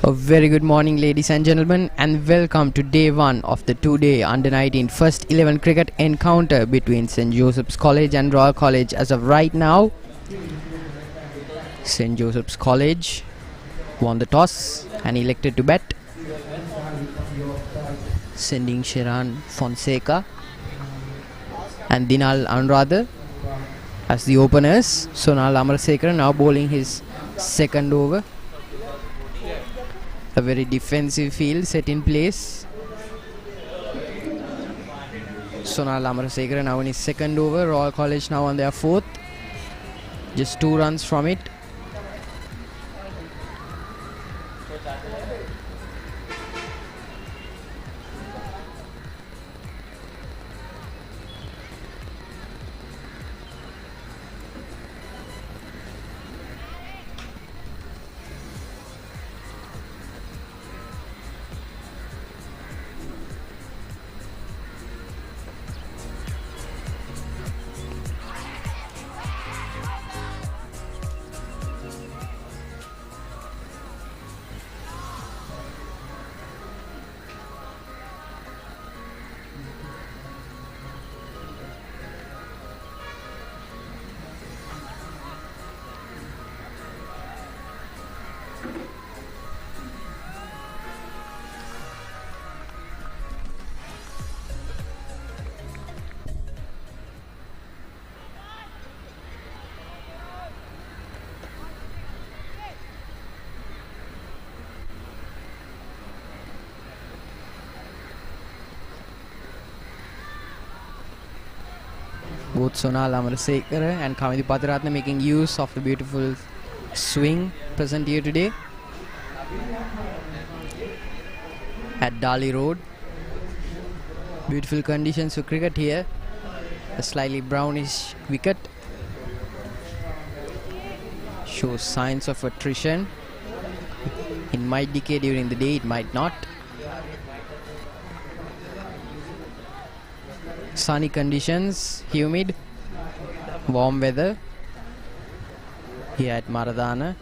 A very good morning, ladies and gentlemen, and welcome to day one of the two-day under-19 first 11 cricket encounter between St. Joseph's College and Royal College. As of right now, St. Joseph's College won the toss and elected to bat, sending Shiran Fonseca and Dinal Anuradha as the openers. Sonal Amarasekaran now bowling his second over. A very defensive field set in place. Sonal Amarasekaran now in his second over. Royal College now on their fourth. Just 2 runs from it. Both Sonal Amarasekaran and Kamini Pathiratna making use of the beautiful swing present here today at Dali Road. Beautiful conditions for cricket here. A slightly brownish wicket shows signs of attrition. It might decay during the day, it might not. Sunny conditions, humid, warm weather here at Maradana.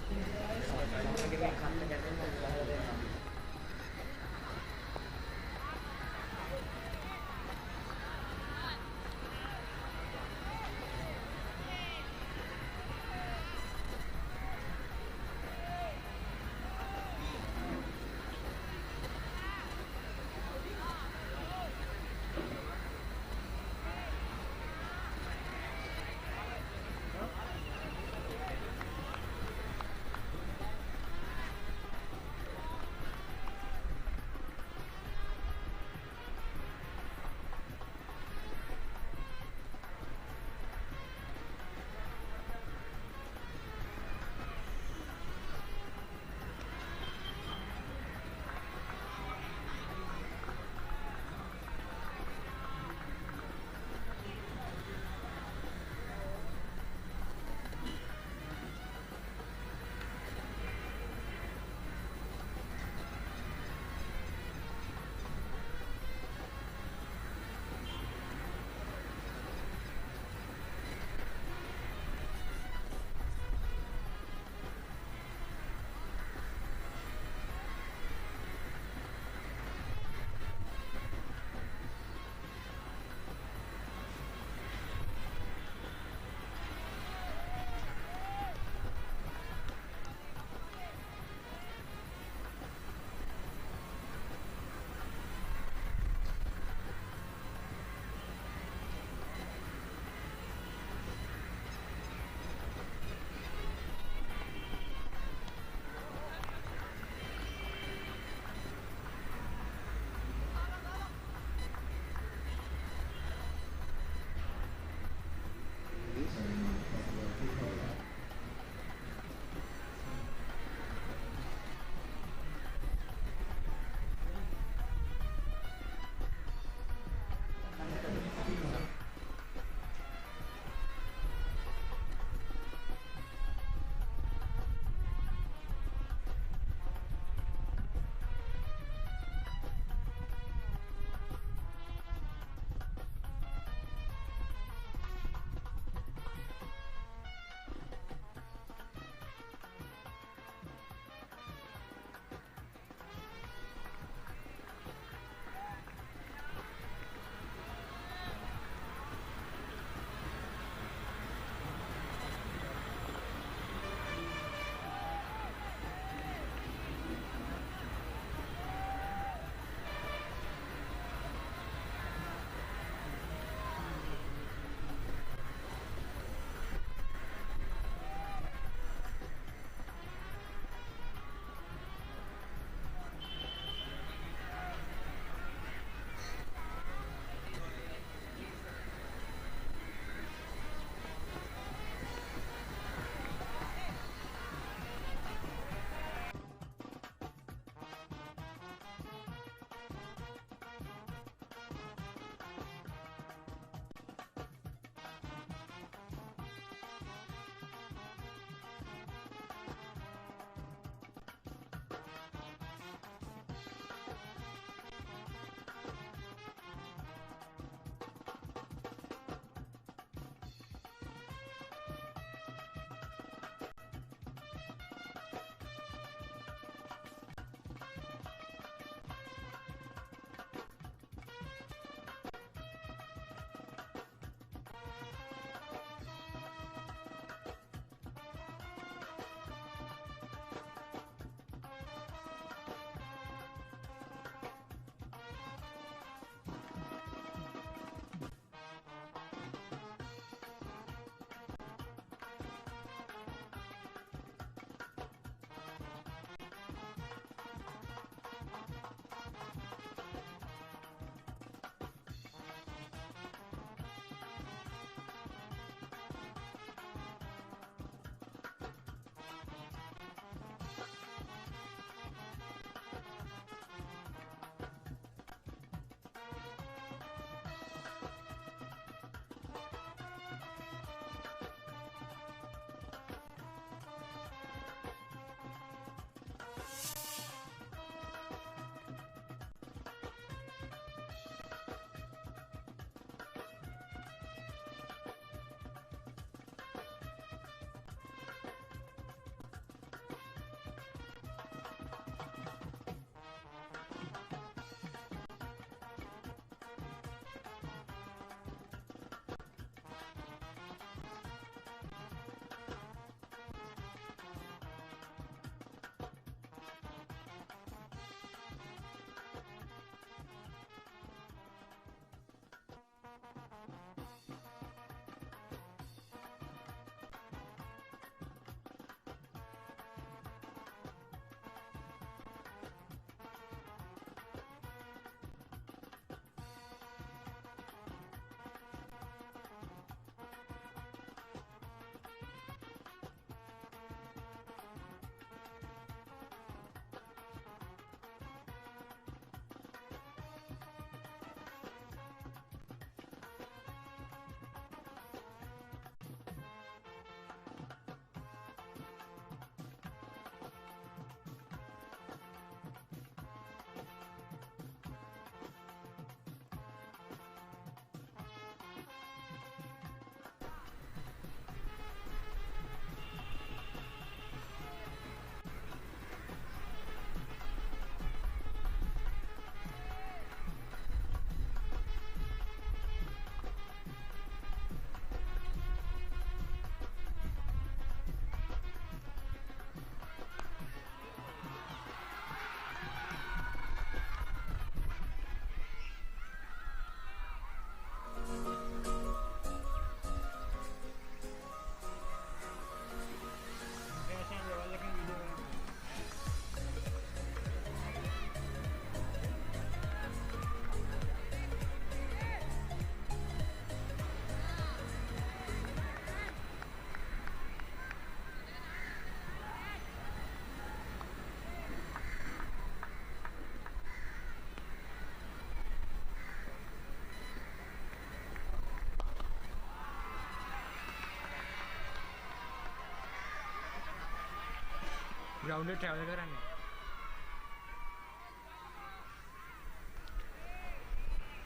ground travel කරන්නේ.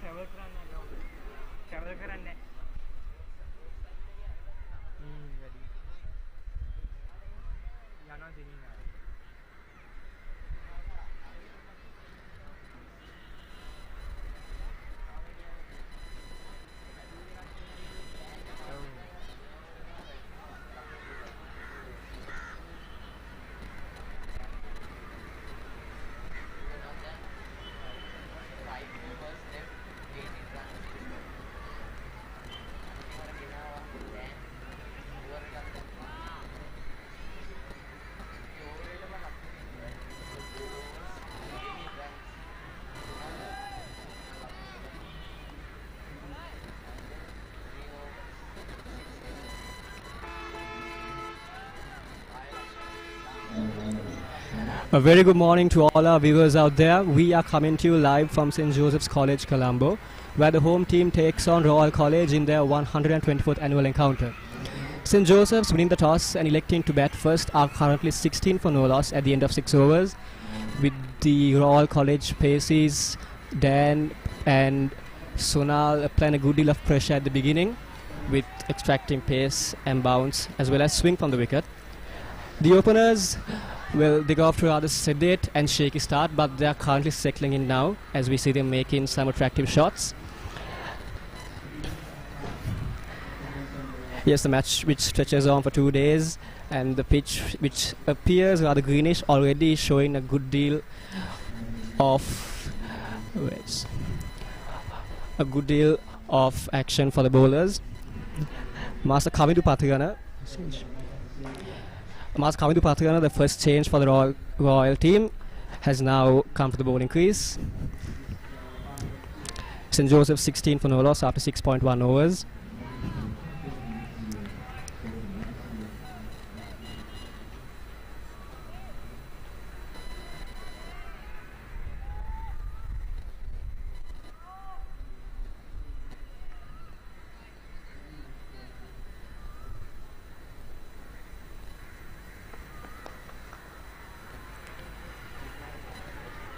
travel කරන්නේ ground. travel කරන්නේ. වැඩි. යනවා දෙනින් ආ. A very good morning to all our viewers out there. We are coming to you live from St. Joseph's College, Colombo, where the home team takes on Royal College in their 124th annual encounter. St. Joseph's, winning the toss and electing to bat first, are currently 16 for no loss at the end of 6 overs, with the Royal College paces Dan and Sonal applying a good deal of pressure at the beginning, with extracting pace and bounce as well as swing from the wicket. The openers, well, they go off to a rather sedate and shaky start, but they are currently settling in now as we see them making some attractive shots. Yes, the match which stretches on for 2 days, and the pitch which appears rather greenish, already showing a good deal of action for the bowlers. Master Kamidu Pathigana, the first change for the Royal team, has now come to the bowling crease. St. Joseph 16 for no loss after 6.1 overs.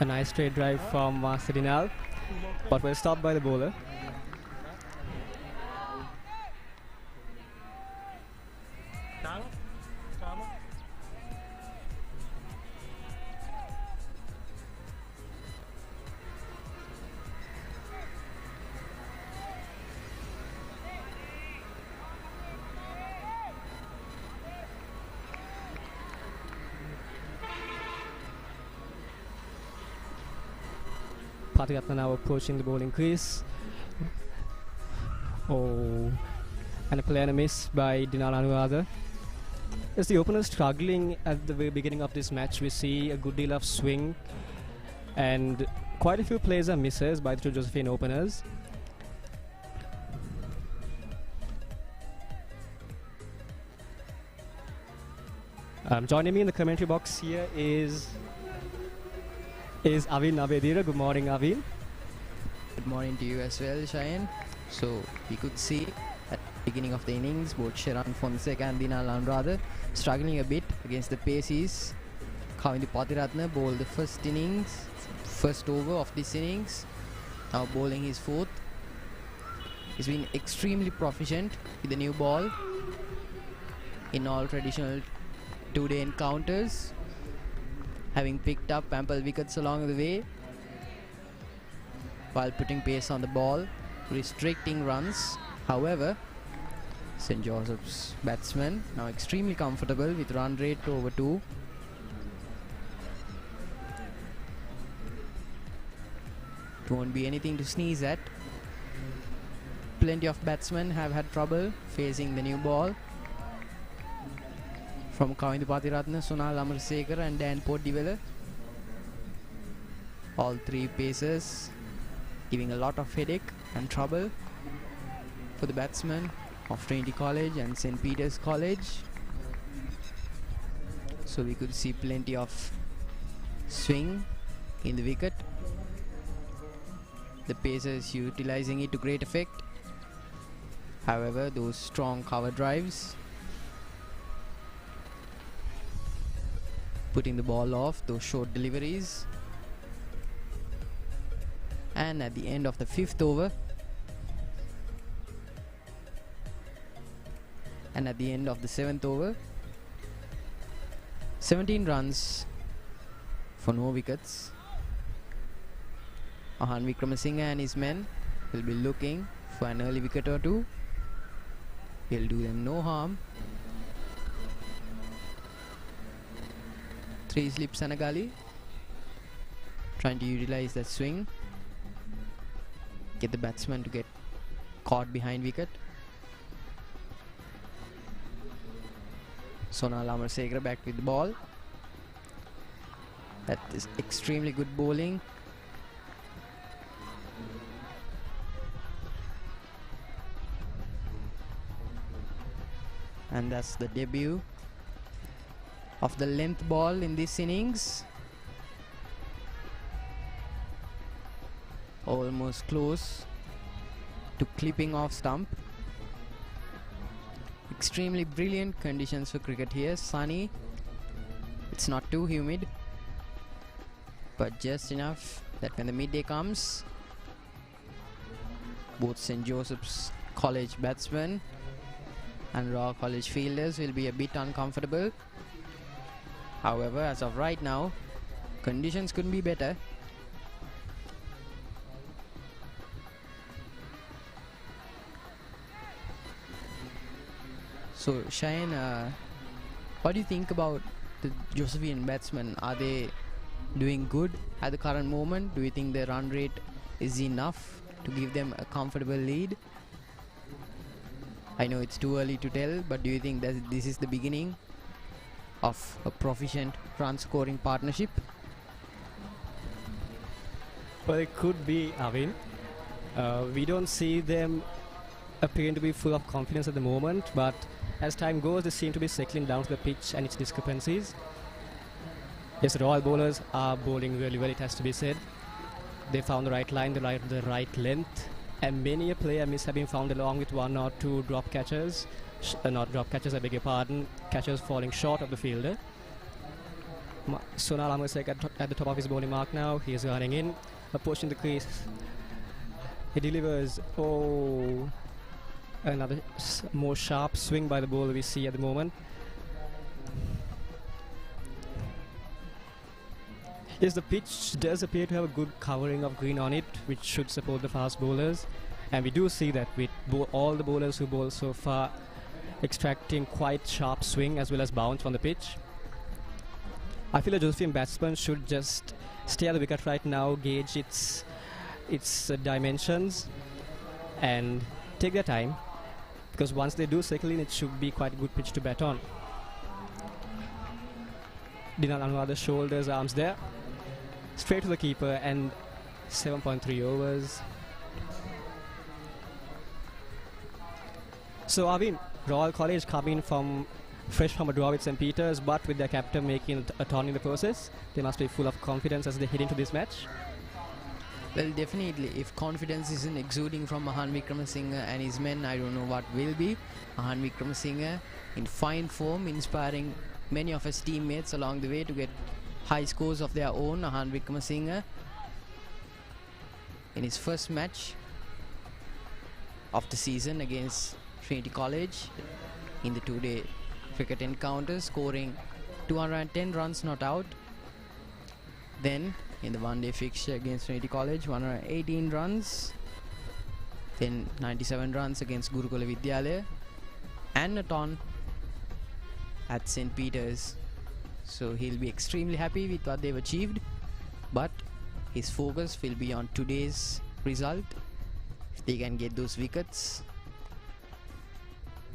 A nice straight drive from Master Dinal, but was stopped by the bowler. Pathiratna now approaching the bowling crease. Oh, and a player miss by Dinal Anuradha. As the opener struggling at the very beginning of this match, we see a good deal of swing and quite a few plays are misses by the two Josephine openers. Joining me in the commentary box here is Avin Nabedira. Good morning, Avin. Good morning to you as well, Cheyenne. So we could see at the beginning of the innings both Sheran Fonseca and Dinal Anuradha struggling a bit against the paces. Kavindu Pathiratna bowled the first over of this innings, now bowling his fourth. He's been extremely proficient with the new ball in all traditional two-day encounters, having picked up ample wickets along the way while putting pace on the ball, restricting runs. However, St. Joseph's batsmen now extremely comfortable with run rate over 2. It won't be anything to sneeze at. Plenty of batsmen have had trouble facing the new ball from Kavindu Pathiratna, Sonal Amarsekar and Dan Portdivella. All three pacers giving a lot of headache and trouble for the batsmen of Trinity College and St. Peter's College. So we could see plenty of swing in the wicket, the pacers utilizing it to great effect. However, those strong cover drives putting the ball off, those short deliveries. And at the end of the 5th over, and at the end of the 7th over, 17 runs for no wickets. Mahan Wickramasinghe and his men will be looking for an early wicket or two. He'll do them no harm. 3 slips and a gully, trying to utilize that swing, get the batsman to get caught behind wicket. Sonal Amarsekara back with the ball. That is extremely good bowling. And that's the debut of the length ball in this innings. Almost close to clipping off stump. Extremely brilliant conditions for cricket here. Sunny. It's not too humid, but just enough that when the midday comes, both St. Joseph's College batsmen and Royal College fielders will be a bit uncomfortable. However, as of right now, conditions couldn't be better. So Cheyenne, what do you think about the Josephian batsmen? Are they doing good at the current moment? Do you think their run rate is enough to give them a comfortable lead? I know it's too early to tell, but do you think that this is the beginning of a proficient run scoring partnership? Well, it could be, Arvin. We don't see them appearing to be full of confidence at the moment, but as time goes, they seem to be settling down to the pitch and its discrepancies. Yes, Royal bowlers are bowling really well, it has to be said. They found the right line, the right length, and many a player miss have been found along with 1 or 2 drop catchers. Not drop catchers, I beg your pardon, catchers falling short of the fielder. Sonal Amarsekara at the top of his bowling mark now. He is running in, approaching the crease. He delivers, another more sharp swing by the bowler we see at the moment. Yes, the pitch does appear to have a good covering of green on it, which should support the fast bowlers. And we do see that with all the bowlers who bowl so far extracting quite sharp swing as well as bounce on the pitch. I feel a Josephian batsman should just stay at the wicket right now, gauge its dimensions and take their time, because once they do settle in, it should be quite a good pitch to bat on. Dinal Anuradha shoulders, arms there, straight to the keeper, and 7.3 overs. So Arvin, Royal College coming fresh from a draw with St. Peter's, but with their captain making a turn in the process, they must be full of confidence as they head into this match. Well, definitely, if confidence isn't exuding from Mahan Wickramasinghe and his men, I don't know what will be. Mahan Wickramasinghe in fine form, inspiring many of his teammates along the way to get high scores of their own. Mahan Wickramasinghe in his first match of the season against Trinity College in the 2-day cricket encounter, scoring 210 runs not out. Then in the 1-day fixture against Trinity College, 118 runs. Then 97 runs against Gurukula Vidyalaya and a ton at St. Peter's. So he'll be extremely happy with what they've achieved, but his focus will be on today's result. If they can get those wickets,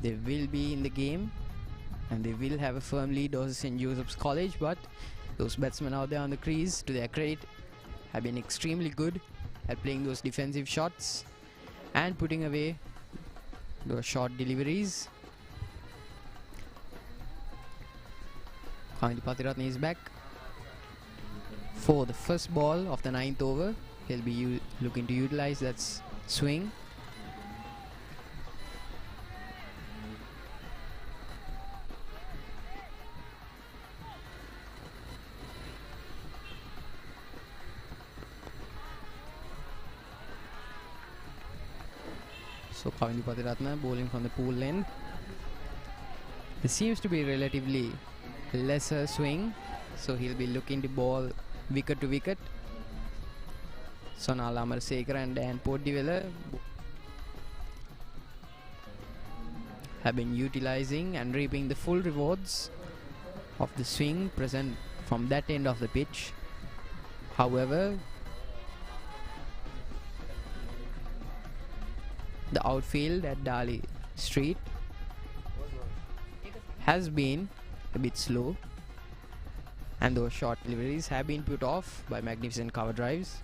they will be in the game and they will have a firm lead over St. Joseph's College. But those batsmen out there on the crease, to their credit, have been extremely good at playing those defensive shots and putting away those short deliveries. Kamini Pathiratne is back for the first ball of the 9th over. He'll be looking to utilize that swing. So Kavindu Patiratna bowling from the pool end. This seems to be relatively lesser swing, so he'll be looking to bowl wicket to wicket. Sonal Amarsekara and Dan Portdivella have been utilizing and reaping the full rewards of the swing present from that end of the pitch. However, the outfield at Dali Street has been a bit slow, and those short deliveries have been put off by magnificent cover drives.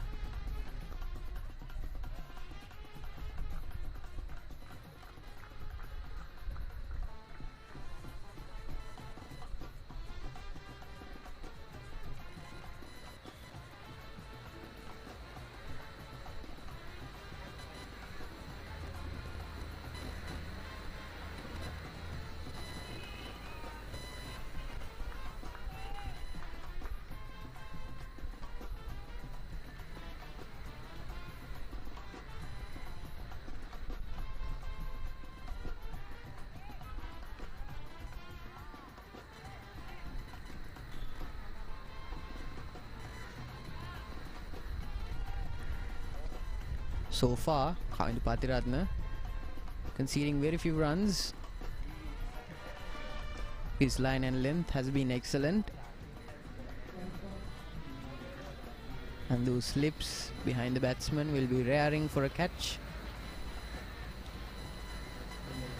So far, Kavindu Patiratna conceding very few runs. His line and length has been excellent, and those slips behind the batsman will be raring for a catch.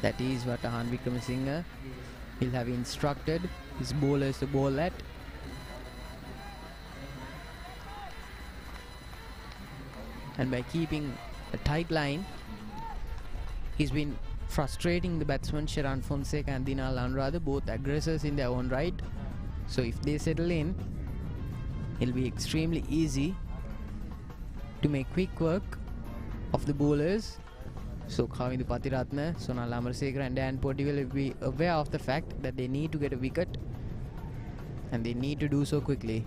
That is what Ahan Wickramasinghe will have instructed his bowlers to bowl at. And by keeping a tight line, he's been frustrating the batsmen Sheran Fonseca and Dinal Anuradha, both aggressors in their own right. So if they settle in, it'll be extremely easy to make quick work of the bowlers. So Kavindu Patiratna, Sonal Amarsekara and Dan Portdivella will be aware of the fact that they need to get a wicket, and they need to do so quickly.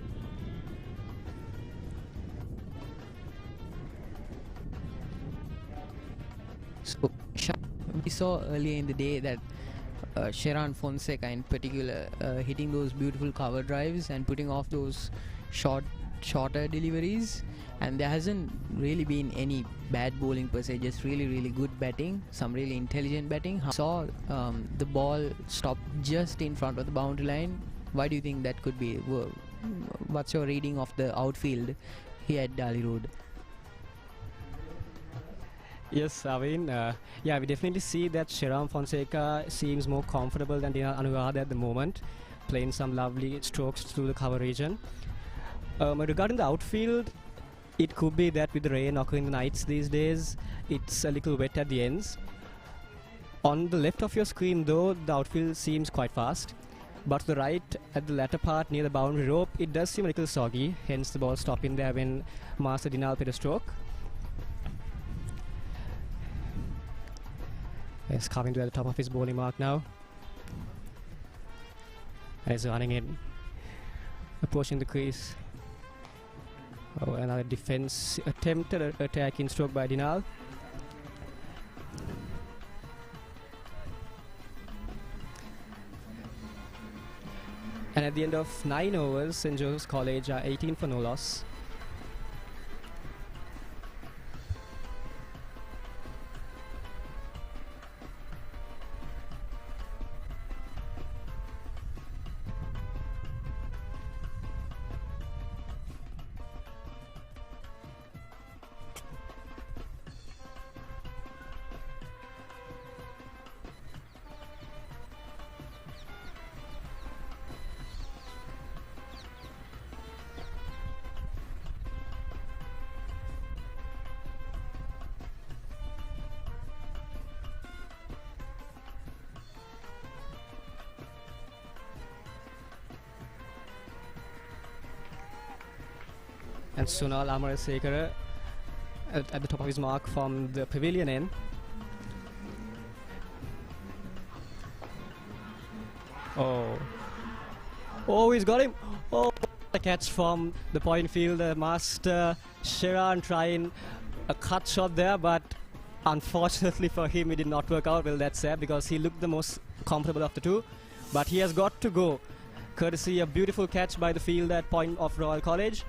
So we saw earlier in the day that Sheran Fonseca in particular hitting those beautiful cover drives and putting off those shorter deliveries, and there hasn't really been any bad bowling per se, just really good batting, some really intelligent batting. Saw the ball stop just in front of the boundary line. Why do you think that could be? What's your reading of the outfield here at Dali Road? Yes, Avin. Yeah, we definitely see that Sheran Fonseca seems more comfortable than Dinal Anuradha at the moment, playing some lovely strokes through the cover region. Regarding the outfield, it could be that with the rain occurring nights these days, it's a little wet at the ends. On the left of your screen though, the outfield seems quite fast, but to the right, at the latter part near the boundary rope, it does seem a little soggy, hence the ball stopping there when Master Dinal played a stroke. Yes, Kavindu at the top of his bowling mark now. And he's running in, approaching the crease. Oh, another defense attempted attacking stroke by Dinal. And at the end of 9 overs, St. Joseph's College are 18 for no loss. And Sonal Amarsekara at the top of his mark from the pavilion end. Oh, he's got him. Oh, the catch from the point fielder, Master Sheran trying a cut shot there, but Unfortunately for him, it did not work out. Well, that's sad because he looked the most comfortable of the two. But he has got to go, courtesy a beautiful catch by the field at point of Royal College.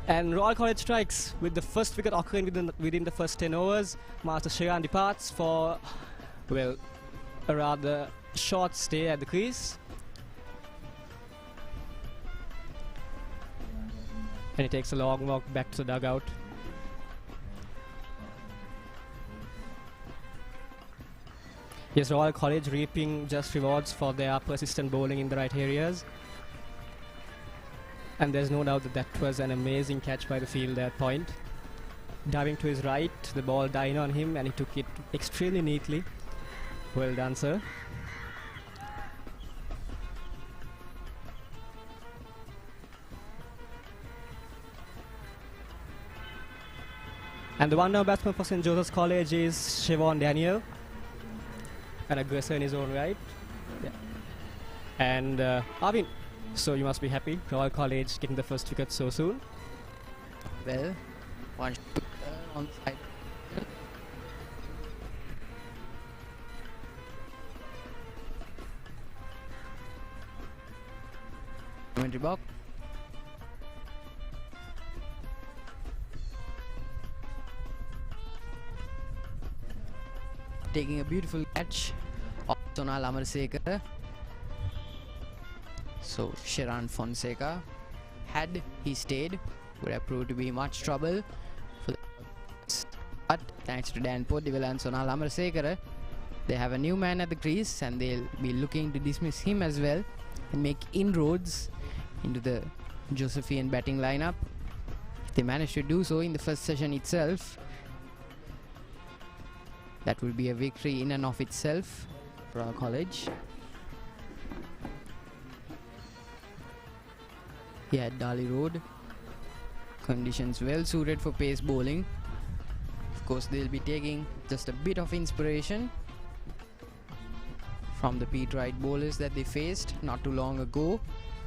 And Royal College strikes with the first wicket occurring within the first 10 overs. Master Sheran departs for, well, a rather short stay at the crease. And he takes a long walk back to the dugout. Yes, Royal College reaping just rewards for their persistent bowling in the right areas. And there's no doubt that that was an amazing catch by the field at point. Diving to his right, the ball died on him and he took it extremely neatly. Well done, sir. And the one-down batsman for St. Joseph's College is Siobhan Daniel, an aggressor in his own right. Yeah. And Arvind, so you must be happy, Royal College getting the first wicket so soon. Well, one shoot on the side. Commentary box. Taking a beautiful catch of Sonal Amarsekar. So Sheran Fonseca, had he stayed, would have proved to be much trouble for the, but thanks to Dan Podivil and Sonal Amarsekar, they have a new man at the crease and they'll be looking to dismiss him as well and make inroads into the Josephian batting lineup. They managed to do so in the first session itself. That will be a victory in and of itself for our college. Here at Dali Road, conditions well suited for pace bowling. Of course, they'll be taking just a bit of inspiration from the Pete Wright bowlers that they faced not too long ago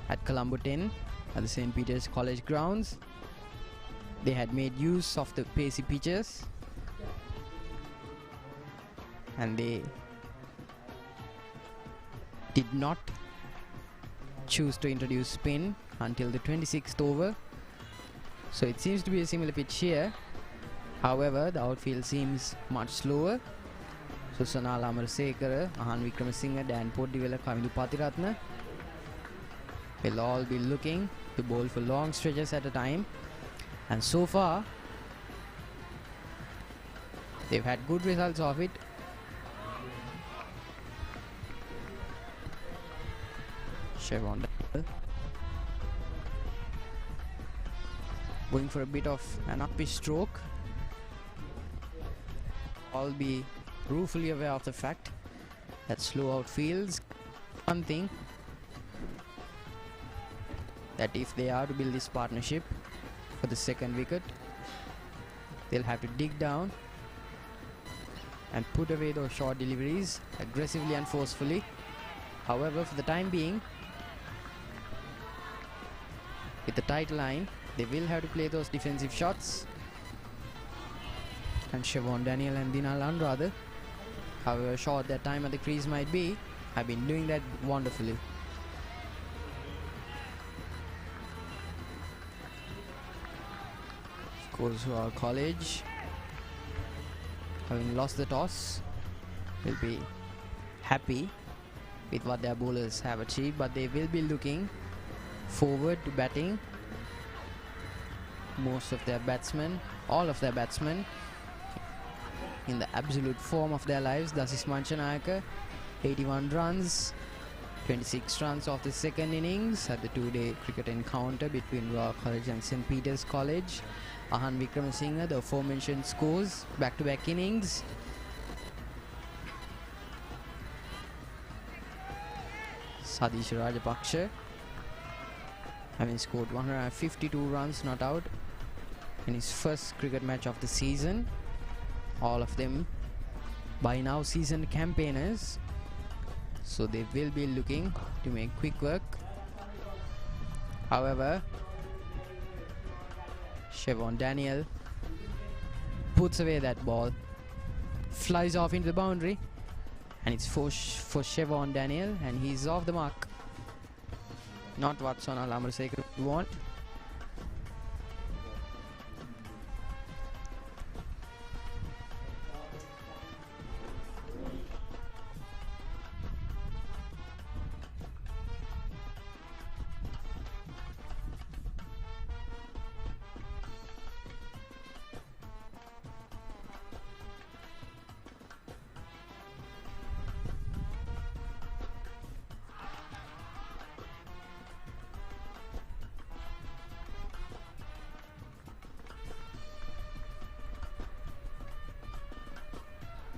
at Colombo 10 at the St. Peter's College grounds. They had made use of the pacey pitches and they did not choose to introduce spin until the 26th over. So it seems to be a similar pitch here. However, the outfield seems much slower. So Sonal Amarsekar, Ahan Wickramasinghe, Dan Podivila, Kavindu Pathiratna will all be looking to bowl for long stretches at a time. And so far, they've had good results of it. Siobhan Daniel going for a bit of an uppish stroke. All be ruefully aware of the fact that slow outfields, one thing that if they are to build this partnership for the second wicket, they'll have to dig down and put away those short deliveries aggressively and forcefully. However, for the time being, with the tight line, they will have to play those defensive shots. And Siobhan Daniel and Dinal Andrade, however short their time at the crease might be, have been doing that wonderfully. Of course, our college, having lost the toss, will be happy with what their bowlers have achieved, but they will be looking forward to batting. Most of their batsmen, all of their batsmen, in the absolute form of their lives. Dasis Manchanayaka, 81 runs, 26 runs of the second innings at the two-day cricket encounter between Royal College and St. Peter's College. Ahan Wickramasinghe, the aforementioned scores, back-to-back innings. Sadish Rajapaksha, having scored 152 runs not out in his first cricket match of the season. All of them by now seasoned campaigners, so they will be looking to make quick work. However, Siobhan Daniel puts away that ball. Flies off into the boundary. And it's for Siobhan Daniel, and he's off the mark. Not what Sonal Amarasekaran would want.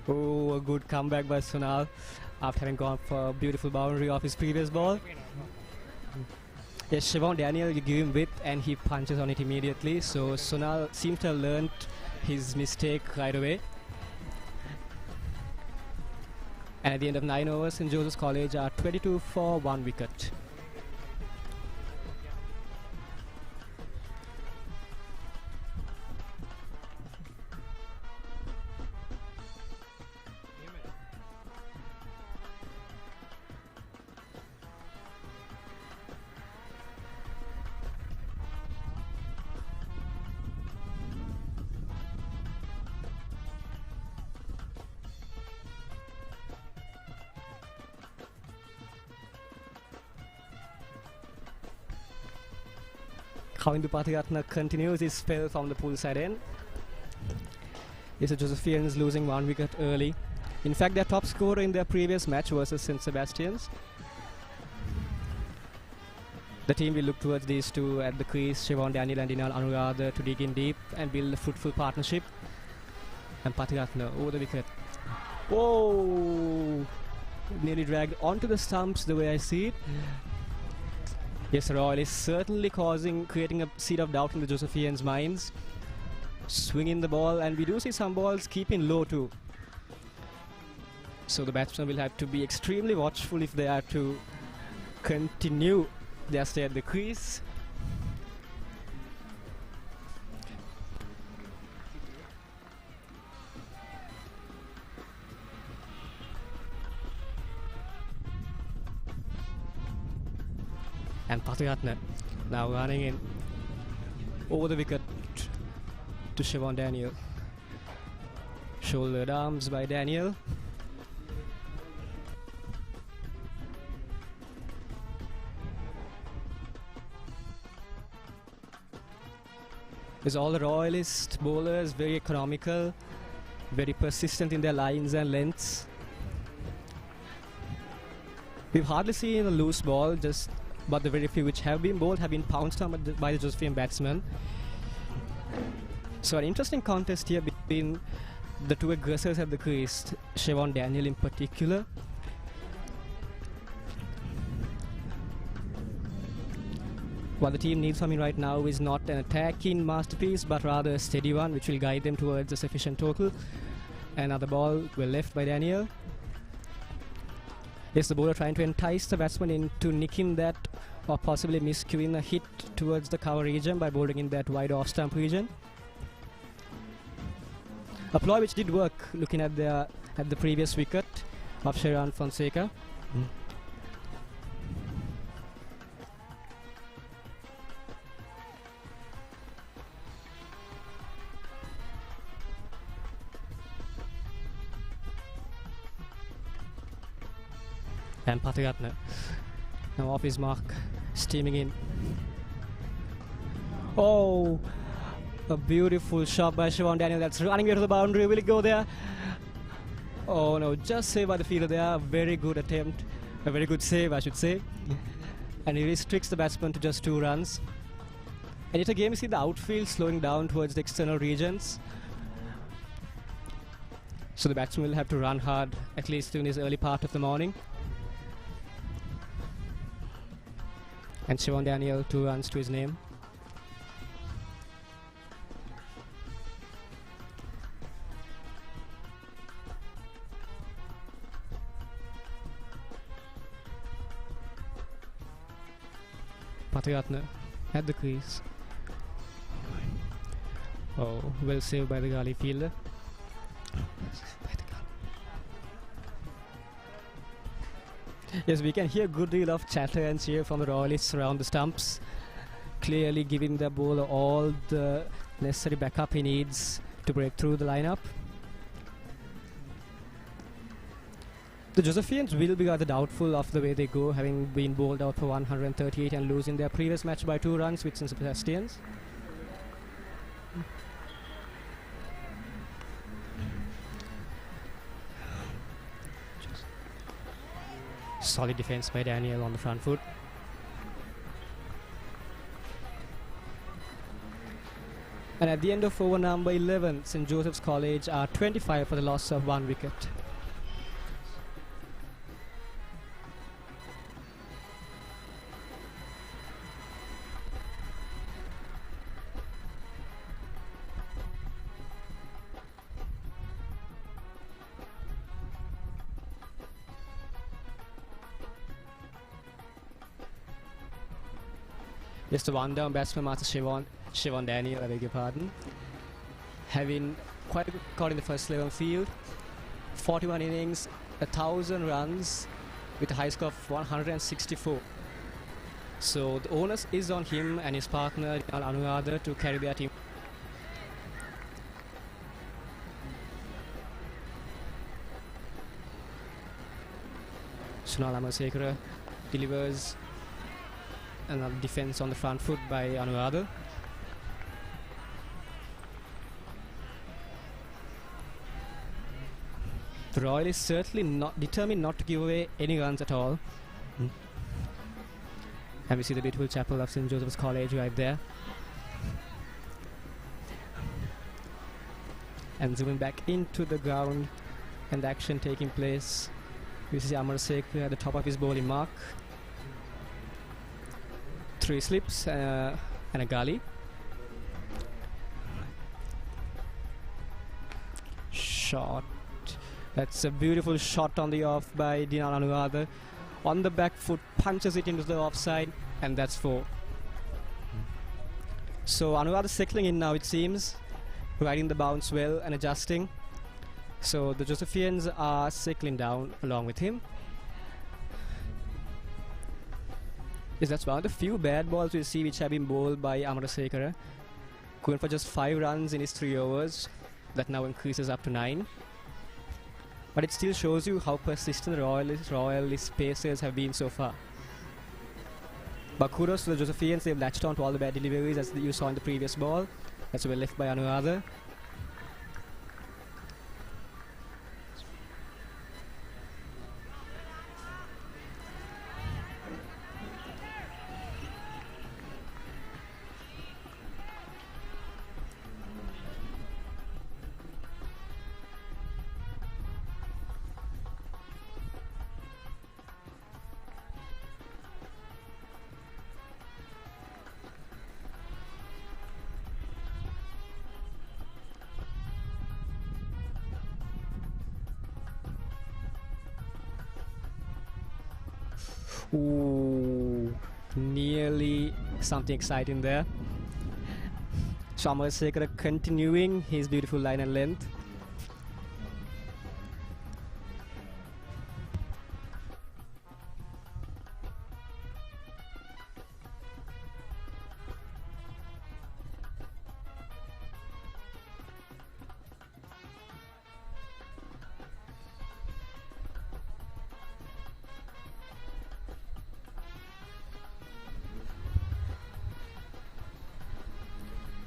Oh, a good comeback by Sonal after having gone for a beautiful boundary off his previous ball. Yes, Siobhan Daniel, you give him width and he punches on it immediately. So Sonal seems to have learnt his mistake right away. And at the end of 9 overs, St. Joseph's College are 22 for 1 wicket. Kavindu Pathiratna continues his spell from the pool side end. Yes, the Josephians losing 1 wicket early. In fact, their top scorer in their previous match versus St. Sebastian's. The team will look towards these two at the crease, Siobhan Daniel and Dinal Anuradha, to dig in deep and build a fruitful partnership. And Pathiratna over the wicket. Whoa! Nearly dragged onto the stumps the way I see it. Yes, Royal is certainly creating a seed of doubt in the Josephians' minds. Swinging the ball, and we do see some balls keeping low too. So the batsmen will have to be extremely watchful if they are to continue their stay at the crease. And Pathiratna now running in over the wicket to Siobhan Daniel. Shouldered arms by Daniel. There's all the Royalist bowlers, very economical, very persistent in their lines and lengths. We've hardly seen a loose ball, but the very few which have been bowled have been pounced on by the Josephian batsmen. So an interesting contest here between the two aggressors at the crease, Siobhan Daniel in particular. What the team needs from me right now is not an attacking masterpiece, but rather a steady one which will guide them towards a sufficient total. Another ball well left by Daniel. Yes, the bowler trying to entice the batsman into nicking that or possibly miscuing a hit towards the cover region by bowling in that wide off stump region. A ploy which did work looking at the previous wicket of Sherran Fonseca. And Pathiratna now off his mark, steaming in. Oh, a beautiful shot by Siobhan Daniel that's running into the boundary. Will it go there? Oh no, just saved by the fielder there. A very good attempt, a very good save I should say. And he restricts the batsman to just 2 runs. And yet again we see the outfield slowing down towards the external regions. So the batsman will have to run hard, at least in this early part of the morning. And Siobhan Daniel 2 runs to his name. Pathiratna at the crease. Oh, well saved by the Gali fielder. Yes, we can hear a good deal of chatter and cheer from the Royalists around the stumps, clearly giving the bowler all the necessary backup he needs to break through the lineup. The Josephians will be rather doubtful of the way they go, having been bowled out for 138 and losing their previous match by 2 runs with St Sebastians. Solid defense by Daniel on the front foot. And at the end of over number 11, St Joseph's College are 25 for the loss of 1 wicket. Just a one down batsman, Master Siobhan Daniel, I beg your pardon. Having quite a good record in the first 11 field. 41 innings, 1,000 runs with a high score of 164. So the onus is on him and his partner Anuradha to carry their team. Sunal Amasekara delivers another defense on the front foot by Anuradha. The Royal is certainly not determined not to give away any runs at all. And we see the beautiful chapel of St Joseph's College right there. And zooming back into the ground and the action taking place, we see Amasekara at the top of his bowling mark. 3 slips and a gully. Shot. That's a beautiful shot on the off by Dinar Anuradha. On the back foot, punches it into the offside, and that's 4. So Anuradha settling in now, it seems, riding the bounce well and adjusting. So the Josephians are settling down along with him. Yes, that's one of the few bad balls we see which have been bowled by Amarasekara. Going for just 5 runs in his 3 overs. That now increases up to 9. But it still shows you how persistent the Royalist pacers have been so far. But kudos to the Josephians, they've latched on to all the bad deliveries as you saw in the previous ball. That's well left by Anuradha. Ooh, nearly something exciting there. Amasekara continuing his beautiful line and length.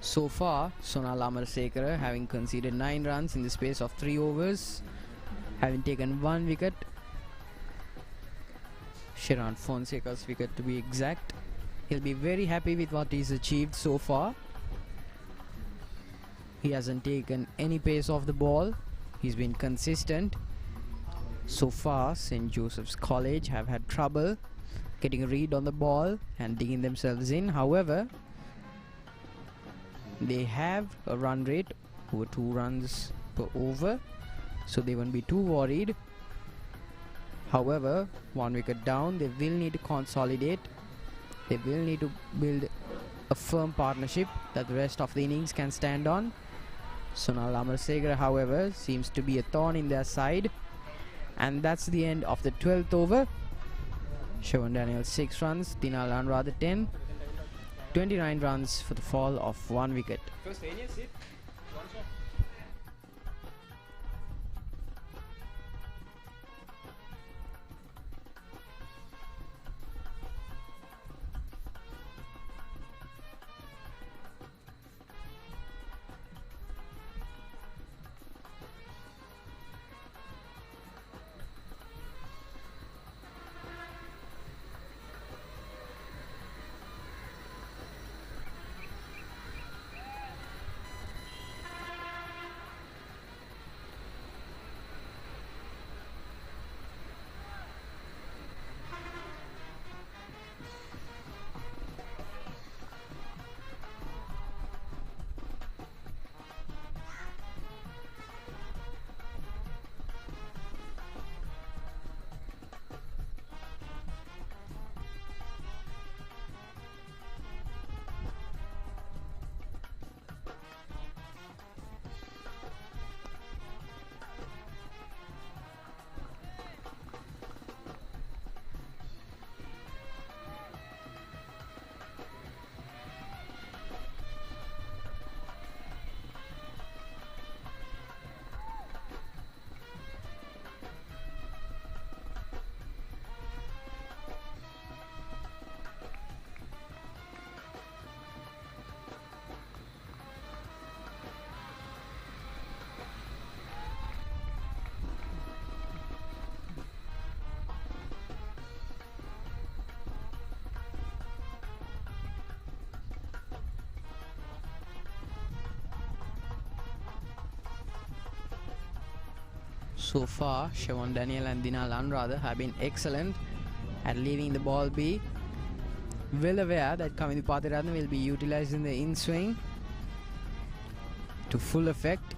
So far, Sonal Amasekara having conceded 9 runs in the space of 3 overs, having taken 1 wicket. Shiran Fonseca's wicket to be exact. He'll be very happy with what he's achieved so far. He hasn't taken any pace off the ball. He's been consistent. So far, St. Joseph's College have had trouble getting a read on the ball and digging themselves in. However, they have a run rate over 2 runs per over, so they won't be too worried. However, 1 wicket down, they will need to consolidate. They will need to build a firm partnership that the rest of the innings can stand on. Sonal Amarasekaran, however, seems to be a thorn in their side. And that's the end of the 12th over. Shawan Daniel 6 runs, Dinal Anuradha 10. 29 runs for the fall of 1 wicket. So far, Shawan Daniel and Dinal Anuradha have been excellent at leaving the ball be. Well aware that Kamini Pathiratna will be utilizing the in-swing to full effect,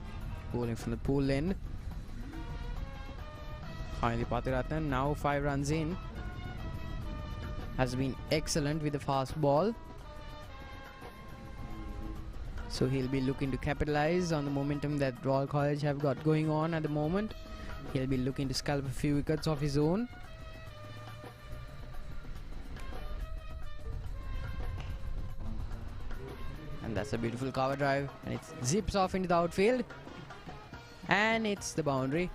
bowling from the pool end. Kamini Pathiratna, now 5 runs in, has been excellent with the fast ball. So he'll be looking to capitalize on the momentum that Royal College have got going on at the moment. He'll be looking to scalp a few wickets of his own. And that's a beautiful cover drive, and it zips off into the outfield, and it's the boundary.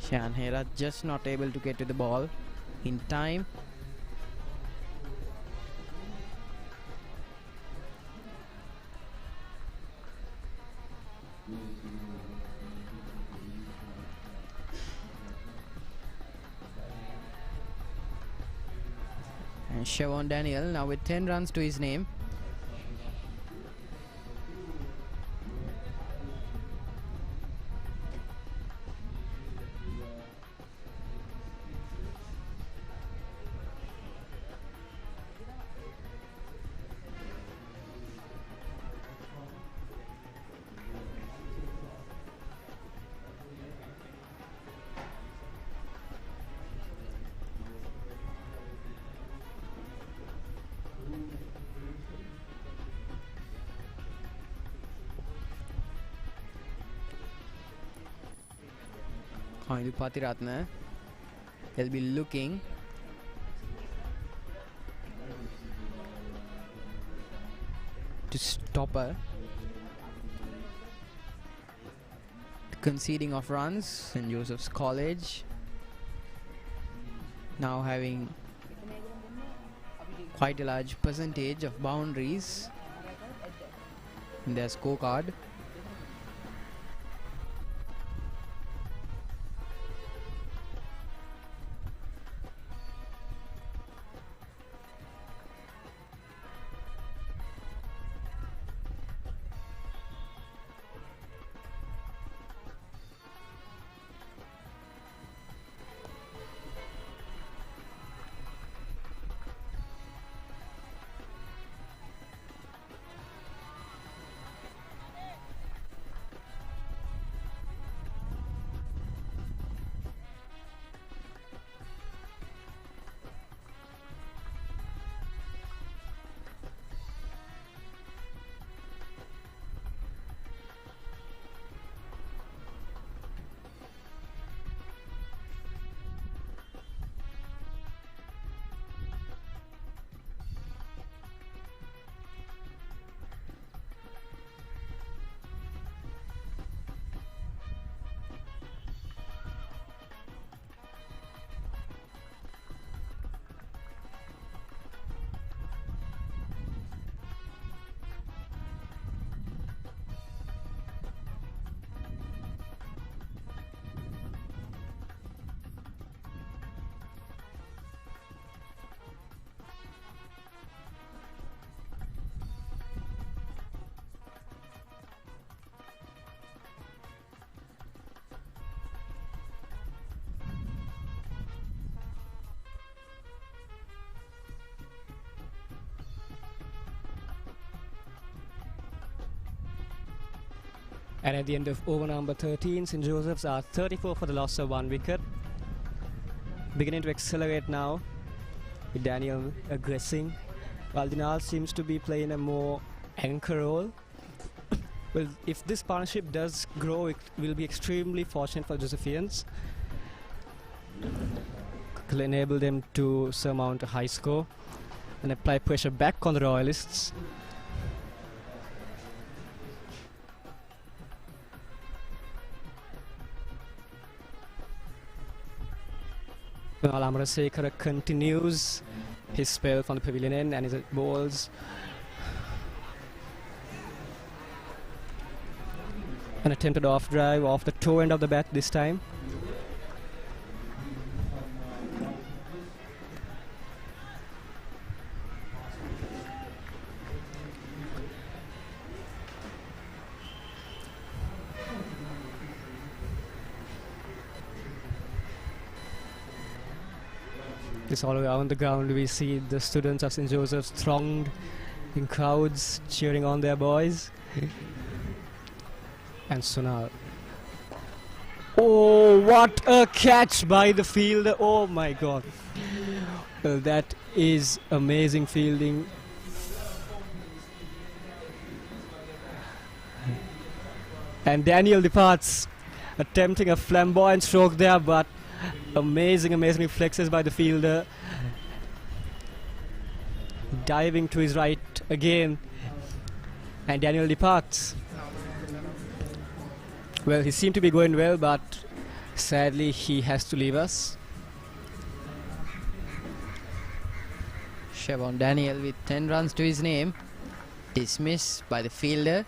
Shan Hera just not able to get to the ball in time. And Shawan Daniel now with 10 runs to his name. Kamini Pathiratna, he'll be looking to stop her conceding of runs. St. Joseph's College now having quite a large percentage of boundaries in their scorecard. And at the end of over number 13, St. Joseph's are 34 for the loss of 1 wicket. Beginning to accelerate now with Daniel aggressing, while Dinal seems to be playing a more anchor role. Well, if this partnership does grow, it will be extremely fortunate for Josephians. Will enable them to surmount a high score and apply pressure back on the Royalists. Kunal Amarasekara continues his spell from the pavilion end and his balls. An attempted off drive off the toe end of the bat this time. This all around the ground we see the students of St. Joseph's thronged in crowds cheering on their boys. And Sunal. Oh, what a catch by the fielder. Oh my god. That is amazing fielding. And Daniel departs, attempting a flamboyant stroke there, but amazing reflexes by the fielder. Diving to his right again. And Daniel departs. Well, he seemed to be going well, but sadly he has to leave us. Siobhan Daniel with 10 runs to his name. Dismissed by the fielder.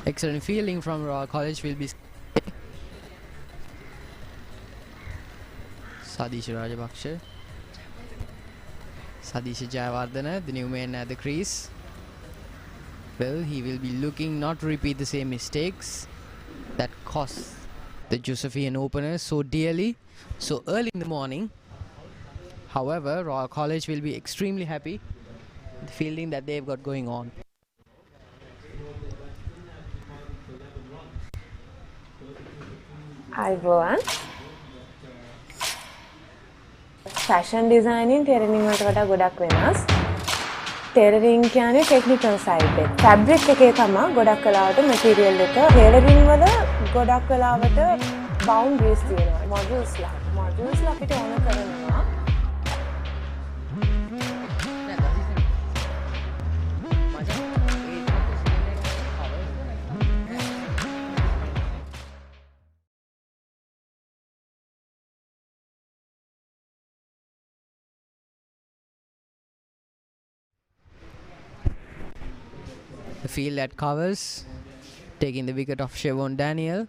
Excellent fielding from Royal College will be Sadish Rajabaksha. Sadish Jayawardena, the new man at the crease. Well, he will be looking not to repeat the same mistakes that cost the Josephian openers so dearly, so early in the morning. However, Royal College will be extremely happy with the fielding that they've got going on. අයිබෝවන් fashion designing ටේලරින් වලට වඩා ගොඩක් වෙනස්. ටේලරින් කියන්නේ technical side එක. Fabric එකේ තමයි ගොඩක් වෙලාවට මැටීරියල් එක. ටේලරින් වල ගොඩක් වෙලාවට බවුන්ඩරිස් තියෙනවා. මොඩියුල්ස්ලා අපිට ඕන කරනවා. The field that covers, taking the wicket of Siobhan Daniel.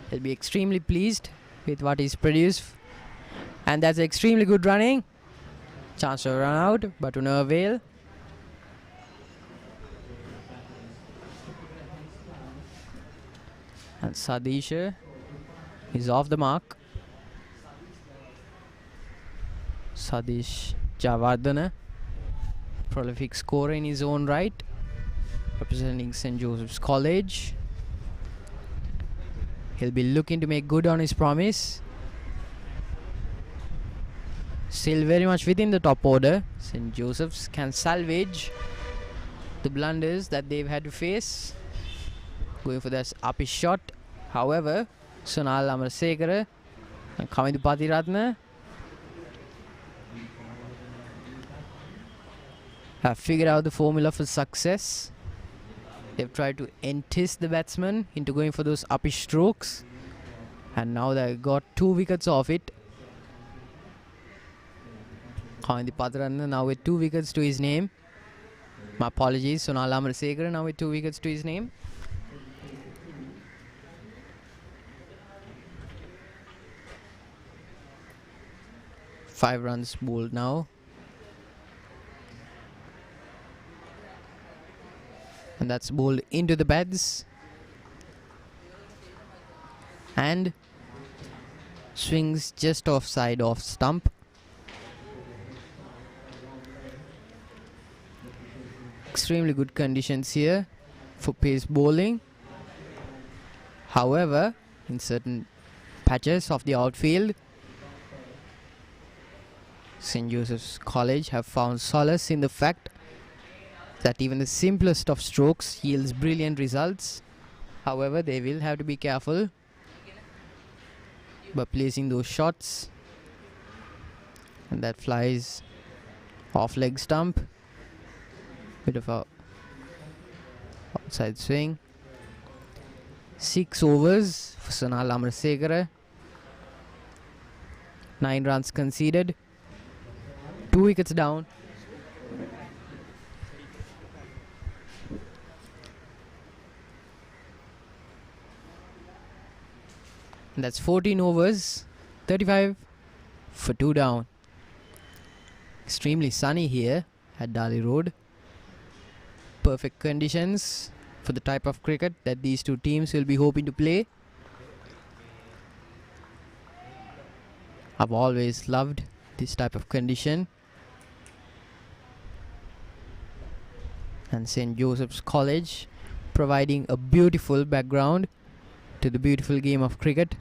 He'll be extremely pleased with what he's produced. And that's extremely good running. Chance to run out, but to no avail. And Sadisha is off the mark. Sadish Jayawardena, prolific scorer in his own right, representing St. Joseph's College. He'll be looking to make good on his promise. Still very much within the top order. St. Joseph's can salvage the blunders that they've had to face. Going for this uppish shot. However, Sunal Amarasekara and Kamindu Patiratna have figured out the formula for success. They've tried to entice the batsman into going for those uppish strokes, and now they've got 2 wickets off it. Kamindu Patiratna now with 2 wickets to his name. My apologies, Sunal Amarasekara now with 2 wickets to his name. Five runs bowled now. And that's bowled into the pads. And swings just offside off stump. Extremely good conditions here for pace bowling. However, in certain patches of the outfield, St. Joseph's College have found solace in the fact that even the simplest of strokes yields brilliant results. However, they will have to be careful by placing those shots, and that flies off leg stump. Bit of a outside swing. 6 overs for Sonal Amarasekara. 9 runs conceded. 2 wickets down. And that's 14 overs, 35 for 2 down. Extremely sunny here at Dali Road. Perfect conditions for the type of cricket that these two teams will be hoping to play. I've always loved this type of condition. And St. Joseph's College providing a beautiful background to the beautiful game of cricket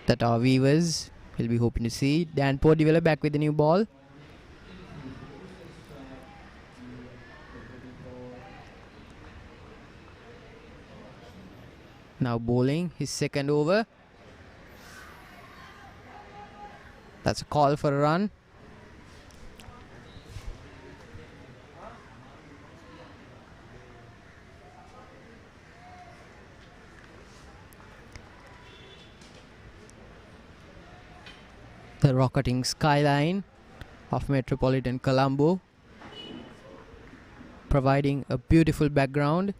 that our viewers will be hoping to see. Dan Portdeveller back with the new ball. Now bowling his second over. That's a call for a run. The rocketing skyline of Metropolitan Colombo, providing a beautiful background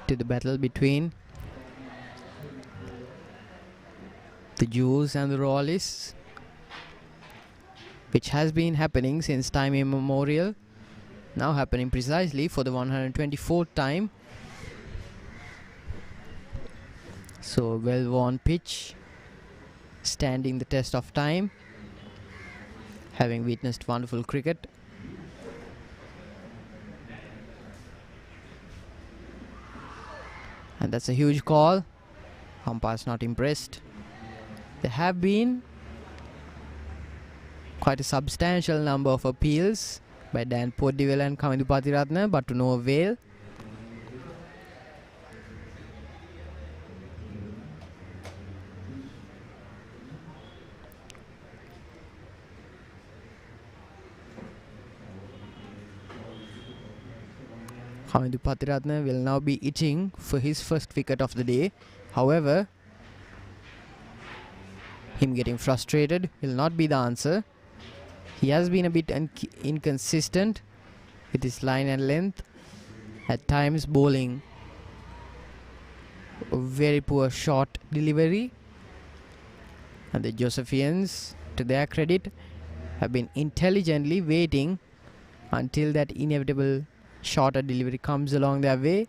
to the battle between the Jews and the Royalists, which has been happening since time immemorial, now happening precisely for the 124th time. So a well-worn pitch, standing the test of time, having witnessed wonderful cricket. And that's a huge call. Umpires not impressed. There have been quite a substantial number of appeals by Dan Portdeveller and Kamindu Pathiratna, but to no avail. Kamindu Pathiratna will now be itching for his first wicket of the day. However, him getting frustrated will not be the answer. He has been a bit inconsistent with his line and length, at times bowling a very poor short delivery, and the Josephians, to their credit, have been intelligently waiting until that inevitable shorter delivery comes along their way.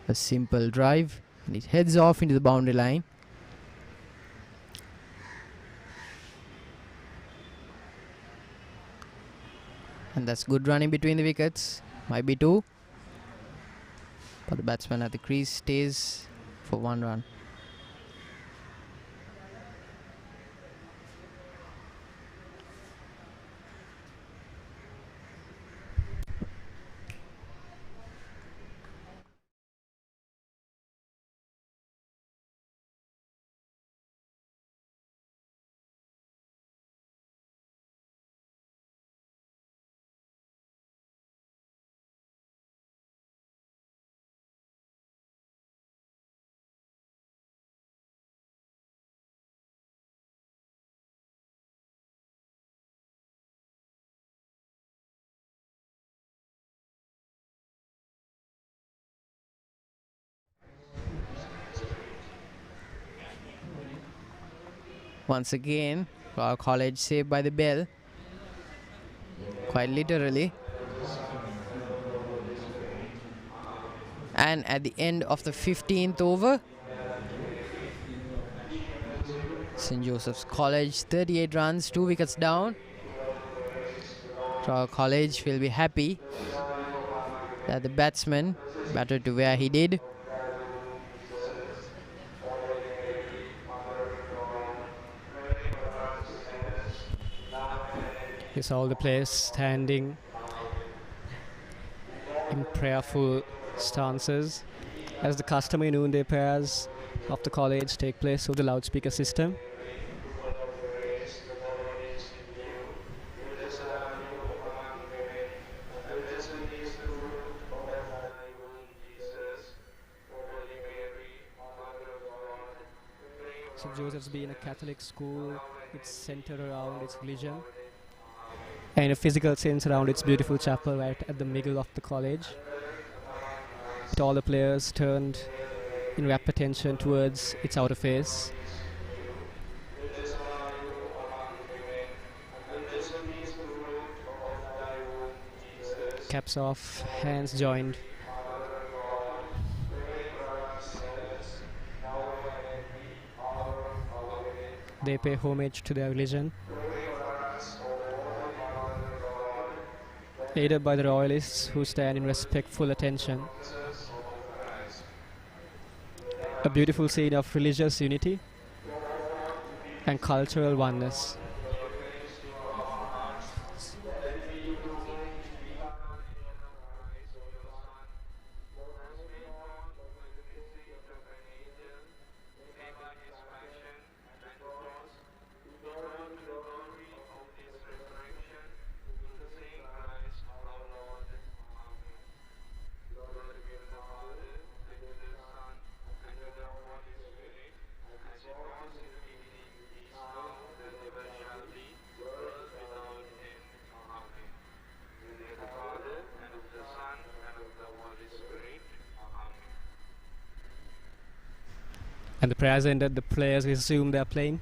A simple drive, and it heads off into the boundary line. And that's good running between the wickets. Might be 2. But the batsman at the crease stays for 1 run. Once again, Royal College saved by the bell, quite literally. And at the end of the 15th over, St. Joseph's College 38 runs, 2 wickets down. Royal College will be happy that the batsman batted to where he did. Here's all the players standing in prayerful stances as the customary noonday prayers of the college take place through the loudspeaker system. St. Joseph's being a Catholic school, it's centered around its religion, and in a physical sense around its beautiful chapel right at the middle of the college. With all the players turned in rapt attention towards its outer face. Caps off, hands joined. They pay homage to their religion. Aided by the royalists who stand in respectful attention. A beautiful scene of religious unity and cultural oneness. And the prayers ended, the players resumed their playing.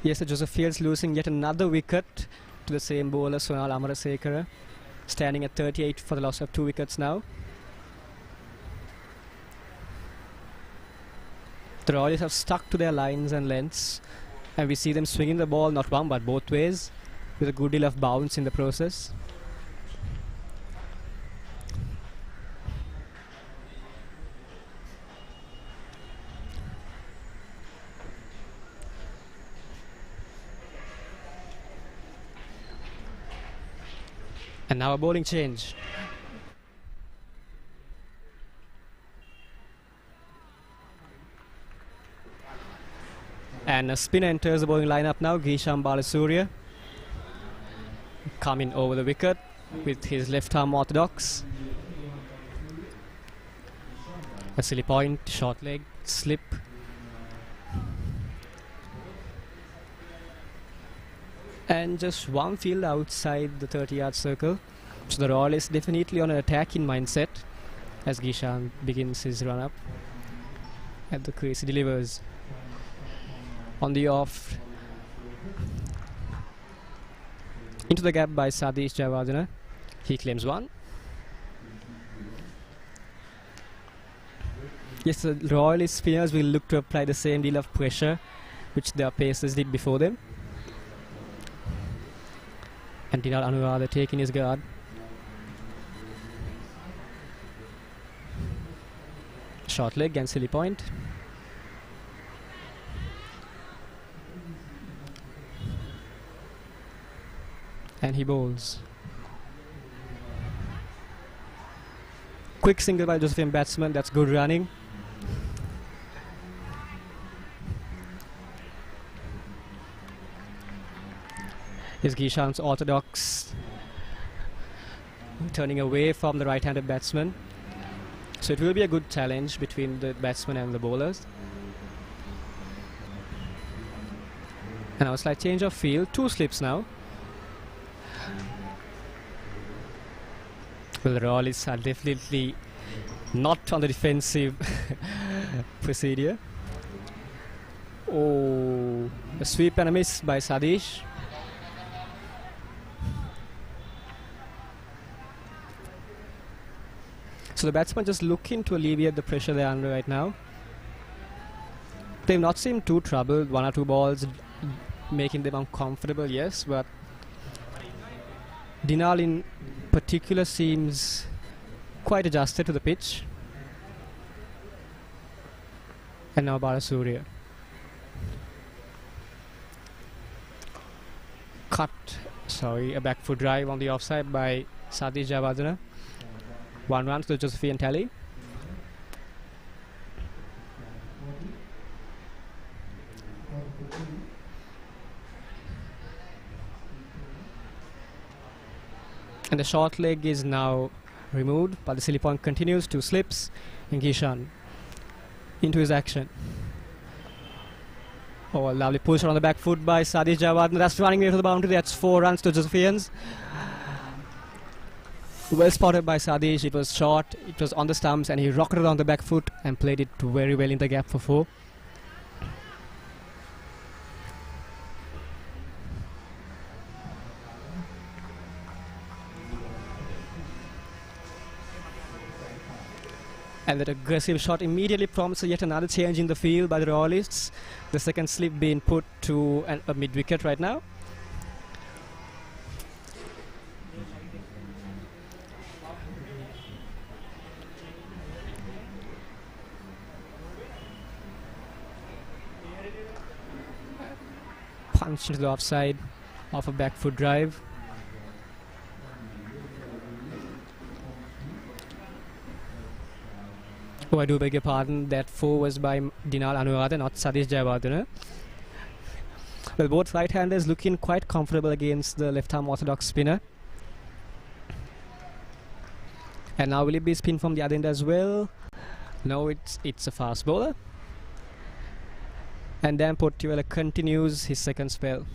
Yes, Joseph Fields losing yet another wicket to the same bowler, Sonal Amarasekara, standing at 38 for the loss of 2 wickets now. The Royals have stuck to their lines and lengths, and we see them swinging the ball not one but both ways, with a good deal of bounce in the process. And now a bowling change. And a spinner enters the bowling lineup now, Gisham Balasurya. Coming over the wicket with his left arm orthodox. A silly point, short leg, slip. And just one field outside the 30-yard circle. So the Royal is definitely on an attacking mindset as Gishan begins his run-up. At the crease, he delivers. On the off. Into the gap by Sadish Javadana. He claims 1. Yes, the Royalist spinners will look to apply the same deal of pressure which their pacers did before them. And Dinal Anuradha taking his guard. Short leg and silly point. And he bowls. Quick single by Josephian batsman, that's good running. Is Gishan's orthodox turning away from the right-handed batsman. So it will be a good challenge between the batsman and the bowlers. And now a slight change of field, 2 slips now. Well, the Royalists are definitely not on the defensive procedure. Oh, a sweep and a miss by Sadish. So the batsman just looking to alleviate the pressure they're under right now. They've not seemed too troubled. One or two balls making them uncomfortable, yes, but Dinal in particular seems quite adjusted to the pitch. And now Balasurya. A back foot drive on the offside by Satish Jayawardene. 1 run to the Josephian tally. And the short leg is now removed, but the silly point continues. 2 slips in Kishan into his action. Oh, a lovely push on the back foot by Satish Jayawardene. That's running near to the boundary. That's 4 runs to Josephians. Well spotted by Satish. It was short, it was on the stumps, and he rocketed on the back foot and played it very well in the gap for 4. And that aggressive shot immediately prompts yet another change in the field by the Royalists. The second slip being put to a mid-wicket right now. Punch into the offside off a back foot drive. Oh, I do beg your pardon. That 4 was by Dinal Anuradha, not Satish Jayawardene. Well, both right-handers looking quite comfortable against the left-arm orthodox spinner. And now will it be spin from the other end as well? No, it's a fast bowler. And Dan Pottiwala continues his second spell.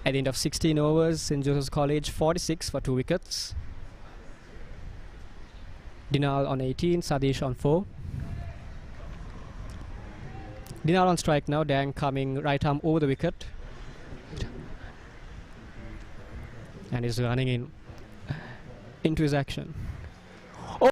At the end of 16 overs, St. Joseph's College 46 for 2 wickets. Dinal on 18, Satish on 4. Dinal on strike now, Dan coming right arm over the wicket. And he's running into his action. Oh!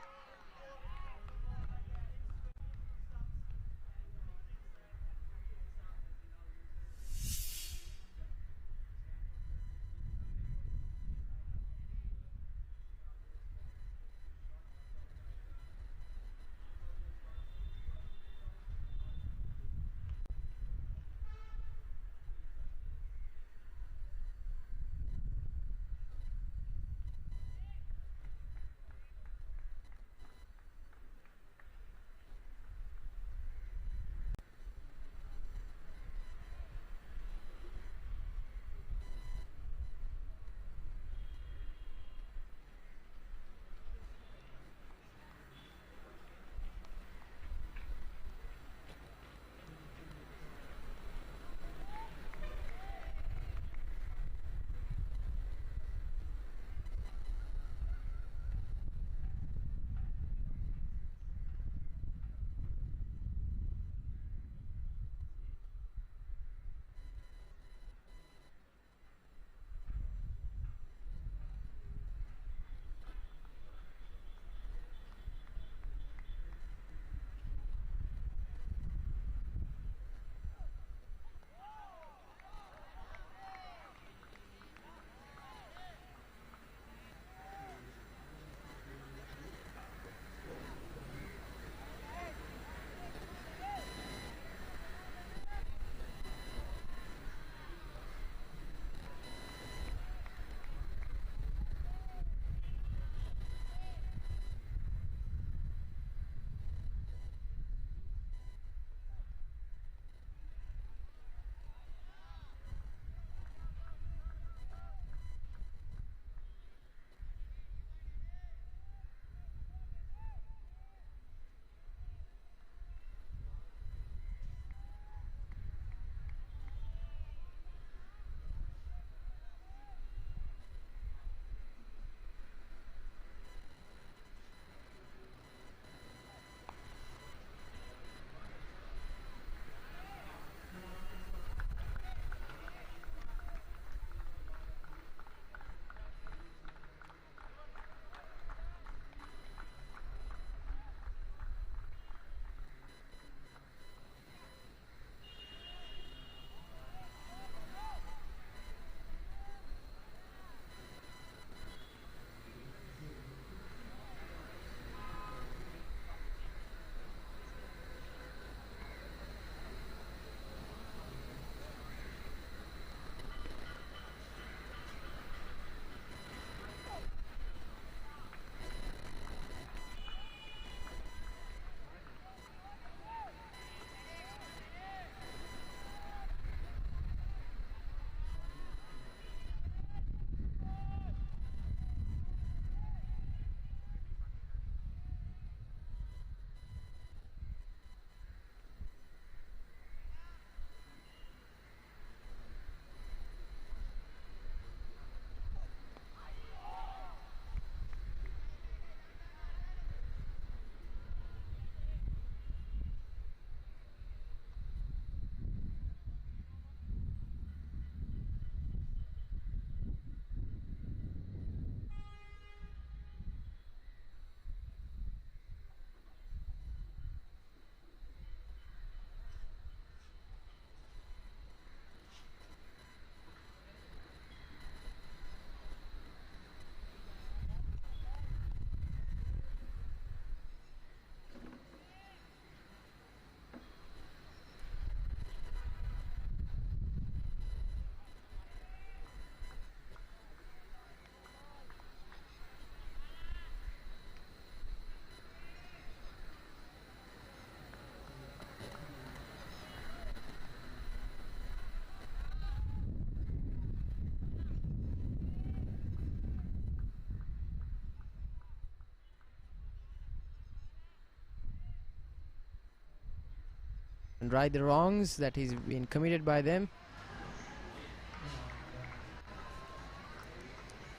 and right the wrongs that is been committed by them.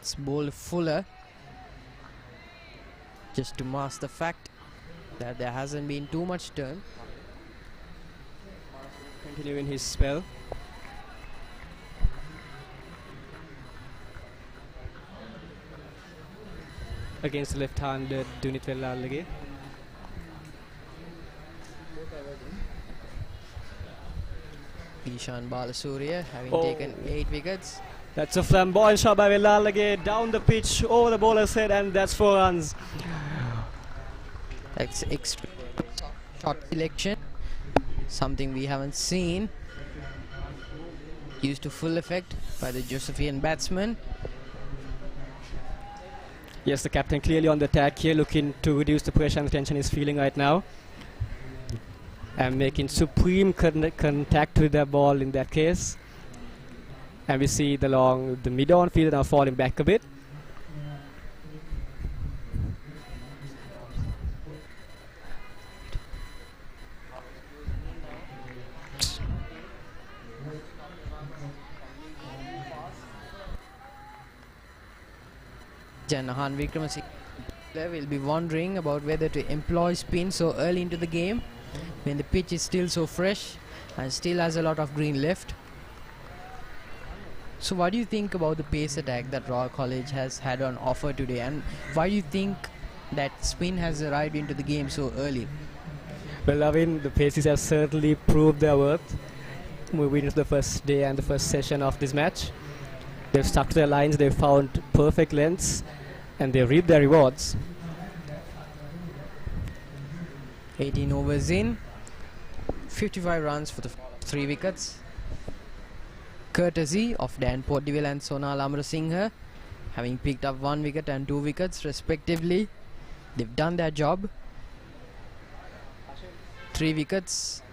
It's bowler Fuller, just to mask the fact that there hasn't been too much turn. Continuing his spell. Against the left-handed Dunit Vellalage. Ishan Balasuriya having Oh. taken 8 wickets. That's a flamboyant shot by Vellalage down the pitch over the bowler's head, and that's 4 runs. That's extra shot selection, something we haven't seen. Used to full effect by the Josephian batsman. Yes, the captain clearly on the attack here, looking to reduce the pressure and the tension he's feeling right now, and making supreme contact with the ball in that case. And we see the mid-on field now falling back a bit. Janahan Wickramasinghe will be wondering about whether to employ spin so early into the game when the pitch is still so fresh and still has a lot of green left. So what do you think about the pace attack that Royal College has had on offer today, and why do you think that spin has arrived into the game so early? Well, Lavin, the paces have certainly proved their worth moving into the first day and the first session of this match. They've stuck to their lines, they've found perfect lengths, and they reap their rewards. 18 overs in, 55 runs for the 3 wickets. Courtesy of Dan Portdeville and Sonal Amarasinghe, having picked up 1 wicket and 2 wickets respectively. They've done their job. 3 wickets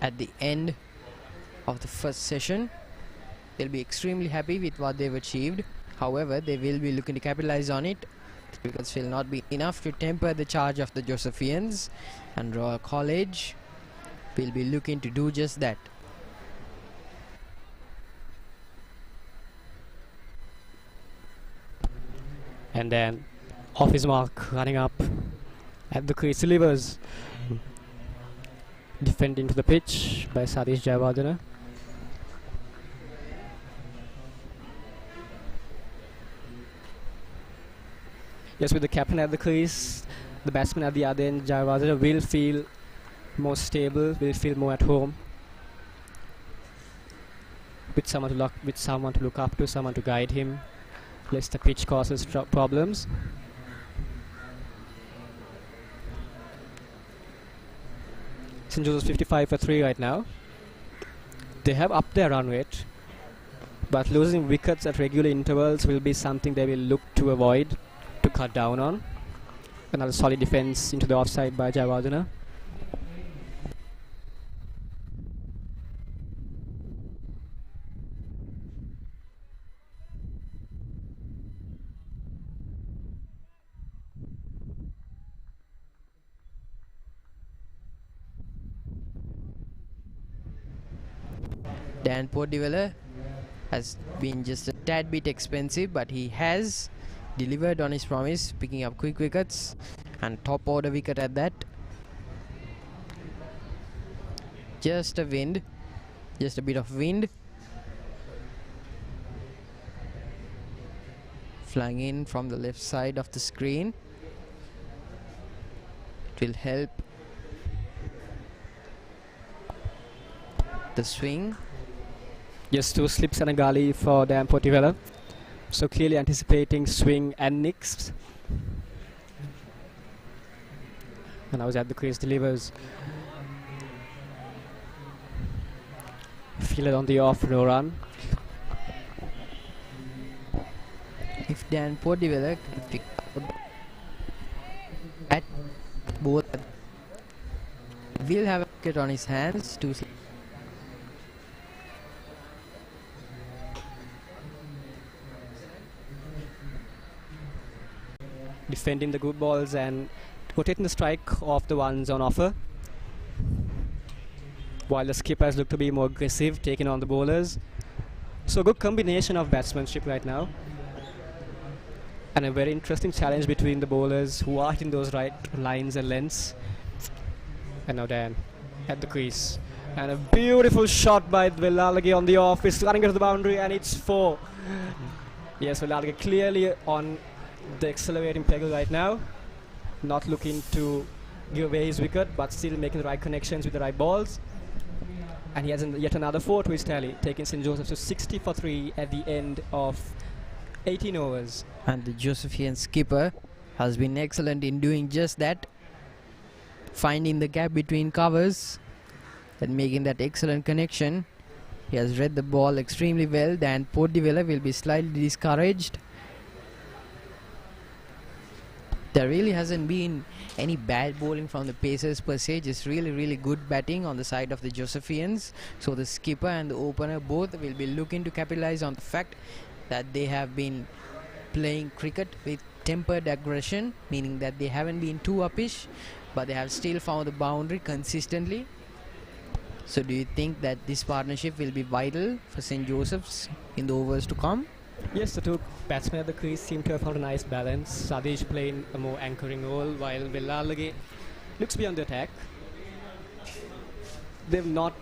at the end of the first session. They'll be extremely happy with what they've achieved. However, they will be looking to capitalize on it. 3 wickets will not be enough to temper the charge of the Josephians, and Royal College will be looking to do just that. And then off his mark, running up at the crease, delivers. Defending to the pitch by Satish Jayawardena. Yes, with the captain at the crease, the batsman at the other end, Jayawardena, will feel more stable, will feel more at home. With someone to look up to, someone to guide him, lest the pitch causes problems. St. Joseph's 55 for 3 right now. They have upped their run rate, but losing wickets at regular intervals will be something they will look to avoid, to cut down on. Another solid defense into the offside by Jayawardena. Dan Portdeville has been just a tad bit expensive, but he has delivered on his promise, picking up quick wickets and top order wicket at that. Just a wind, just a bit of wind flying in from the left side of the screen. It will help the swing. Just 2 slips and a gully for Dan Portdeville. So clearly anticipating swing and nicks. And I was at the crease, delivers. Fielded on the off, no run. If Dan Portdeville can pick up at both, will have a wicket on his hands. Defending the good balls and rotating the strike of the ones on offer. while the skippers look to be more aggressive, taking on the bowlers. So good combination of batsmanship right now. And a very interesting challenge between the bowlers who are hitting those right lines and lengths. And now Dan at the crease. And a beautiful shot by Villalage on the off. It's running into the boundary and it's 4. Yes, Villalage clearly on the accelerating peggle right now. Not looking to give away his wicket, but still making the right connections with the right balls. And he has yet another 4 to his tally, taking St. Joseph's to 60 for 3 at the end of 18 overs. And the Josephian skipper has been excellent in doing just that, finding the gap between covers and making that excellent connection. He has read the ball extremely well. Dan Podivela will be slightly discouraged. There really hasn't been any bad bowling from the Pacers per se, just really good batting on the side of the Josephians. So the skipper and the opener both will be looking to capitalize on the fact that they have been playing cricket with tempered aggression, meaning that they haven't been too uppish, but they have still found the boundary consistently. So do you think that this partnership will be vital for St. Joseph's in the overs to come? Yes, the two batsmen at the crease seem to have found a nice balance. Sadish playing a more anchoring role, while Villalage looks to be on the attack. They've not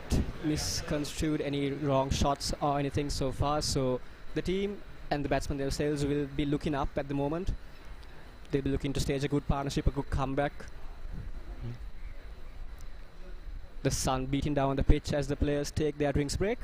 misconstrued any wrong shots or anything so far, so the team and the batsmen themselves will be looking up at the moment. They'll be looking to stage a good partnership, a good comeback. The sun beating down on the pitch as the players take their drinks break.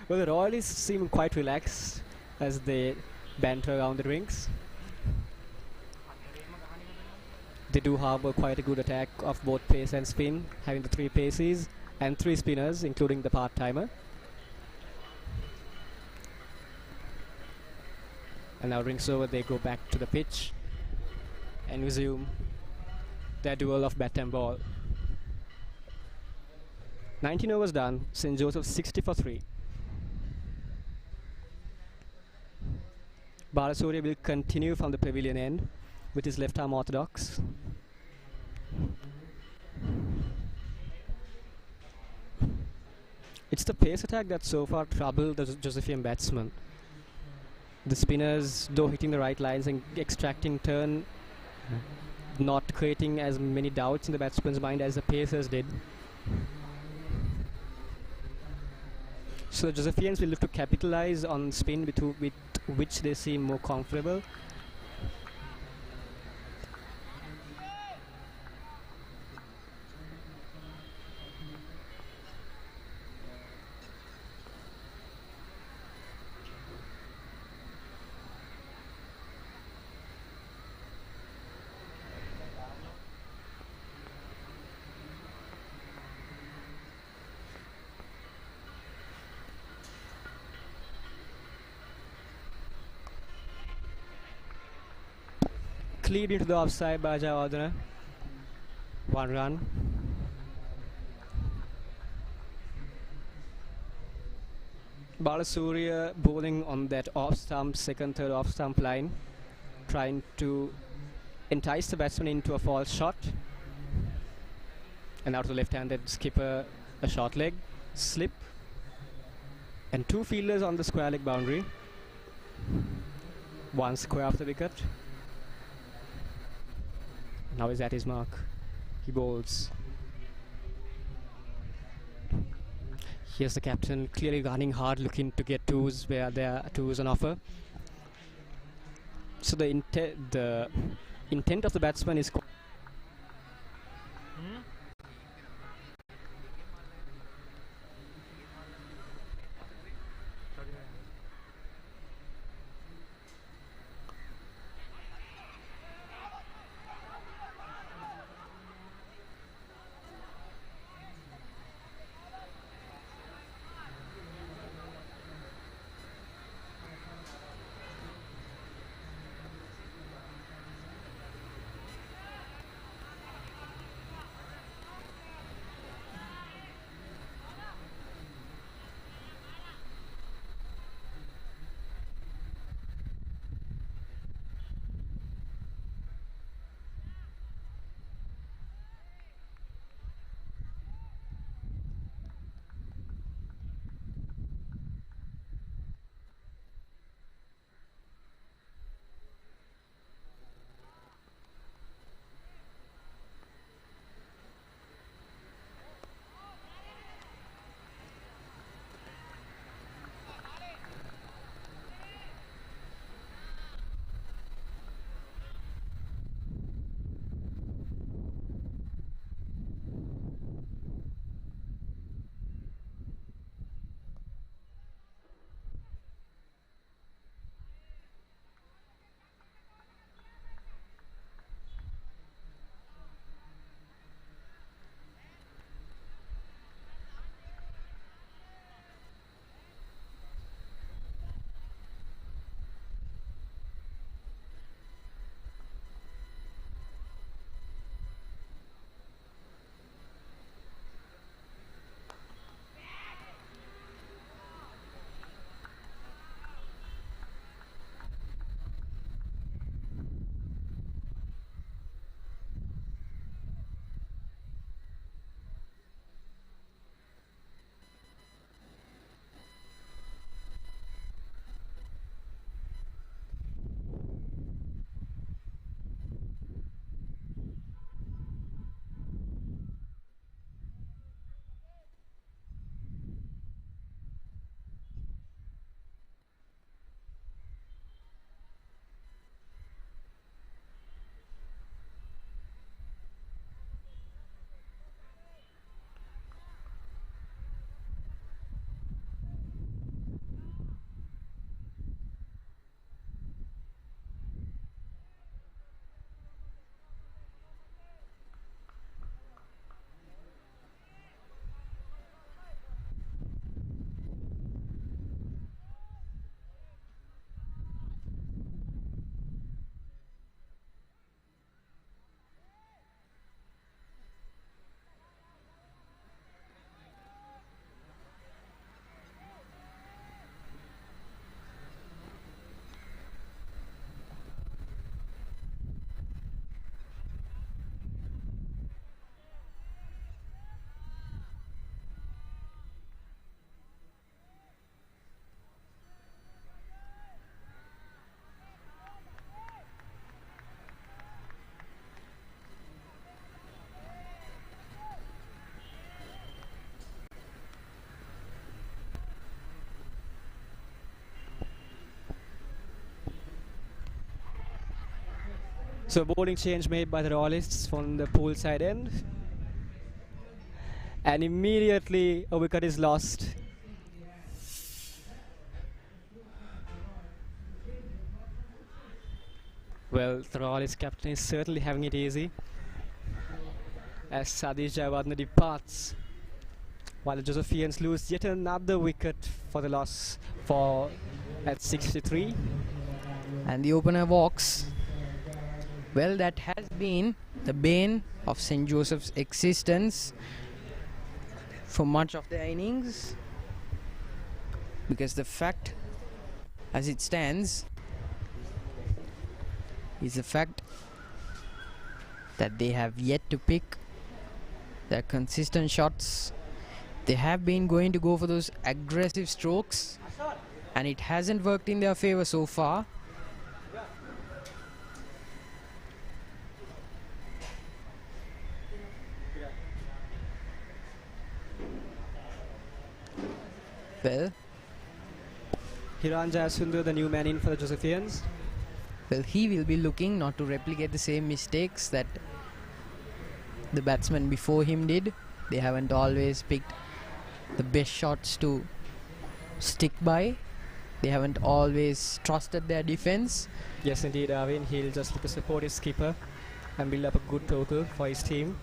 Well, the Royalists seem quite relaxed as they banter around the rings. They do harbour quite a good attack of both pace and spin, having the 3 paces and 3 spinners, including the part-timer. And now rings over, they go back to the pitch and resume their duel of bat and ball. 19 overs done, St. Joseph 60 for 3. Balasuriya will continue from the pavilion end with his left arm orthodox. It's the pace attack that so far troubled the Josephian batsmen. The spinners, though hitting the right lines and extracting turn, not creating as many doubts in the batsman's mind as the pacers did. So the Josephians will look to capitalize on spin with which they seem more comfortable. Cleared into the offside by Jayawardene. 1 run. Balasuriya bowling on that off stump, second, third off stump line, trying to entice the batsman into a false shot. And out to the left-handed skipper, a short leg, slip. And 2 fielders on the square leg boundary. 1 square off the wicket. Now he's at his mark. He bowls. Here's the captain clearly gunning hard, looking to get twos where there are twos on offer. So the intent of the batsman is so bowling change made by the Royalists from the pool side end, and immediately a wicket is lost. Well, the Royalist captain is certainly having it easy as Sadish Jayawardene departs, while the Josephians lose yet another wicket for the loss at 63. And the opener walks. Well, that has been the bane of St. Joseph's existence for much of their innings, because the fact as it stands is the fact that they have yet to pick their consistent shots. They have been going to go for those aggressive strokes, and it hasn't worked in their favor so far. Well, Hiran Jayasundar, the new man in for the Josephians. well, he will be looking not to replicate the same mistakes that the batsmen before him did. They haven't always picked the best shots to stick by. They haven't always trusted their defense. Yes, indeed, Arvin. He'll just look to support his skipper and build up a good total for his team.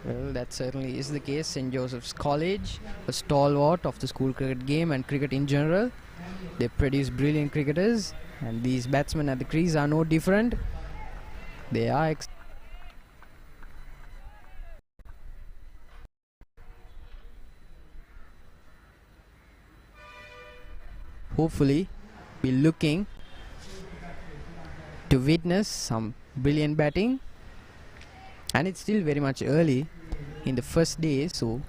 Well, that certainly is the case. St. Joseph's College, a stalwart of the school cricket game and cricket in general. They produce brilliant cricketers, and these batsmen at the crease are no different. They are hopefully be looking to witness some brilliant batting, and it's still very much early in the first day, so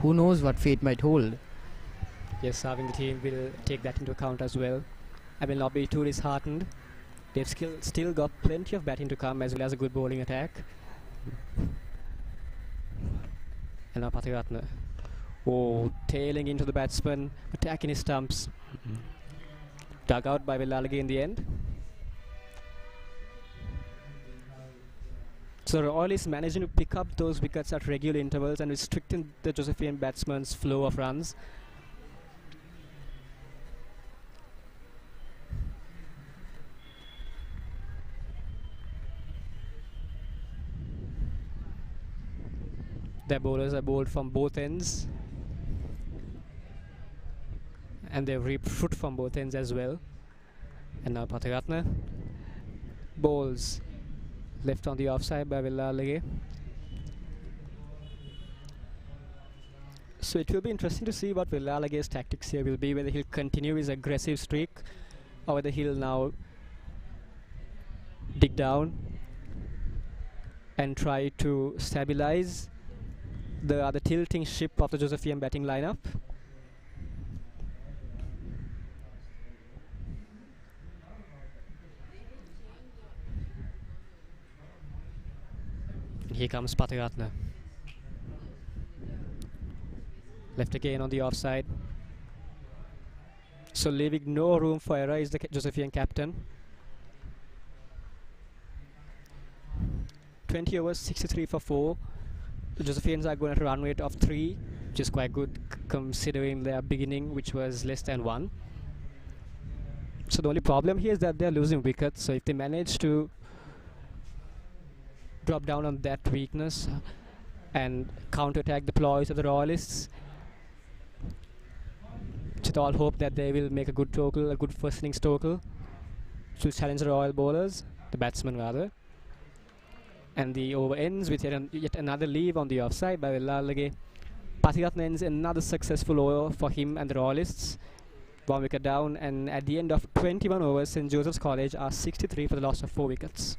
who knows what fate might hold. Yes, Arvin, the team will take that into account as well. I will not be too disheartened. They've still got plenty of batting to come, as well as a good bowling attack. And now Pathiratna. Oh, tailing into the batsman, attacking his stumps. Dug out by Velalage in the end. So Royal is managing to pick up those wickets at regular intervals and restricting the Josephian batsman's flow of runs. Their bowlers are bowled from both ends, and they've reaped fruit from both ends as well. And now Pathiratna bowls left on the offside by Velalage. So it will be interesting to see what Vellalage's tactics here will be, whether he'll continue his aggressive streak or whether he'll now dig down and try to stabilize the other tilting ship of the Josephian batting lineup. Here comes Pathiratna. Left again on the offside. So leaving no room for error is the Josephian captain. 20 overs, 63 for 4. The Josephians are going at a run rate of 3, which is quite good considering their beginning, which was less than 1. So the only problem here is that they're losing wickets. So if they manage to drop down on that weakness and counter-attack the ploys of the Royalists, with all hope that they will make a good total, a good first innings total to challenge the Royal bowlers, the batsmen rather. And the over ends with yet another leave on the offside by Velalage. Pathiratna ends another successful over for him and the Royalists. 1 wicket down, and at the end of 21 overs, St. Joseph's College are 63 for the loss of 4 wickets.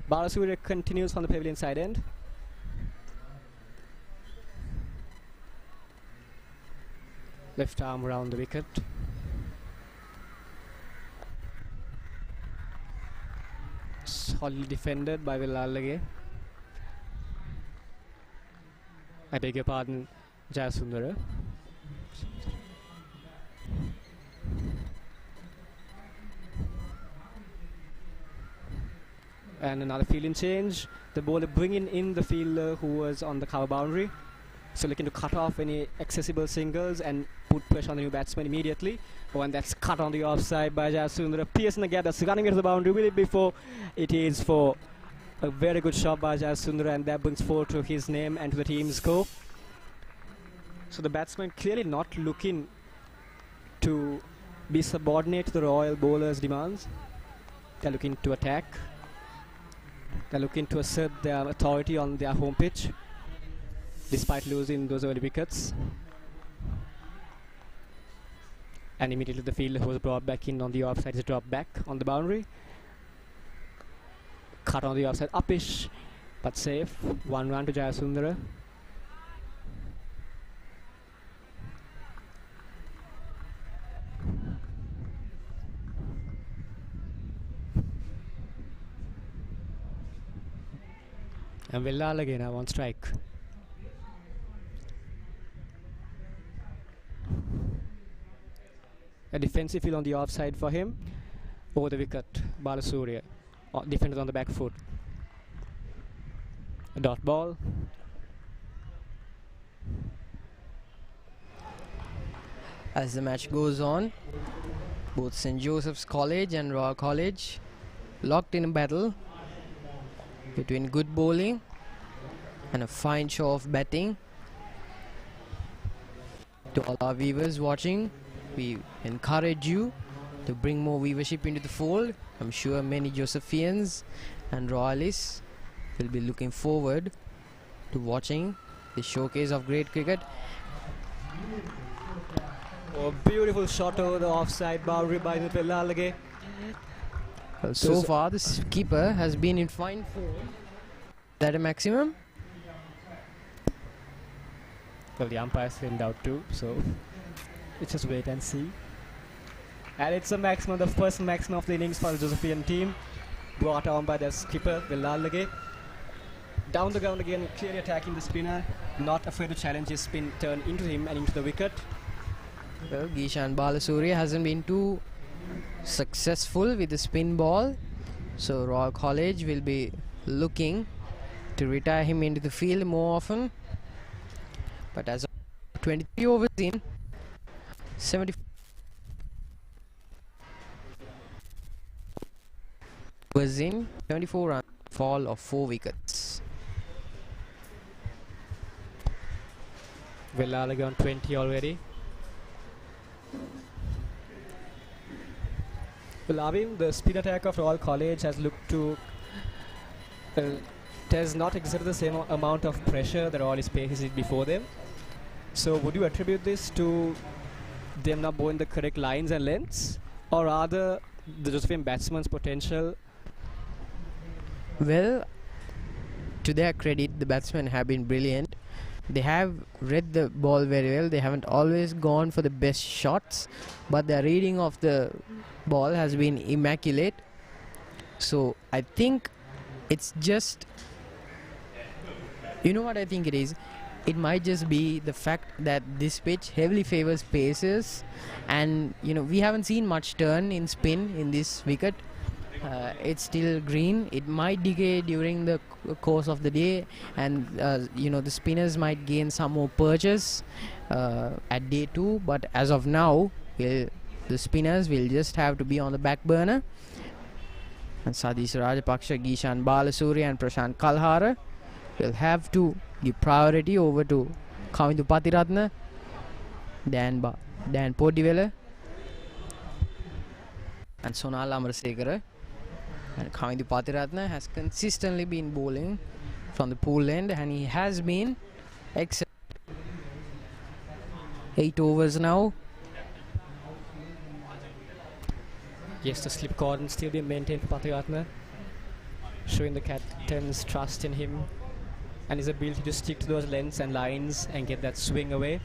Balasuriya continues on the pavilion side end. Left arm around the wicket. Solidly defended by Velalage. I beg your pardon, Jayasundara. And another fielding change. The bowler bringing in the fielder who was on the cover boundary. So looking to cut off any accessible singles and put pressure on the new batsman immediately. One that's cut on the offside by Jayasundara. Piercing the gap, that's running into the boundary. Will it be for? It is for a very good shot by Jayasundara, and that brings 4 to his name and to the team's score. So the batsman clearly not looking to be subordinate to the Royal bowlers' demands. They're looking to attack. They're looking to assert their authority on their home pitch, despite losing those early wickets. And immediately the fielder who was brought back in on the offside is dropped back on the boundary. Cut on the offside, upish, but safe. 1 run to Jayasundara. And Villal again now on strike. A defensive field on the offside for him. Over the wicket, Balasuriya. Defender on the back foot. A dot ball. As the match goes on, both St. Joseph's College and Royal College locked in a battle between good bowling and a fine show of batting. To all our viewers watching, we encourage you to bring more viewership into the fold. I'm sure many Josephians and Royalists will be looking forward to watching the showcase of great cricket. Oh, beautiful shot over the offside boundary by Villal again. Well, so far the keeper has been in fine form. Is that a maximum? Well, the umpire's in doubt too, so let's just wait and see. And it's a maximum, the first maximum of the innings for the Josephian team. Brought on by the skipper, Villal again. Down the ground again, clearly attacking the spinner. Not afraid to challenge his spin turn into him and into the wicket. Well, Gishan Balasuriya hasn't been too successful with the spin ball, so Royal College will be looking to retire him into the field more often. But as of 23 overs in, 70 overs in, 74 runs, fall of 4 wickets. Villal again on 20 already. Well, Avim, the spin attack of Royal College has looked to has not exerted the same amount of pressure that Royal faces it before them. So would you attribute this to them not bowling the correct lines and lengths, or rather the Josephian batsman's potential? Well, to their credit, the batsmen have been brilliant. They have read the ball very well. They haven't always gone for the best shots, but their reading of the ball has been immaculate. So I think it's just, you know what I think it is? It might just be the fact that this pitch heavily favors paces, and we haven't seen much turn in spin in this wicket. It's still green. It might decay during the course of the day, and the spinners might gain some more perches at day 2, but as of now the spinners will just have to be on the back burner, and Sadish Rajapaksha, Gishan Balasuriya and Prashant Kalhara will have to give priority over to Kamindu Patiratna, Dan Podiwela and Sonal Amarasekara. And Kamindu Patiratna has consistently been bowling from the pool end, and he has been excellent. 8 overs now. Yes, the slip cordon still being maintained for Patiratna, showing the captain's trust in him and his ability to stick to those lengths and lines and get that swing away.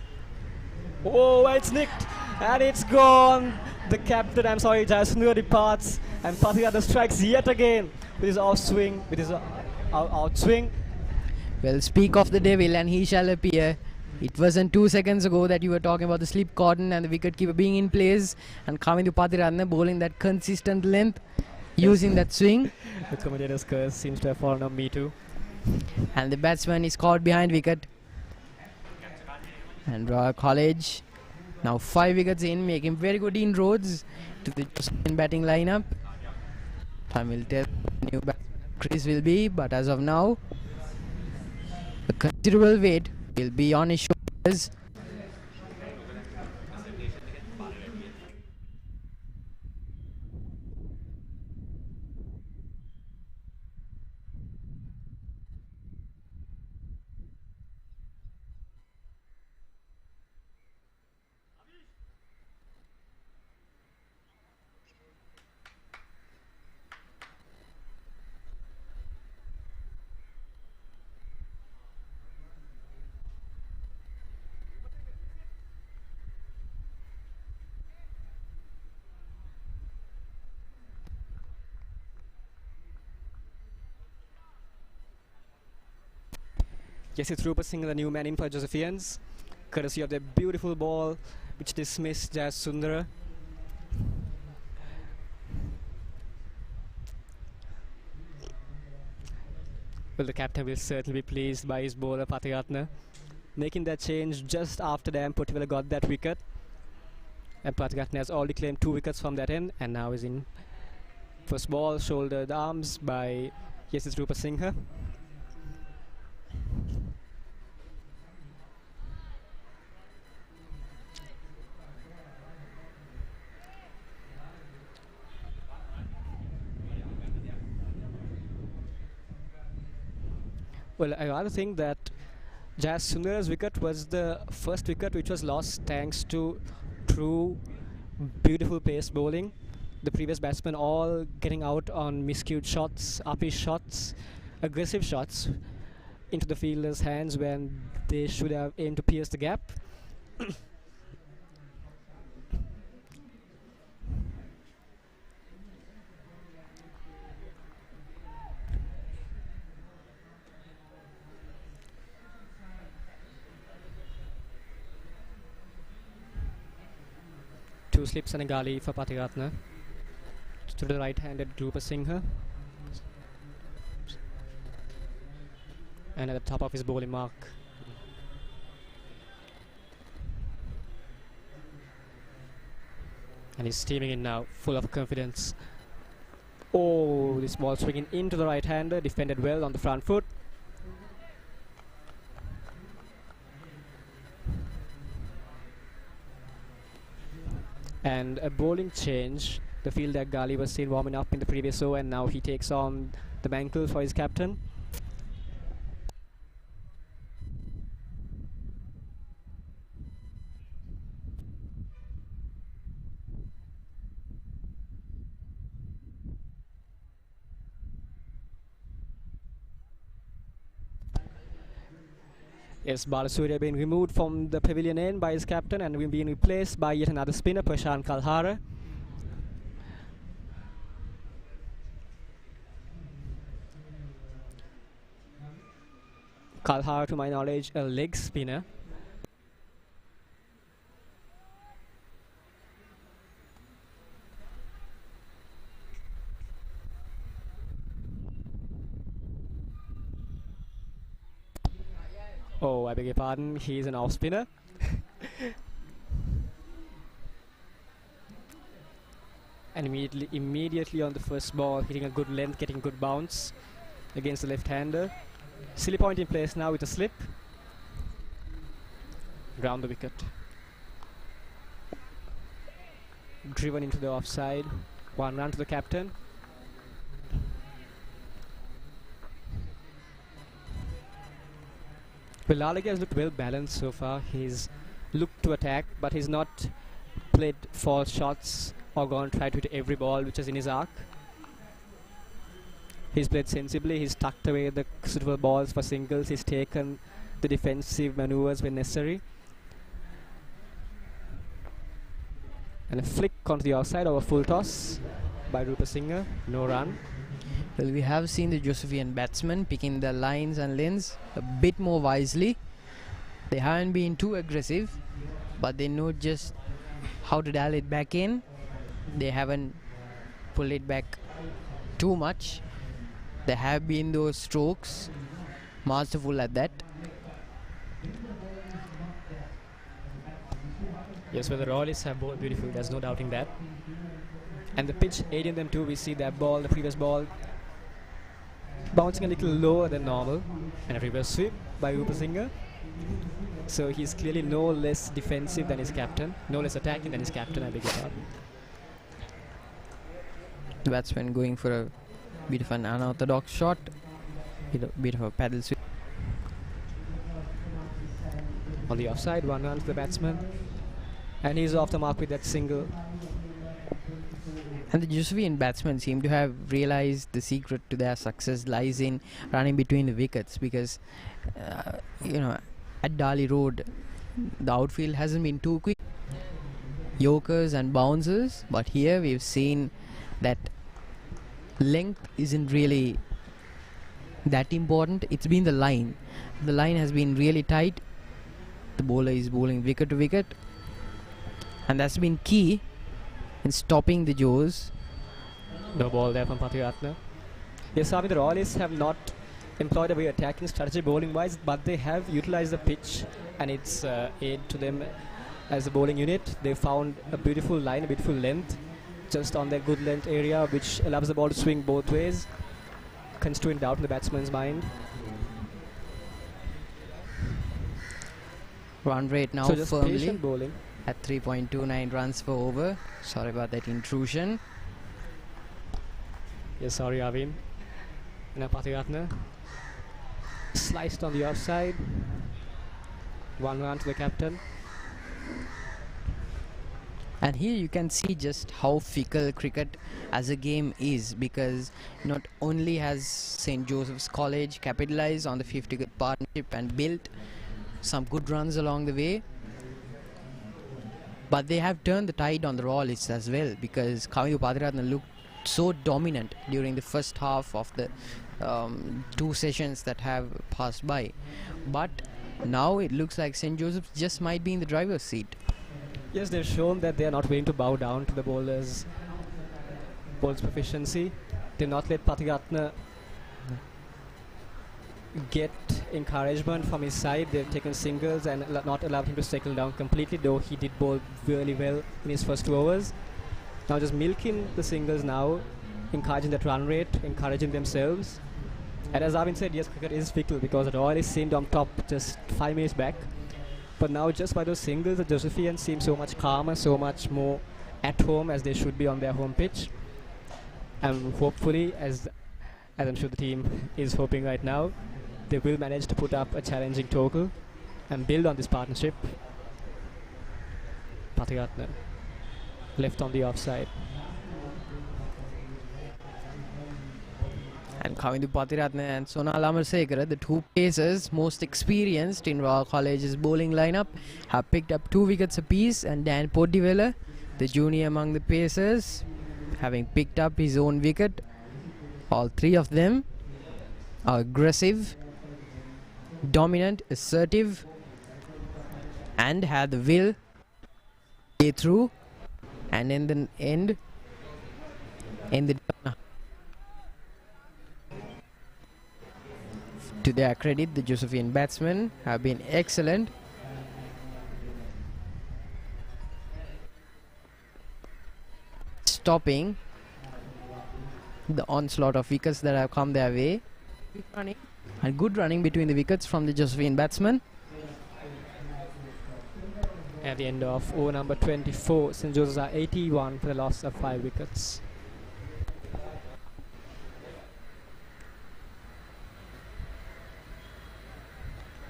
Oh, it's nicked and it's gone. The captain, Jayasundara departs, and Patiratna strikes yet again with his outswing, outswing. Well, speak of the devil and he shall appear. It wasn't 2 seconds ago that you were talking about the slip cordon and the wicketkeeper being in place, and Kamindu Patiratna bowling that consistent length, using that swing. The commentator's curse seems to have fallen on me too. And the batsman is caught behind wicket. And Royal College now 5 wickets in, making very good inroads to the Josephine batting lineup. Time will tell the new batsman Chris will be, but as of now, a considerable weight will be on his shoulders. Yasith Rupasinghe, the new man in for Josephians, courtesy of their beautiful ball, which dismissed Jazz Sundara. Well, the captain will certainly be pleased by his bowler Patiratna, making that change just after Dan Potivala got that wicket. And Patiratna has already claimed 2 wickets from that end, and now is in first ball, shouldered arms by Yasith Rupasinghe. Well, I rather think that Jazz Sundara's wicket was the first wicket which was lost thanks to true beautiful pace bowling. The previous batsmen all getting out on miscued shots, uppish shots, aggressive shots into the fielder's hands when they should have aimed to pierce the gap. Two slips and a gully for Patiratna. To the right-handed Rupasinghe. And at the top of his bowling mark. And he's steaming in now, full of confidence. Oh, this ball swinging into the right-hander, defended well on the front foot. And a bowling change. The fielder Gali was seen warming up in the previous over, and now he takes on the mantle for his captain. Yes, Balasuriya being removed from the pavilion end by his captain and being replaced by yet another spinner, Prashant Kalhara. Kalhara, to my knowledge, a leg spinner. Oh, I beg your pardon, he's an off spinner. And immediately on the first ball, hitting a good length, getting good bounce against the left-hander. Silly point in place now with a slip. Ground the wicket. Driven into the offside. 1 run to the captain. Well, Lalage has looked well balanced so far. He's looked to attack, but he's not played false shots or gone try to hit every ball which is in his arc. He's played sensibly. He's tucked away the suitable balls for singles. He's taken the defensive maneuvers when necessary. And a flick onto the outside over full toss by Rupasinghe. No run. Well, we have seen the Josephian batsmen picking the lines and lanes a bit more wisely. They haven't been too aggressive, but they know just how to dial it back in. They haven't pulled it back too much. There have been those strokes, masterful at that. Yes, well, the Royalists have bowled beautifully, there's no doubting that. And the pitch aiding them too. We see that ball, the previous ball, bouncing a little lower than normal. And a reverse sweep by Rupasinghe. So he's clearly no less defensive than his captain, no less attacking than his captain, I beg your pardon. The batsman going for a bit of an unorthodox shot, bit of a paddle sweep. On the offside, 1 run to the batsman. And he's off the mark with that single. And the Josephian batsmen seem to have realized the secret to their success lies in running between the wickets, because at Dali Road the outfield hasn't been too quick. Yorkers and bouncers, but here we've seen that length isn't really that important. It's been the line. The line has been really tight. The bowler is bowling wicket to wicket, and that's been key in stopping the jaws. No ball there from Pathiratna. Yes, I mean the Royalists have not employed a very attacking strategy bowling wise, but they have utilized the pitch and its aid to them as a bowling unit. They found a beautiful line, a beautiful length just on their good length area, which allows the ball to swing both ways, construing doubt in the batsman's mind. Run rate now So just firmly patient bowling. at 3.29 runs per over. Sorry about that intrusion. Yes, sorry, Arvind. Now Pathiratna sliced on the offside. 1 run to the captain. And here you can see just how fickle cricket as a game is, because not only has St. Joseph's College capitalized on the 50-wicket partnership and built some good runs along the way, but they have turned the tide on the Royalists as well, because Kavindu Pathiratna looked so dominant during the first half of the 2 sessions that have passed by. But now it looks like St. Joseph's just might be in the driver's seat. Yes, they've shown that they are not willing to bow down to the bowler's proficiency. They've not let Pathiratna get encouragement from his side. They've taken singles and not allowed him to settle down completely, though he did bowl really well in his first 2 overs. Now just milking the singles now, encouraging that run rate, encouraging themselves. And as Arvind said, yes, cricket is fickle, because the Royalists seemed on top just 5 minutes back. But now just by those singles, the Josephians seem so much calmer, so much more at home, as they should be on their home pitch. And hopefully, as I'm sure the team is hoping right now, they will manage to put up a challenging total and build on this partnership. Pathiratna left on the offside. And Kavindu Pathiratna and Sonal Amarsekara, the 2 pacers most experienced in Royal College's bowling lineup, have picked up 2 wickets apiece, and Dan Podivela, the junior among the pacers, having picked up his own wicket. All 3 of them are aggressive, dominant, assertive, and had the will to play through, and in the end, to their credit, the Josephian batsmen have been excellent. Stopping the onslaught of wickets that have come their way. And good running between the wickets from the Josephian batsmen. At the end of over number 24, St. Joseph's are 81 for the loss of 5 wickets.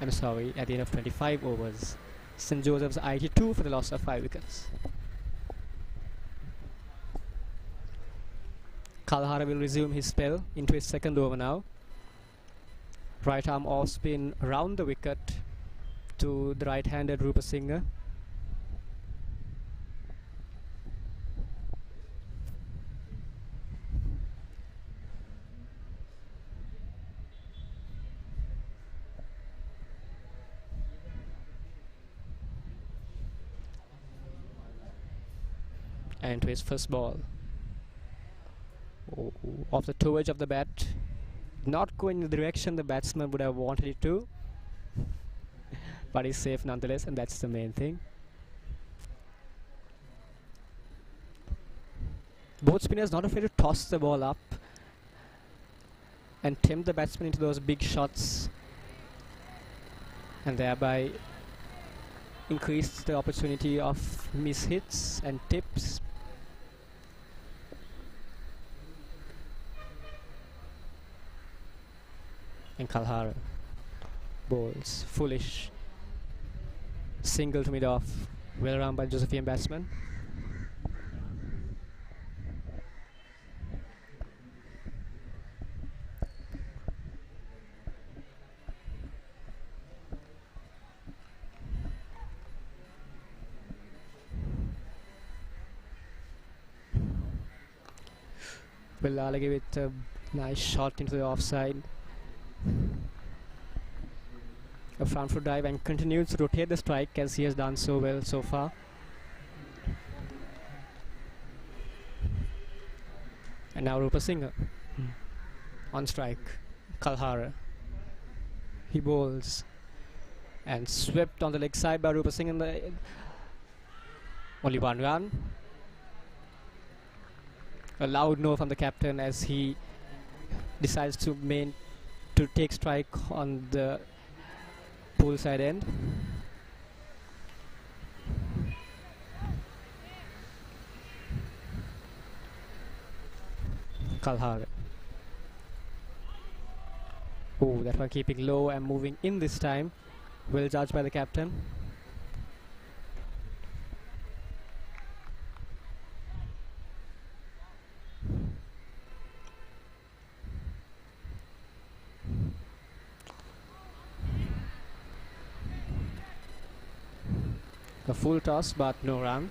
I'm sorry, at the end of 25 overs, St. Joseph's 82 for the loss of 5 wickets. Kalhara will resume his spell into his 2nd over now. Right arm off spin round the wicket to the right-handed Rupa Singha. And to his first ball. Off the toe edge of the bat, not going in the direction the batsman would have wanted it to, but he's safe nonetheless, and that's the main thing. Both spinners not afraid to toss the ball up and tempt the batsman into those big shots, and thereby increase the opportunity of miss hits and tips. And Kalhara bowls foolish single to mid off, well around by the Josephian batsman. Well, Alagi with a nice shot into the offside. a front foot dive and continues to rotate the strike as he has done so well so far. And now Rupa Singh on strike. Kalhara. He bowls and swept on the leg side by Rupa Singh in the only one run. A loud no from the captain as he decides to take strike on the pool side end. Kalhara. Oh, that one keeping low and moving in this time. Well judged by the captain. A full toss but no run.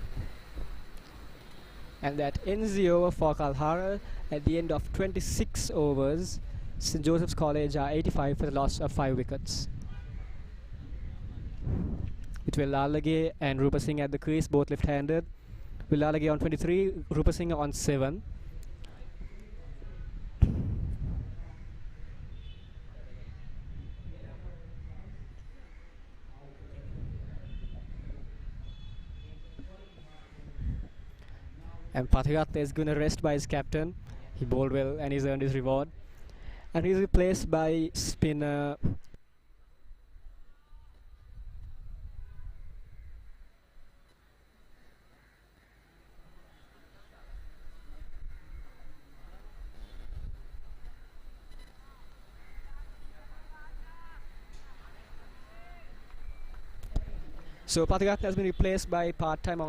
And that ends the over for Kalhara at the end of 26 overs. St. Joseph's College are 85 for the loss of 5 wickets. With Velalage and Rupa Singh at the crease, both left-handed. Velalage on 23, Rupa Singh on 7. And Pathiratna is going to rest by his captain. He bowled well and he's earned his reward. And he's replaced by spinner So Pathiratna has been replaced by part-time.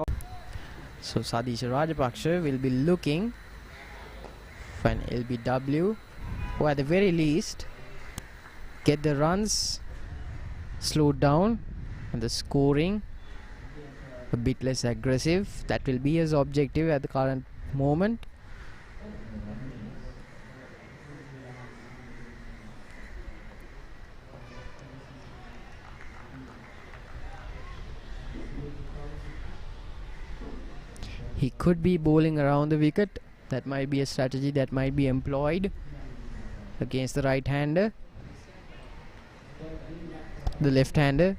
So Sadisha Rajapaksa will be looking for an LBW, or at the very least get the runs slowed down and the scoring a bit less aggressive. That will be his objective at the current moment. He could be bowling around the wicket. That might be a strategy that might be employed against the right-hander, the left-hander.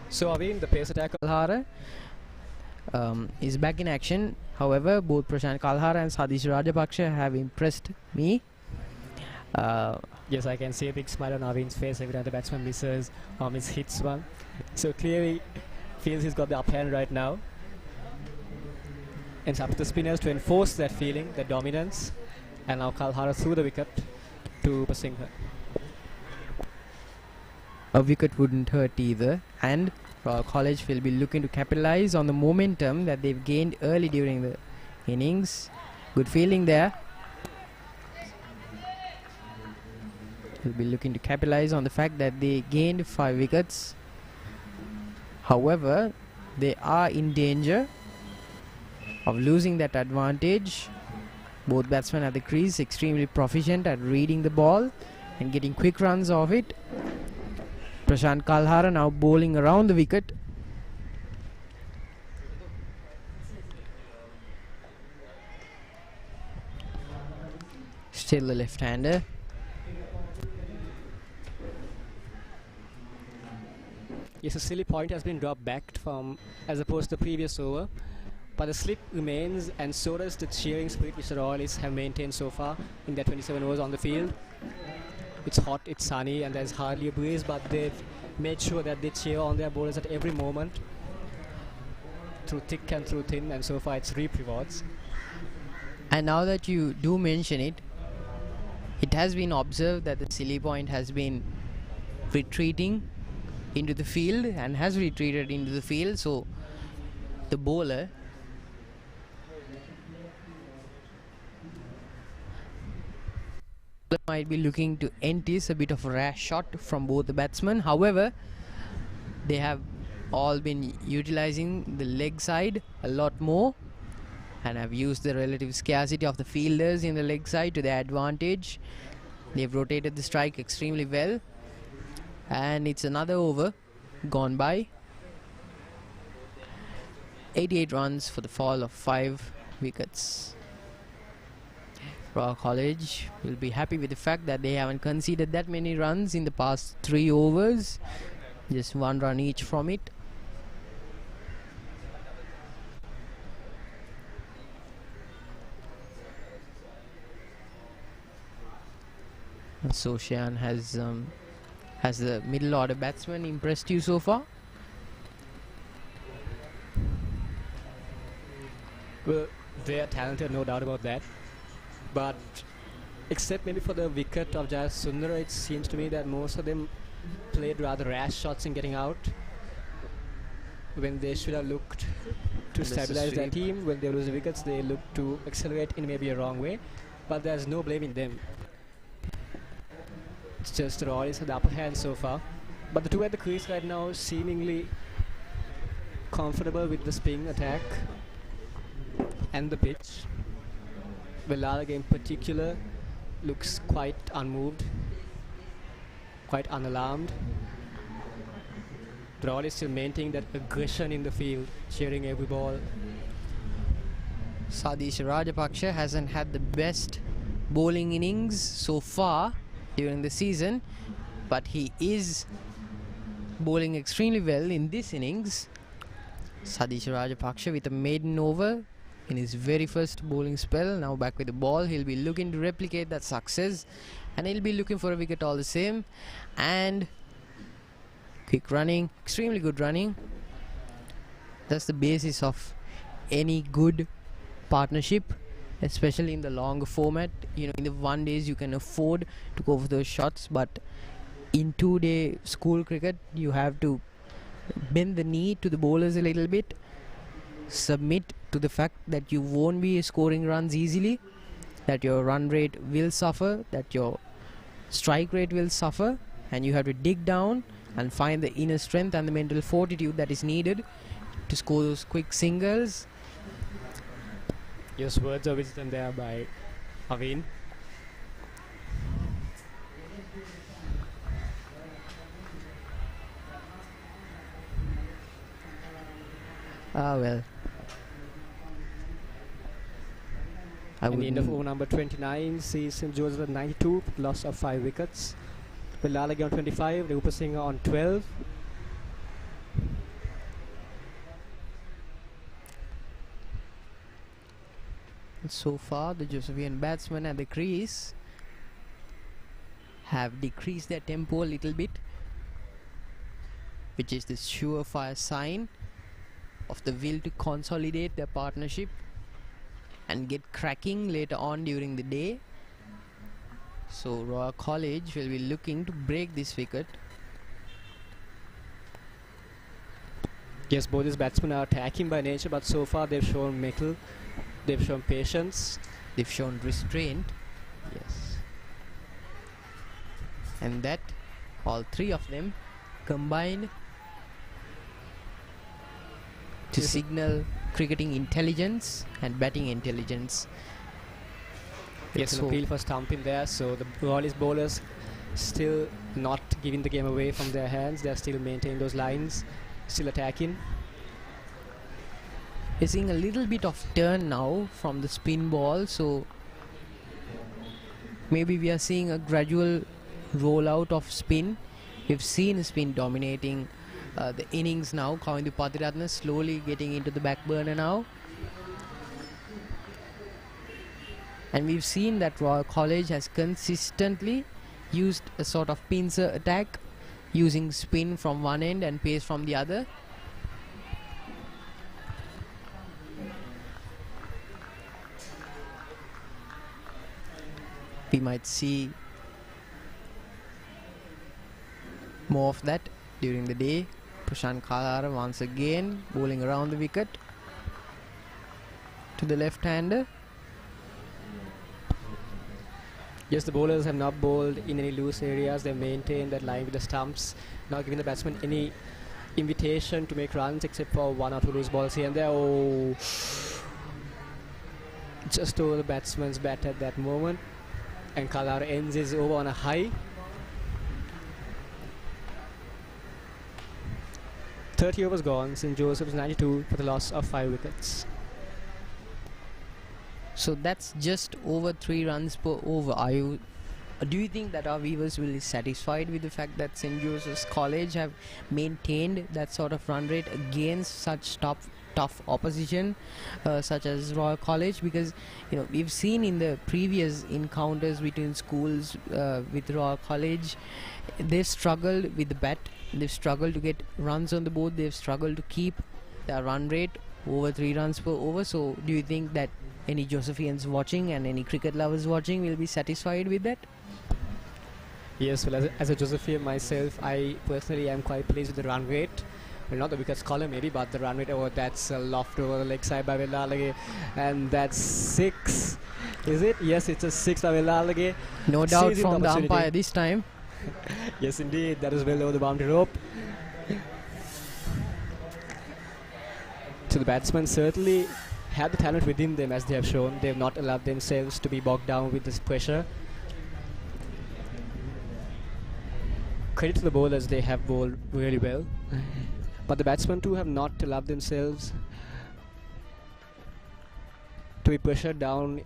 So Aveen, the pace attack Kalhara is back in action. However, both Prashant Kalhara and Sadish Rajapaksa have impressed me. Yes, I can see a big smile on Aveen's face every time the batsman misses or hits one. So clearly feels he's got the upper hand right now. And it's up to the spinners to enforce that feeling, that dominance. And now Kalhara threw the wicket to Pasingha. A wicket wouldn't hurt either, and Royal College will be looking to capitalize on the momentum that they've gained early during the innings. Good feeling there. Will be looking to capitalize on the fact that they gained 5 wickets. However, they are in danger of losing that advantage. Both batsmen at the crease extremely proficient at reading the ball and getting quick runs off it. Prashant Kalhara now bowling around the wicket. Still the left-hander. Yes, a silly point has been dropped back from as opposed to the previous over. But the slip remains, and so does the cheering spirit which the Royalists have maintained so far in their 27 overs on the field. It's hot, it's sunny, and there's hardly a breeze, but they've made sure that they cheer on their bowlers at every moment, through thick and through thin, and so far it's reap rewards. And now that you do mention it, it has been observed that the silly point has been retreating into the field and has retreated into the field, so the bowler might be looking to entice a bit of a rash shot from both the batsmen. However, they have all been utilizing the leg side a lot more and have used the relative scarcity of the fielders in the leg side to their advantage. They've rotated the strike extremely well And it's another over gone by. 88 runs for the fall of 5 wickets. Royal College will be happy with the fact that they haven't conceded that many runs in the past 3 overs. Just 1 run each from it. So Shan has the middle order batsman impressed you so far? Well, they are talented, no doubt about that. But except maybe for the wicket of Jayas Sundara, it seems to me that most of them played rather rash shots in getting out when they should have looked to stabilize their team. When they lose wickets, they look to accelerate in maybe a wrong way, but there's no blame in them. It's just the Royals have the upper hand so far, but the two at the crease right now seemingly comfortable with the spin attack and the pitch. Vellalaga in particular looks quite unmoved, quite unalarmed. The Royals is still maintaining that aggression in the field, cheering every ball. Sadish Rajapaksha hasn't had the best bowling innings so far during the season, but he is bowling extremely well in this innings. Sadish Rajapaksha with a maiden over in his very first bowling spell. Now back with the ball, he'll be looking to replicate that success, and he'll be looking for a wicket all the same. And quick running, extremely good running. That's the basis of any good partnership, especially in the longer format. You know, in the 1 days you can afford to go for those shots, but in 2-day school cricket you have to bend the knee to the bowlers a little bit, submit to the fact that you won't be scoring runs easily, that your run rate will suffer, that your strike rate will suffer, and you have to dig down and find the inner strength and the mental fortitude that is needed to score those quick singles. Yes, words of wisdom there by Aveen. Well, And the end of over number 29 sees St. Joseph at 92, loss of 5 wickets. Vellalaga on 25, Rupa Singh on 12. So far, the Josephian batsmen at the crease have decreased their tempo a little bit, which is the surefire sign of the will to consolidate their partnership and get cracking later on during the day. So Royal College will be looking to break this wicket. Yes, both these batsmen are attacking by nature, but so far they've shown mettle, they've shown patience, They've shown restraint. Yes. And that, all 3 of them combined to Yes. signal cricketing intelligence and batting intelligence. Yes, an So- appeal for stumping there, so the Royalist bowlers still not giving the game away from their hands. They're still maintaining those lines, still attacking. We're seeing a little bit of turn now from the spin ball, so maybe we are seeing a gradual rollout of spin. We've seen spin dominating the innings now. Kavindu Patiratna slowly getting into the back burner now. And we've seen that Royal College has consistently used a sort of pincer attack, using spin from one end and pace from the other. We might see more of that during the day. Prashant Kalara once again bowling around the wicket to the left-hander. Yes, the bowlers have not bowled in any loose areas. They maintain that line with the stumps, not giving the batsman any invitation to make runs except for 1 or 2 loose balls here and there. Oh, just over the batsman's bat at that moment, and Kalara ends his over on a high. 30 overs gone. St. Joseph's 92 for the loss of 5 wickets. So that's just over 3 runs per over. Do you think that our viewers will be satisfied with the fact that St. Joseph's College have maintained that sort of run rate against such tough opposition such as Royal College? Because we've seen in the previous encounters between schools with Royal College, they've struggled with the bat, they've struggled to get runs on the board, they've struggled to keep their run rate over 3 runs per over. So do you think that any Josephians watching and any cricket lovers watching will be satisfied with that? Yes, well, as a Josephian myself, I personally am quite pleased with the run rate. Well, not the wickets column maybe, but the run rate over that's a loft over the leg side by Velalage, and that's 6. Is it? Yes, it's a 6 by Velalage. No doubt from the umpire this time. Yes, indeed, that is well over the boundary rope. So the batsmen certainly have the talent within them, as they have shown. They have not allowed themselves to be bogged down with this pressure. Credit to the bowlers, they have bowled really well. But the batsmen too have not allowed themselves to be pressured down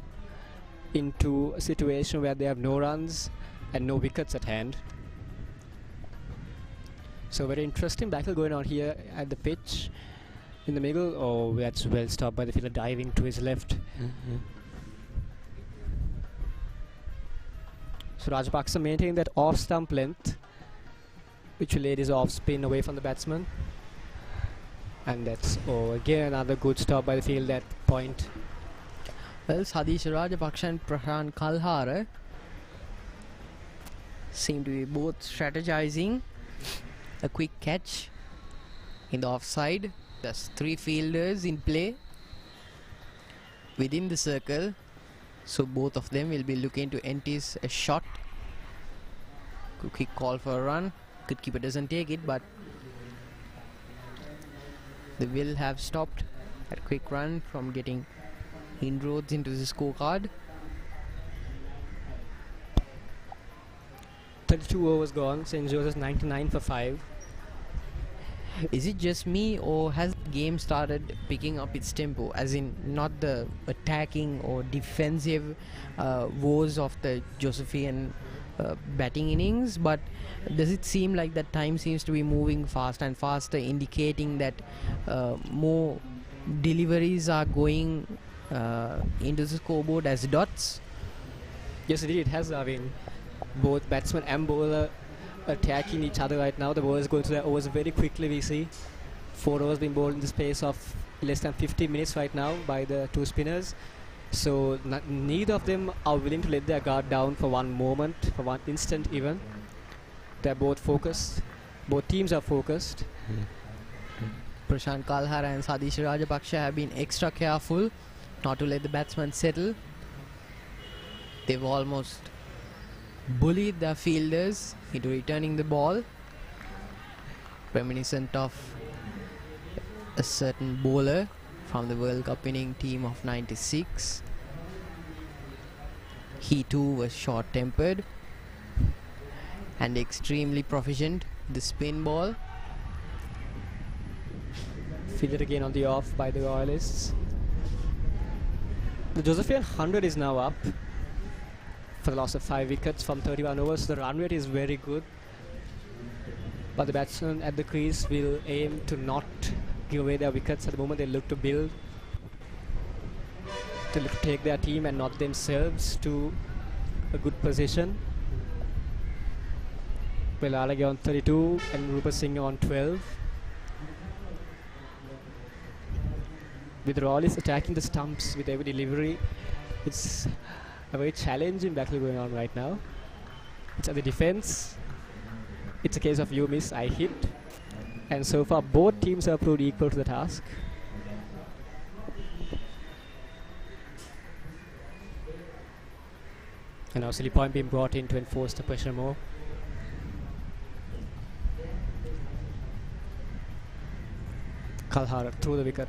into a situation where they have no runs and no wickets at hand. So very interesting battle going on here at the pitch. In the middle, oh, that's well stopped by the fielder diving to his left. So Rajapaksa maintaining that off stump length, which will lead his off spin away from the batsman. And that's again another good stop by the field at point. Well, Sadish Rajapaksa and Prashant Kalhara seem to be both strategizing a quick catch in the offside. There's 3 fielders in play within the circle, so both of them will be looking to entice a shot. Quick call for a run. Good keeper doesn't take it, but they will have stopped that quick run from getting inroads into the scorecard. 32 overs gone. St. Joseph's 99 for 5. Is it just me, or has the game started picking up its tempo, as in not the attacking or defensive woes of the Josephian batting innings, but does it seem like that time seems to be moving fast and faster, indicating that more deliveries are going into the scoreboard as dots? Yes, indeed, it has. I mean, both batsman and bowler attacking each other right now. The bowlers going through their overs very quickly. We see 4 overs being bowled in the space of less than 50 minutes right now by the 2 spinners. So neither of them are willing to let their guard down for one moment, for one instant even. They're both focused. Both teams are focused. Prashant Kalhara and Sadish Rajapaksa have been extra careful not to let the batsman settle. They've almost bullied their fielders into returning the ball, reminiscent of a certain bowler from the World Cup winning team of 96. He too was short-tempered and extremely proficient with the spin ball. Fielded again on the off by the Royalists. The Josephian 100 is now up for the loss of 5 wickets from 31 overs. The run rate is very good, but the batsmen at the crease will aim to not give away their wickets. At the moment they look to build, to look to take their team and not themselves to a good position. Velalage on 32 and Rupa Singh on 12. With the Royalists attacking the stumps with every delivery, it's a very challenging battle going on right now. It's at the defense. It's a case of you miss, I hit. And so far both teams have proved equal to the task. And now silly point being brought in to enforce the pressure more. Kalhara through the wicket.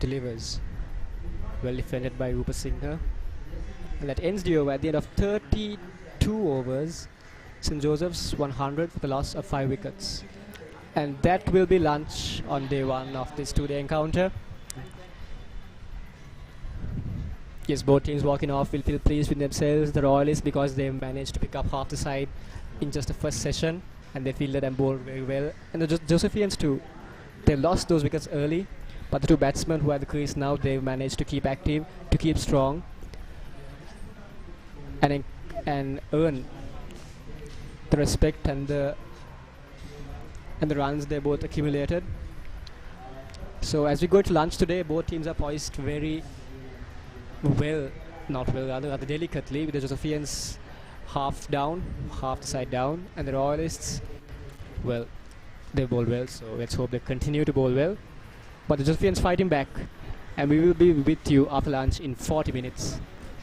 Delivers. Well defended by Rupa Singh. And that ends the over at the end of 32 overs. St. Joseph's 100 for the loss of 5 wickets. And that will be lunch on day one of this two-day encounter. Yes, both teams walking off will feel pleased with themselves. The Royalists, because they managed to pick up half the side in just the first session, and they fielded and bowled very well. And the Josephians too. They lost those wickets early, but the two batsmen who are at the crease now, they've managed to keep active, to keep strong, and earn the respect and the runs they both accumulated. So as we go to lunch today, both teams are poised very well, not well, rather delicately, with the Josephians half down, half the side down, and the Royalists, well, they bowl well, so let's hope they continue to bowl well. But the Josephians fighting back, and we will be with you after lunch in 40 minutes.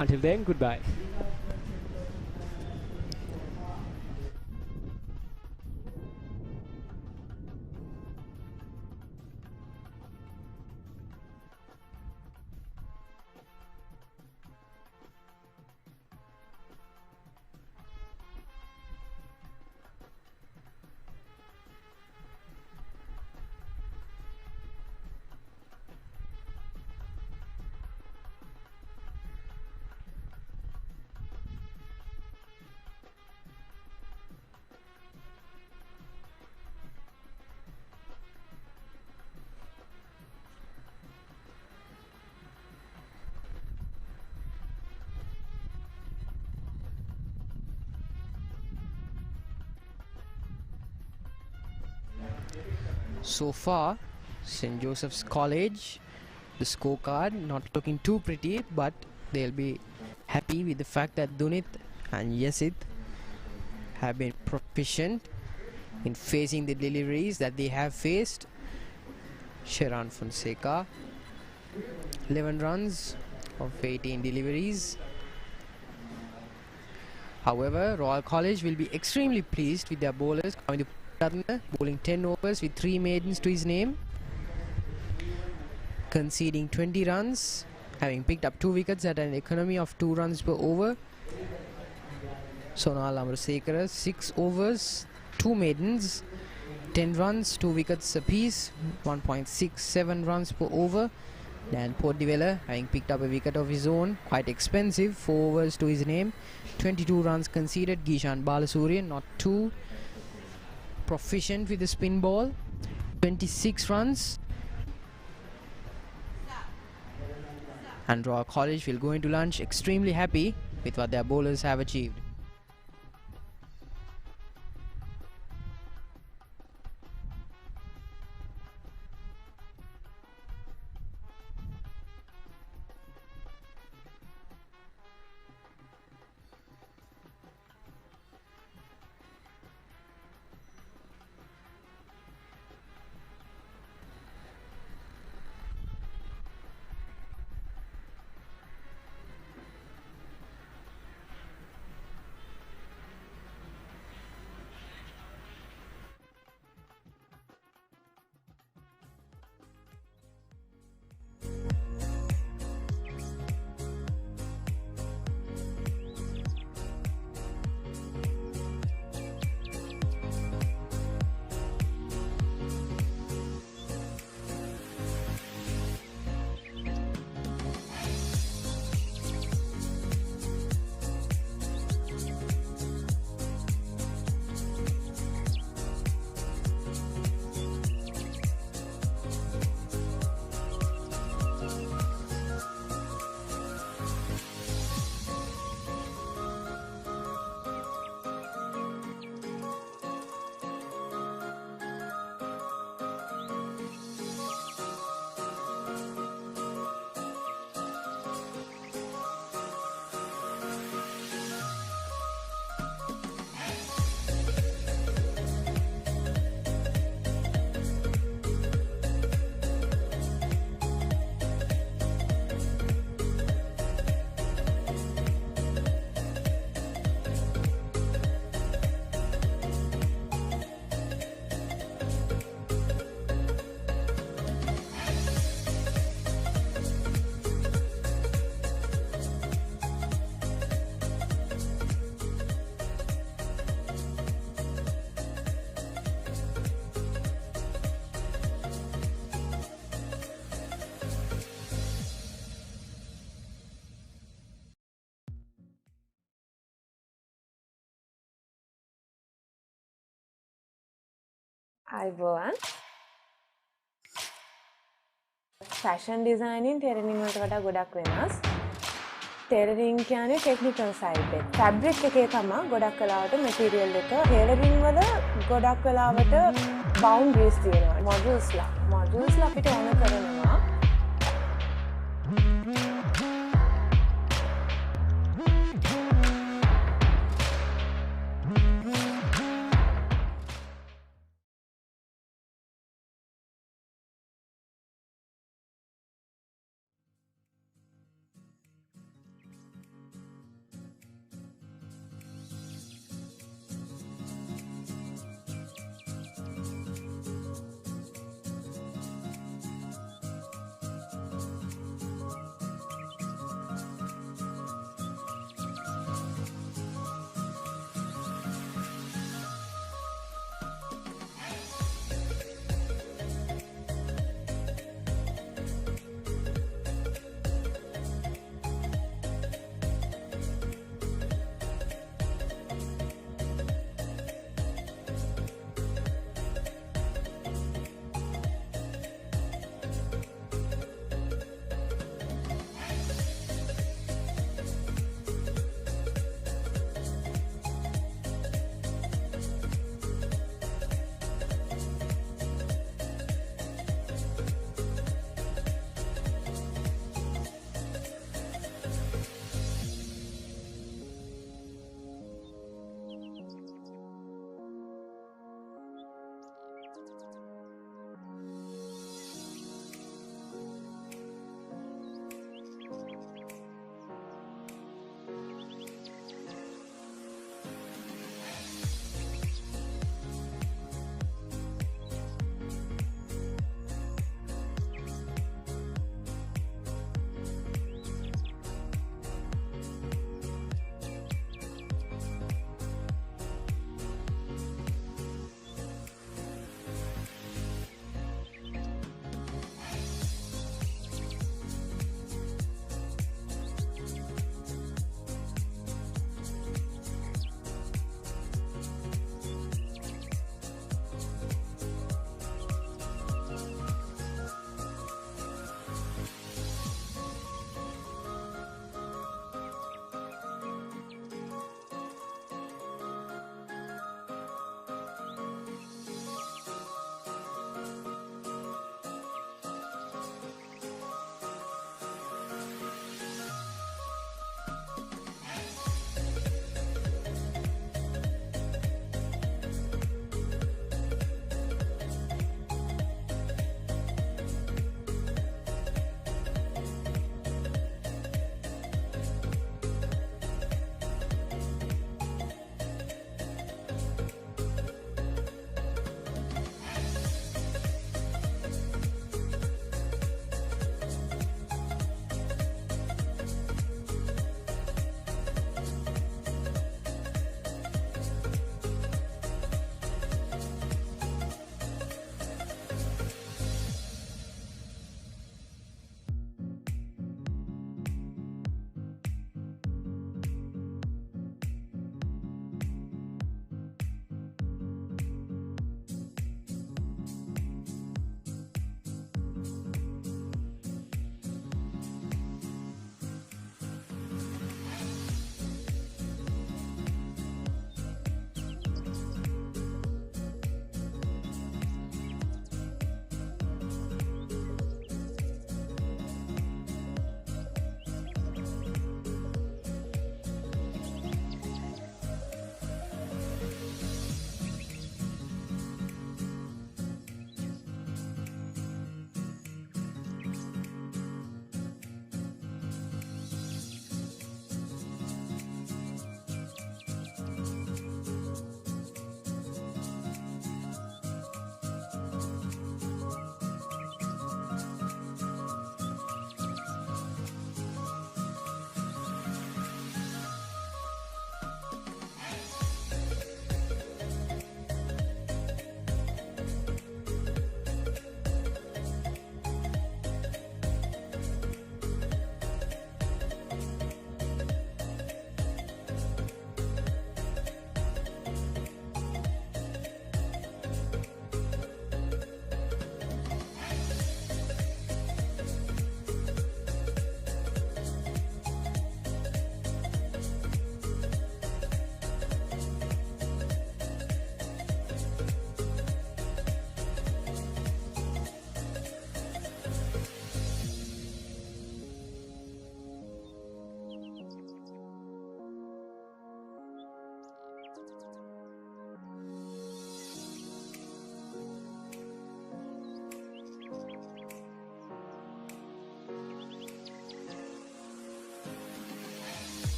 Until then, goodbye. So far, St. Joseph's College, the scorecard not looking too pretty, but they'll be happy with the fact that Dunit and Yasid have been proficient in facing the deliveries that they have faced. Sheran Fonseca, 11 runs of 18 deliveries. However, Royal College will be extremely pleased with their bowlers coming to Ratna, bowling 10 overs with 3 maidens to his name, conceding 20 runs, having picked up 2 wickets at an economy of 2 runs per over. Sonal Amarasekara, 6 overs, 2 maidens, 10 runs, 2 wickets apiece, 1.67 runs per over. Dan Podivella, having picked up a wicket of his own, quite expensive, 4 overs to his name, 22 runs conceded. Gishan Balasurian, not too proficient with the spin ball, 26 runs. And Royal College will go into lunch extremely happy with what their bowlers have achieved. අයිබෝවන් fashion designing ටෙරනින් වලට වඩා ගොඩක් වෙනස්. ටෙරරින් කියන්නේ technical side එක. Fabric එකේ තමයි ගොඩක් වෙලාවට මැටීරියල් එක. ටෙරරින් වල ගොඩක් වෙලාවට බවුන්ඩරිස් තියෙනවා. මොඩියුල්ස්ලා අපිට ඕන කරනවා.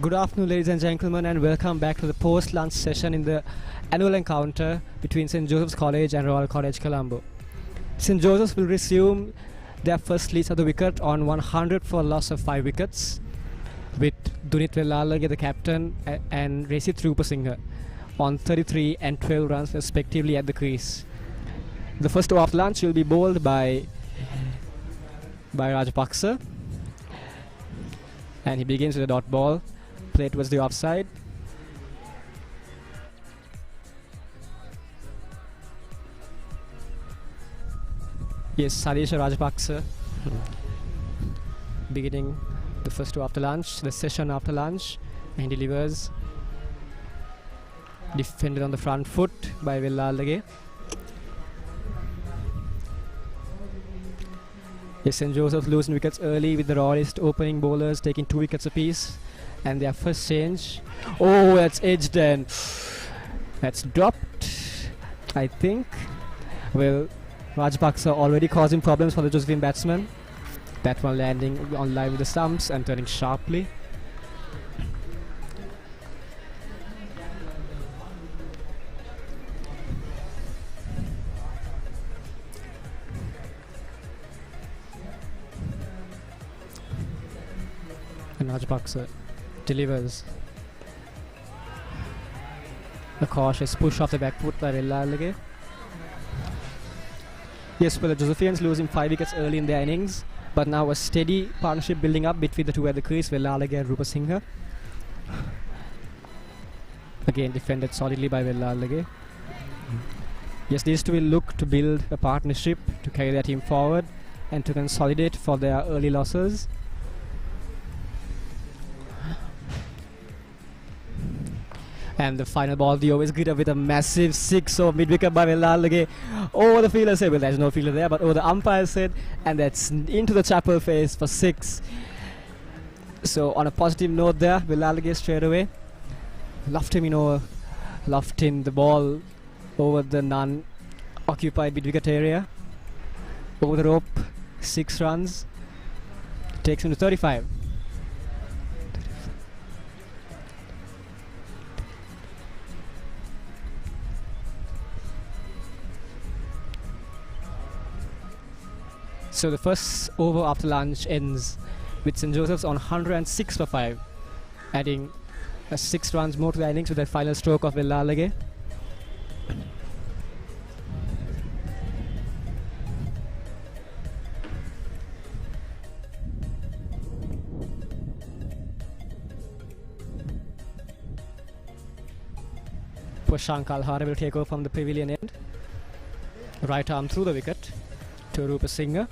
Good afternoon, ladies and gentlemen, and welcome back to the post-lunch session in the annual encounter between St. Joseph's College and Royal College Colombo. St. Joseph's will resume their first lead of the wicket on 100 for a loss of 5 wickets, with Dunit Vellalage, the captain, and Racit Rupasinghe on 33 and 12 runs respectively at the crease. The first over of lunch will be bowled by Rajapaksa, and he begins with a dot ball. Play towards the offside. Yes, Sadisha Rajapaksa beginning the first two after lunch, the session after lunch, and he delivers. Defended on the front foot by Vellalage. Yes, St. Joseph's losing wickets early with the Royalist opening bowlers taking 2 wickets apiece. And their first change. Oh, that's edged and that's dropped, I think. Well, Rajapaksa already causing problems for the Josephine batsman. That one landing on line with the stumps and turning sharply. And Rajapaksa delivers a cautious push off the back foot by Vellalage. Yes, well, the Josephians losing 5 wickets early in their innings, but now a steady partnership building up between the two at the crease, Vellalage and Rupasinghe. Again defended solidly by Vellalage. Yes, these two will look to build a partnership to carry their team forward and to consolidate for their early losses. And the final ball, the over is greeted with a massive 6 of mid-wicket by Vellalage. Oh, the fielder said, well, there's no fielder there, but the umpire said, and that's into the chapel face for 6. So on a positive note there, Vellalage straight away lofted in the ball over the non-occupied mid-wicket area. Over the rope, 6 runs. Takes him to 35. So the first over after lunch ends with St. Joseph's on 106 for 5, adding 6 runs more to the innings with that final stroke of Vellalage. Pushank Kalhara will take over from the pavilion end. Right arm through the wicket to Rupasinghe.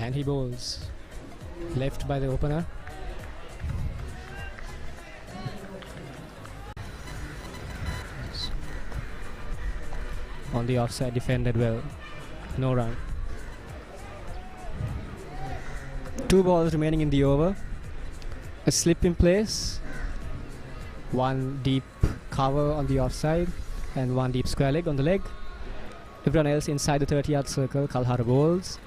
And he bowls left by the opener. On the offside, defended well. No run. 2 balls remaining in the over. A slip in place. 1 deep cover on the offside and 1 deep square leg on the leg. Everyone else inside the 30-yard circle. Kalhara bowls.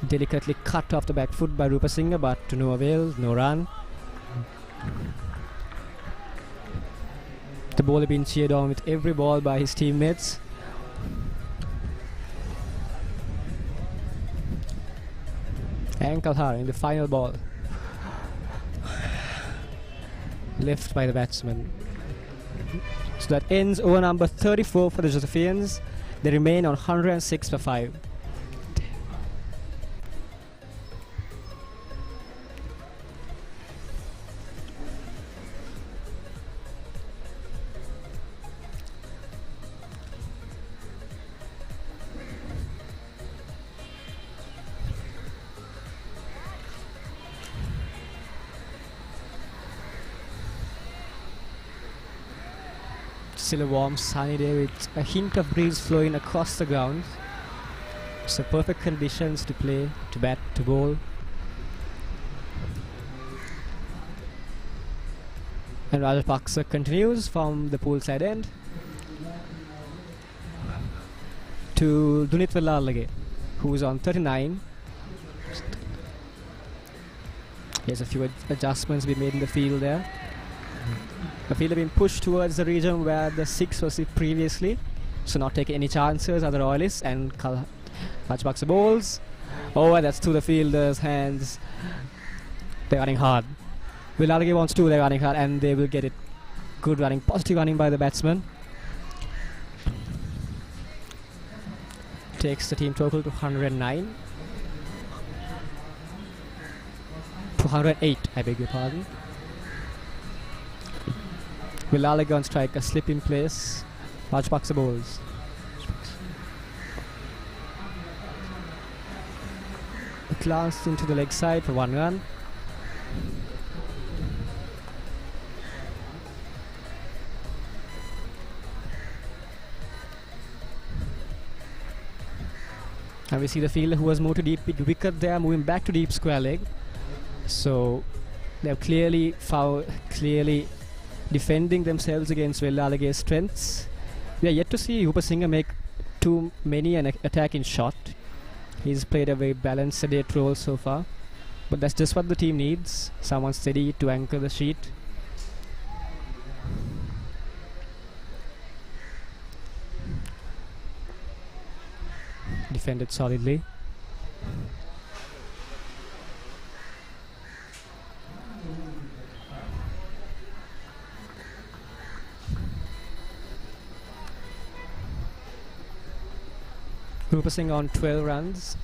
Delicately cut off the back foot by Rupasinghe, but to no avail, no run. The bowler being cheered on with every ball by his teammates. And Kalhara in the final ball. Left by the batsman. So that ends over number 34 for the Josephians. They remain on 106 for 5. Still a warm sunny day with a hint of breeze flowing across the ground. So perfect conditions to play, to bat, to bowl. And Rajapaksa continues from the poolside end to Dunit Villalage, who is on 39. There's a few adjustments been made in the field there. The field have been pushed towards the region where the 6 was previously, so not taking any chances are the Royalists, and Rajapaksa bowls. Oh, and that's to the fielders' hands. They're running hard. Villalage wants to, they're running hard, and they will get it. Good running, positive running by the batsman. Takes the team total to 109. 208, I beg your pardon. Villalage on strike, a slip in place. Rajapaksa bowls. Glanced into the leg side for 1 run. And we see the fielder who was moved to deep wicket there, moving back to deep square leg. So they're clearly defending themselves against Villalage's strengths. We are yet to see Upasinghe make too many an attack in shot. He's played a very balanced, sedate role so far. But that's just what the team needs. Someone steady to anchor the sheet. Defended solidly. Upasinghe on 12 runs.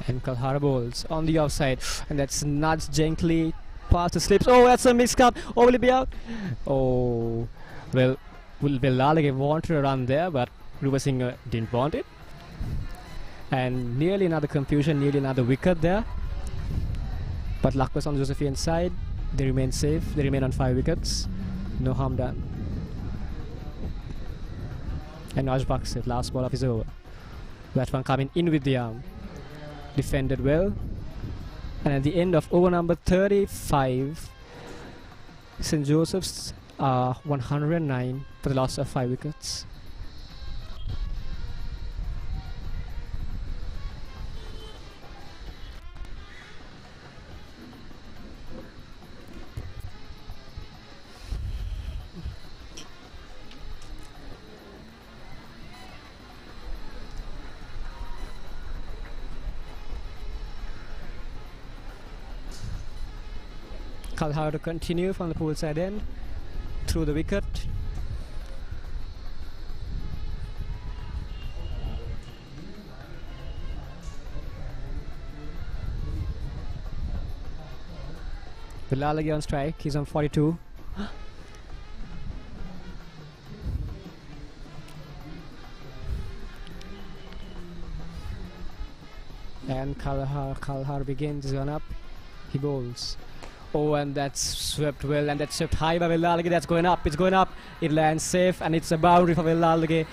And Kalhara bowls on the offside, and that's nudged gently past the slips. Oh, that's a miscut. Oh, will it be out? Oh, well, Villalage wanted a run there, but Upasinghe didn't want it. And nearly another confusion, nearly another wicket there. But luck was on the Josephian side. They remain safe. They remain on 5 wickets. No harm done. And Rajapaksa, last ball of his over. That one coming in with the arm. Defended well. And at the end of over number 35, St. Joseph's are 109 for the loss of 5 wickets. Kalhara to continue from the pool side end through the wicket. Villalage on strike, he's on 42. And Kalhara begins, he's on up, he bowls. Oh, and that's swept well, and that's swept high by Villalage. That's going up, it's going up. It lands safe, and it's a boundary for Villalage.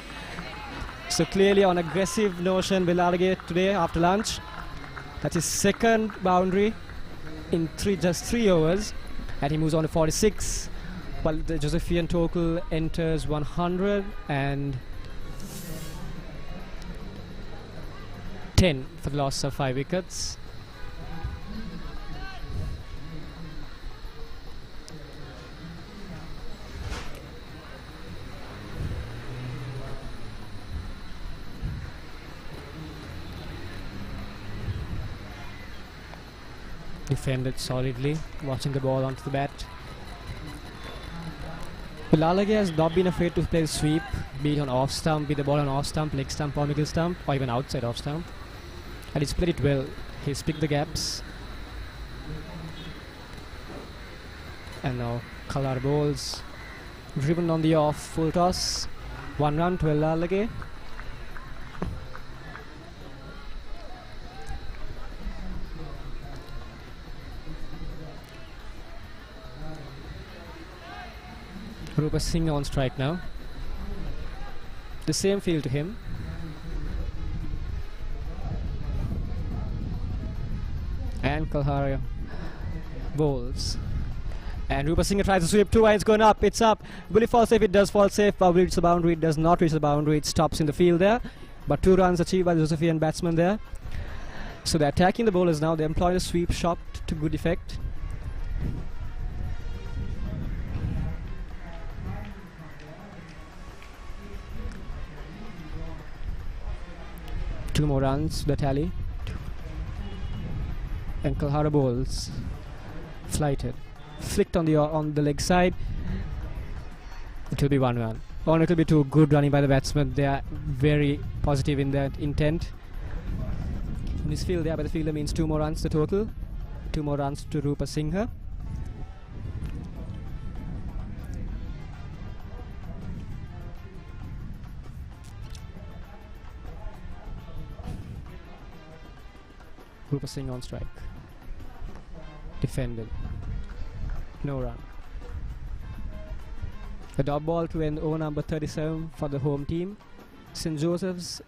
So clearly on aggressive notion, Villalage today after lunch. That's his second boundary in just 3 overs, and he moves on to 46. While the Josephian total enters 110 for the loss of 5 wickets. Defended solidly, watching the ball onto the bat. Villalage has not been afraid to play the sweep, be it on off stump, be the ball on off stump, leg stump or middle stump, or even outside off stump. And he's played it well. He's picked the gaps. And now Kalhara bowls, driven on the off, full toss. 1 run to Villalage. Upasinghe on strike now. The same field to him. And Kalhara bowls. And Rupa Singh tries to sweep 2 and it's going up. It's up. Will it fall safe? It does fall safe. Will it reach the boundary? It does not reach the boundary. It stops in the field there. But 2 runs achieved by the Josephian batsman there. So they're attacking the bowlers now. They're employing a sweep shot to good effect. Two more runs to the tally. And Kalhara bowls. Flighted. Flicked on the leg side. It will be 1 run. Or it will be 2. Good running by the batsman. They are very positive in that intent. In his field there by the fielder means 2 more runs to total. 2 more runs to Rupa Singh. Rupa Singh on strike. Defended. No run. A dot ball to end over number 37 for the home team. St. Joseph's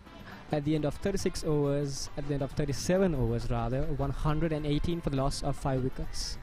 at the end of 36 overs, at the end of 37 overs rather, 118 for the loss of 5 wickets.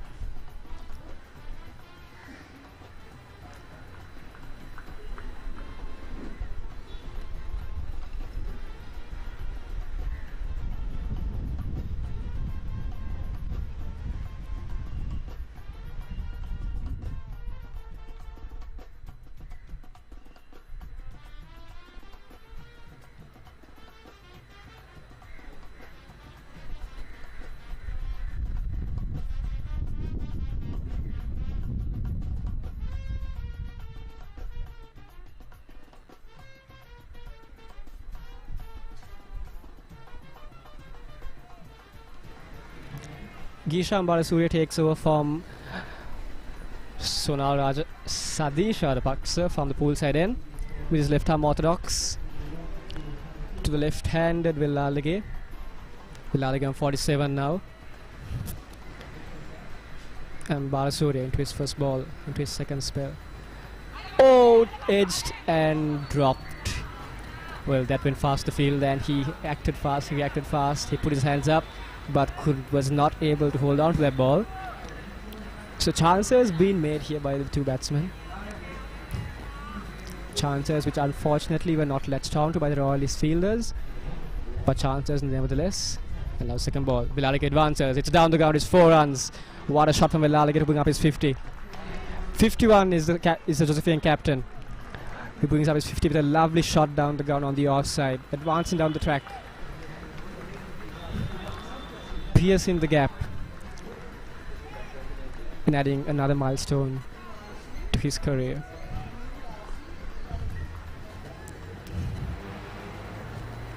Gisham Balasuriya takes over from Sonal Sadish Rajapaksa from the poolside end with his left arm orthodox to the left-handed Villalage. Villalage on 47 now. And Balasuriya into his first ball, into his second spell. Oh, edged and dropped. Well, that went fast to field and he acted fast, he put his hands up, but was not able to hold on to that ball. So chances been made here by the 2 batsmen. Chances which unfortunately were not latched on to by the Royalist fielders, but chances nevertheless. And now second ball, Villalage advances, it's down the ground, it's 4 runs. What a shot from Villalage to bring up his 50. 51 is the Josephian captain. He brings up his 50 with a lovely shot down the ground on the offside, advancing down the track. Piercing the gap and adding another milestone to his career.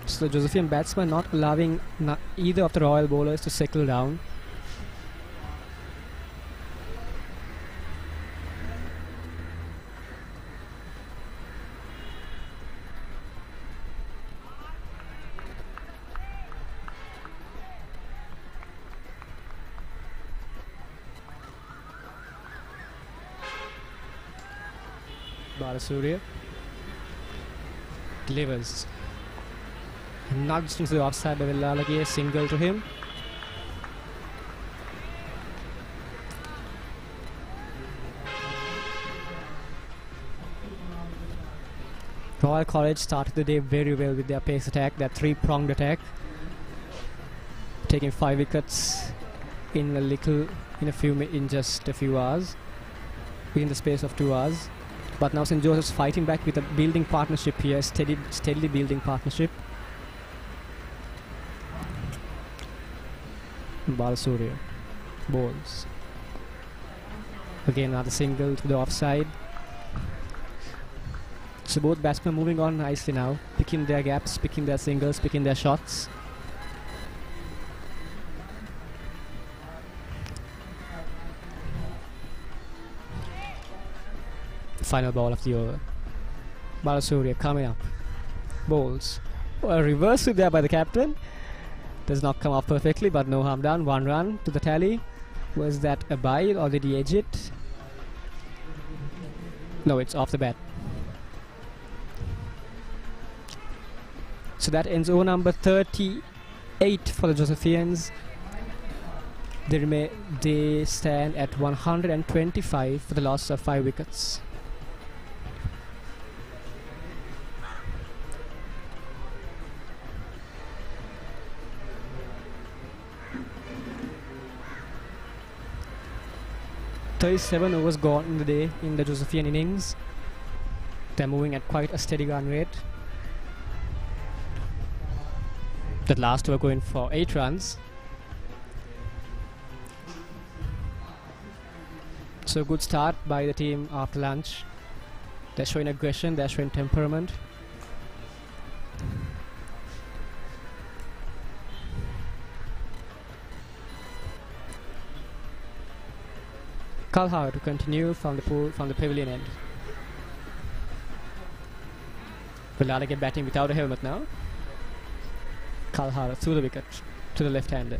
So the Josephian batsman not allowing either of the Royal bowlers to settle down. Balasuriya delivers, nudged into the offside by Villalage, single to him. Royal College started the day very well with their pace attack, their 3-pronged attack, taking 5 wickets in just a few hours, within the space of 2 hours. But now St. Joseph's fighting back with a building partnership here, steadily building partnership. Balasuriya bowls. Again another single to the offside. So both batsmen moving on nicely now, picking their gaps, picking their singles, picking their shots. Final ball of the over. Balasuriya coming up. Bowls. A reversal there by the captain. Does not come off perfectly, but no harm done. 1 run to the tally. Was that a bite or did he edge it? No, it's off the bat. So that ends over number 38 for the Josephians. They stand at 125 for the loss of 5 wickets. "37 overs gone in the day in the Josephian innings. They're moving at quite a steady run rate. That last over going for 8 runs. So good start by the team after lunch. They're showing aggression, they're showing temperament. Kalhar to continue from the pavilion end. Will Lalage batting without a helmet now. Kalhar through the wicket to the left-hander.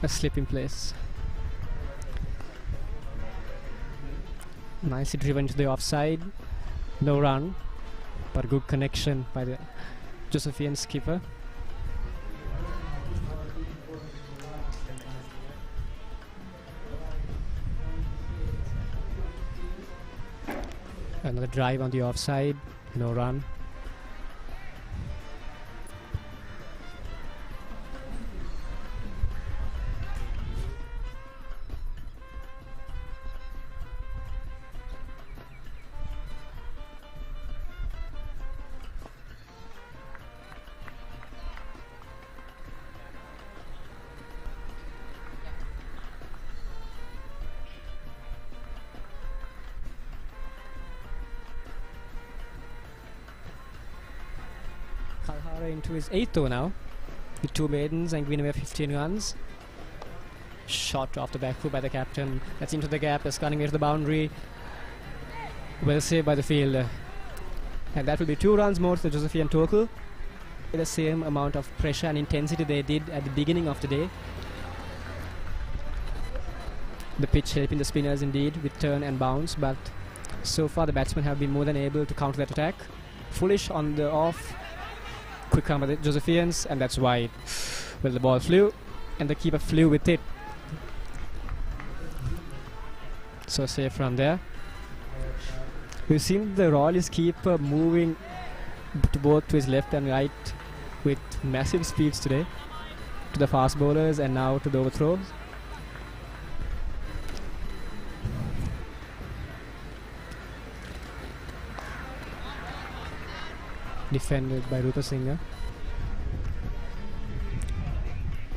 A slip in place. Nicely driven to the offside. No run, but good connection by the Josephian skipper. Another drive on the offside. No run. Kalhara into his 8th over now, with 2 maidens and giving away 15 runs. Shot off the back foot by the captain. That's into the gap, that's cutting it to the boundary. Well saved by the fielder. And that will be 2 runs more to the Josephian total. The same amount of pressure and intensity they did at the beginning of the day. The pitch helping the spinners indeed with turn and bounce, but so far the batsmen have been more than able to counter that attack. Foolish on the off. Quick run by the Josephians, and that's wide. Well, the ball flew, and the keeper flew with it. So safe from there. We've seen the Royalist keeper moving to both to his left and right with massive speeds today. To the fast bowlers and now to the overthrows. Defended by Rupa Singha.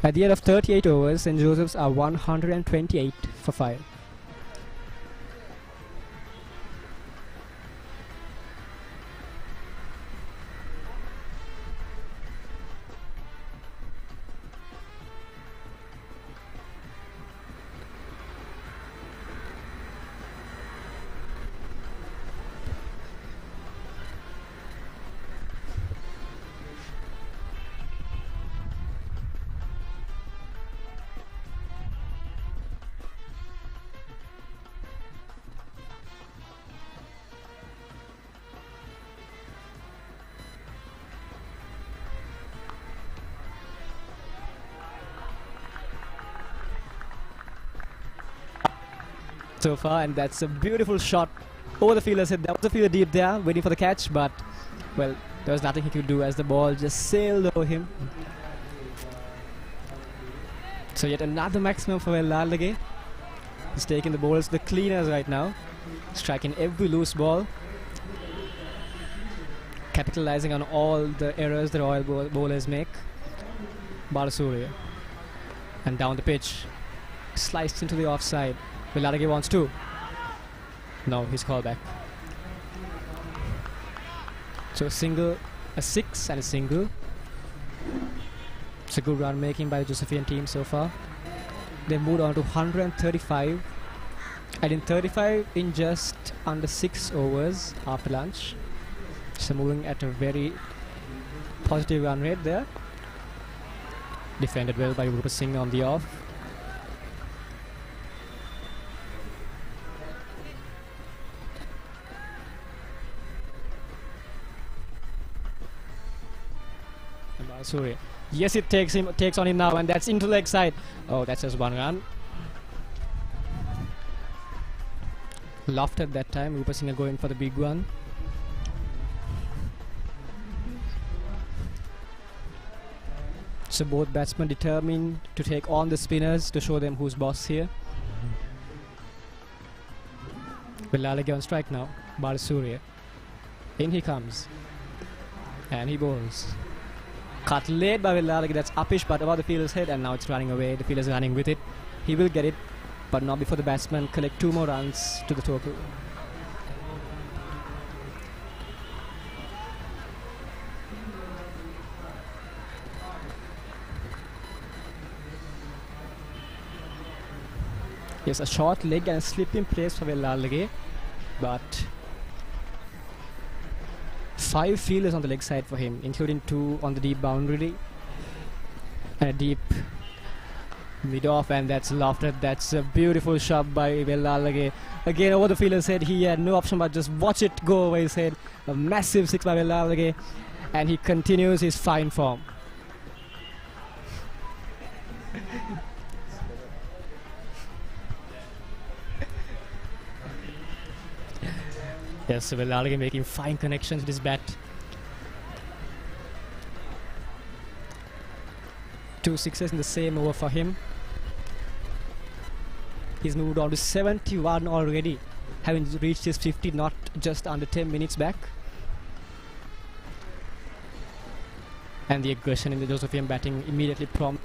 At the end of 38 overs, St. Joseph's are 128 for 5. So far, and that's a beautiful shot over the fielder's head. That was the fielder deep there waiting for the catch, but well, there was nothing he could do as the ball just sailed over him. So yet another maximum for Lalage. He's taking the bowlers to the cleaners right now, striking every loose ball, capitalizing on all the errors the Royal bowlers make. Balasuriya, and down the pitch, sliced into the offside. Lalage wants 2. No, he's called back. So a single, a 6 and a single. It's a good run making by the Josephian team so far. They moved on to 135. And in 35 in just under 6 overs after lunch. So moving at a very positive run rate there. Defended well by Rupa Singh on the off. Surya. Yes, it takes on him now, and that's into leg side. Oh, that's just one run. Lofted that time. Rupa Singha going for the big one. So both batsmen determined to take on the spinners to show them who's boss here. Vellalige on strike now. Balasuriya. In he comes. And he bowls. Cut late by Vellalige. That's uppish but above the fielder's head, and now it's running away. The fielder's running with it. He will get it, but not before the batsman collect 2 more runs to the total. Yes, a short leg and a slip in place for Vellalige, but 5 fielders on the leg side for him, including 2 on the deep boundary and a deep mid-off, and that's lofted. That's a beautiful shot by Vellalige. Again over the fielder's head. He had no option but just watch it go over his head. A massive 6 by Vellalige, and he continues his fine form. Yes, Vellalige making fine connections with his bat. 2 sixes in the same over for him. He's moved on to 71 already, having reached his 50 not just under 10 minutes back. And the aggression in the Josephian batting immediately prompt.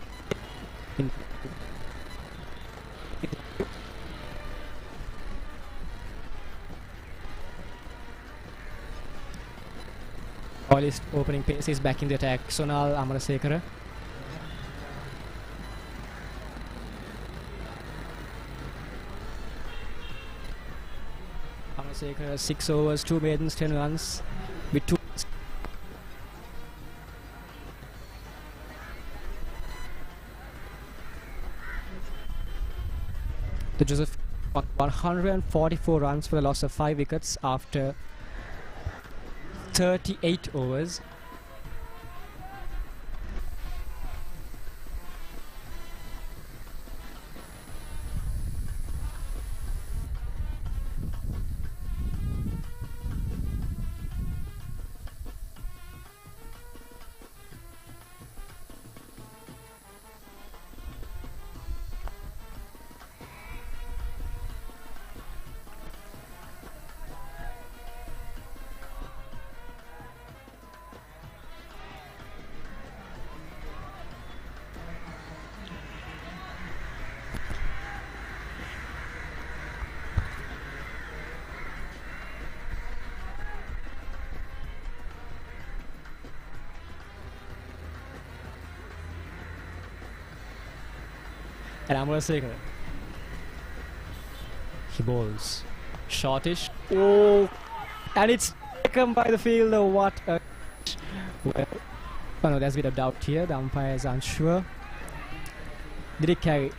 Royalist opening pace is back in the attack. Sonal Amarasekara. Amarasekara 6 overs, 2 maidens, 10 runs with 2. The Joseph got 144 runs for the loss of 5 wickets after 38 overs. And Amarasekara. He bowls. Shortish. Oh! And it's taken by the fielder. What a... Well, oh no, there's a bit of doubt here. The umpire is unsure. Did it carry?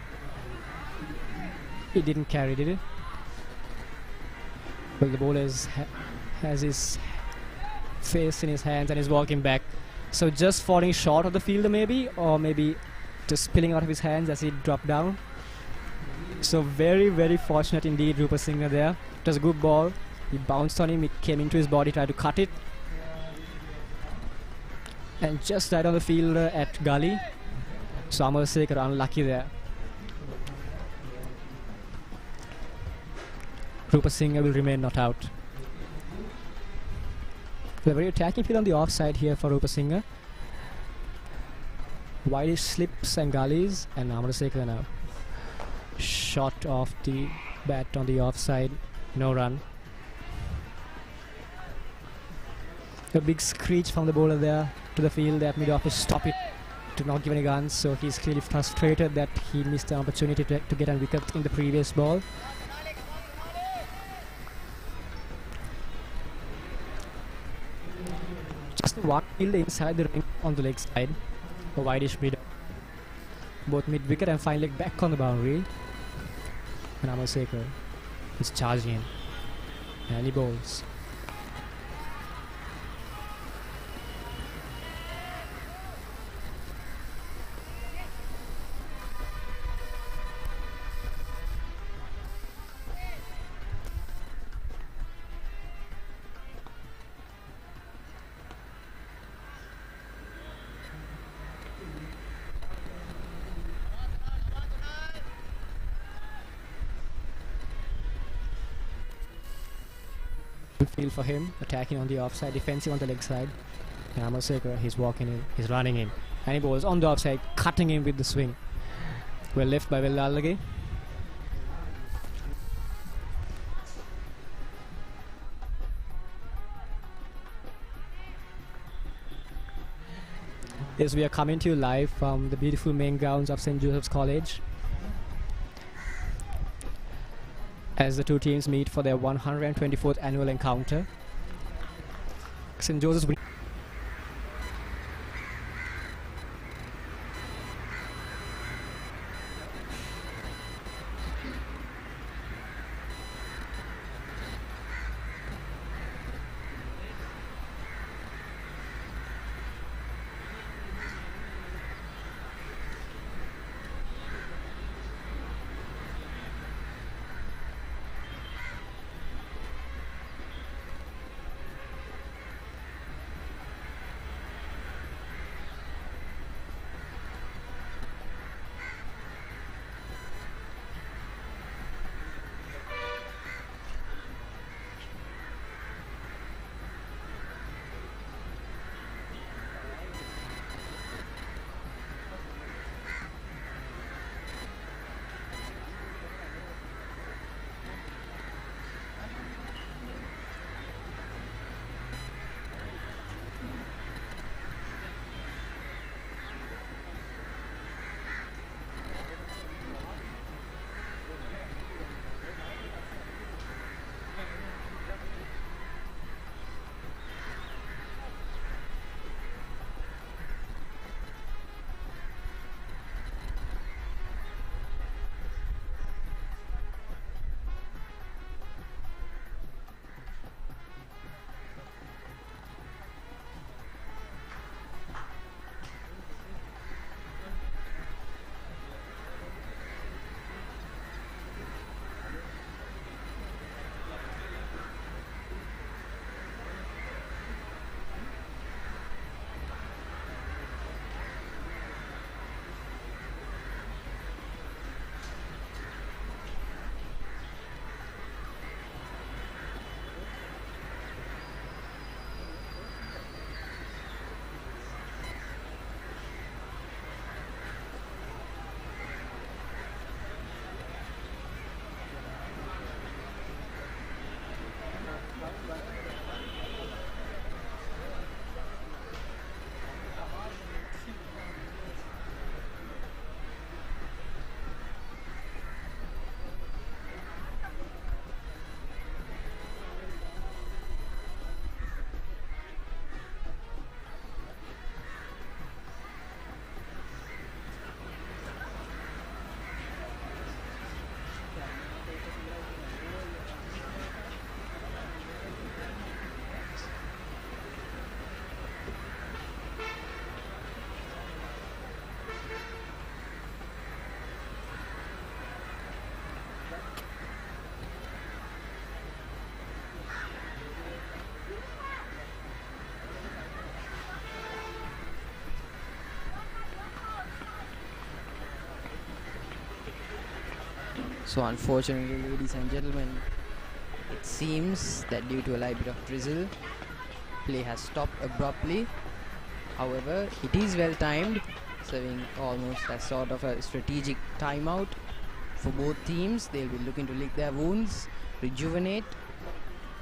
It didn't carry, did it? Well, the bowler has his face in his hands and is walking back. So just falling short of the fielder maybe, or maybe just spilling out of his hands as he dropped down. So very, very fortunate indeed, Rupa Singha there. It was a good ball. He bounced on him, it came into his body, tried to cut it. And just died on the fielder at gully. So Amarasekara unlucky there. Rupa Singha will remain not out. A very attacking field on the offside here for Rupa Singha. Wideish slips and gullies, and Amarasekara now. Shot off the bat on the offside, no run. A big screech from the bowler there to the field that mid-off to stop it, to not give any guns. So he's clearly frustrated that he missed the opportunity to get a wicket in the previous ball. Just one field inside the ring on the leg side. A wideish mid, both mid wicket and fine leg back on the boundary. And Amarasekara is charging in, and he bowls. field for him, attacking on the offside, defensive on the leg side. And Amarsekara, he's walking in, he's running in. And he bowls on the offside, cutting in with the swing. Well left by Vellalage. Yes, we are coming to you live from the beautiful main grounds of St. Joseph's College as the two teams meet for their 124th annual encounter. St. Joseph's So unfortunately, ladies and gentlemen, it seems that due to a light bit of drizzle, play has stopped abruptly. However, it is well timed, serving almost as sort of a strategic timeout for both teams. They'll be looking to lick their wounds, rejuvenate.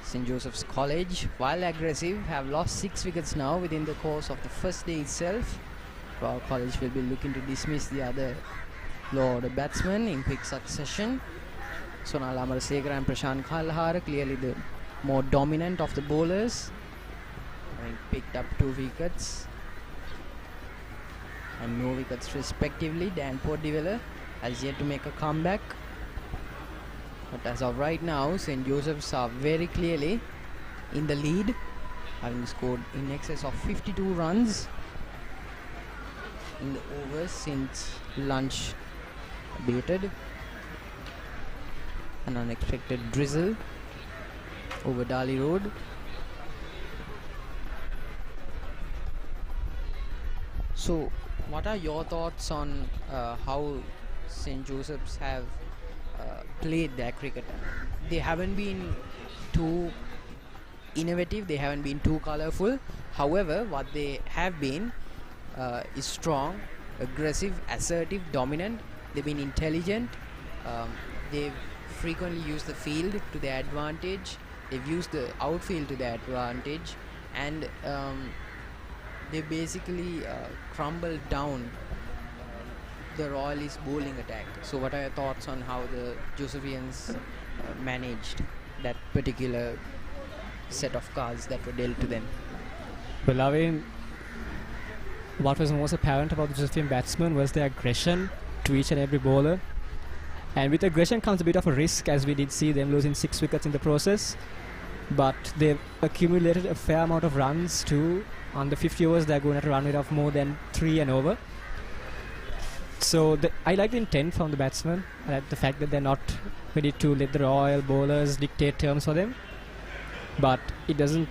St. Joseph's College, while aggressive, have lost 6 wickets now within the course of the first day itself. Royal College will be looking to dismiss the other low order batsmen in quick succession. Sonal Amarsekara and Prashant Kalhara, clearly the more dominant of the bowlers, having picked up 2 wickets and no wickets respectively. Dan Podivela has yet to make a comeback, but as of right now, St. Joseph's are very clearly in the lead, having scored in excess of 52 runs in the overs since lunch abated. An unexpected drizzle over Dali Road. So what are your thoughts on how St. Joseph's have played their cricket? They haven't been too innovative, they haven't been too colorful. However, what they have been is strong, aggressive, assertive, dominant. They've been intelligent. They've frequently used the field to their advantage. They've used the outfield to their advantage, and they basically crumbled down the Royalist bowling attack. So what are your thoughts on how the Josephians managed that particular set of cards that were dealt to them? Well, I mean, what was most apparent about the Josephian batsmen was their aggression to each and every bowler. And with aggression comes a bit of a risk, as we did see them losing 6 wickets in the process. But they've accumulated a fair amount of runs too. On the 50 overs, they're going at a run rate of more than 3 and over. So I like the intent from the batsmen. I like the fact that they're not ready to let the Royal bowlers dictate terms for them. But it doesn't.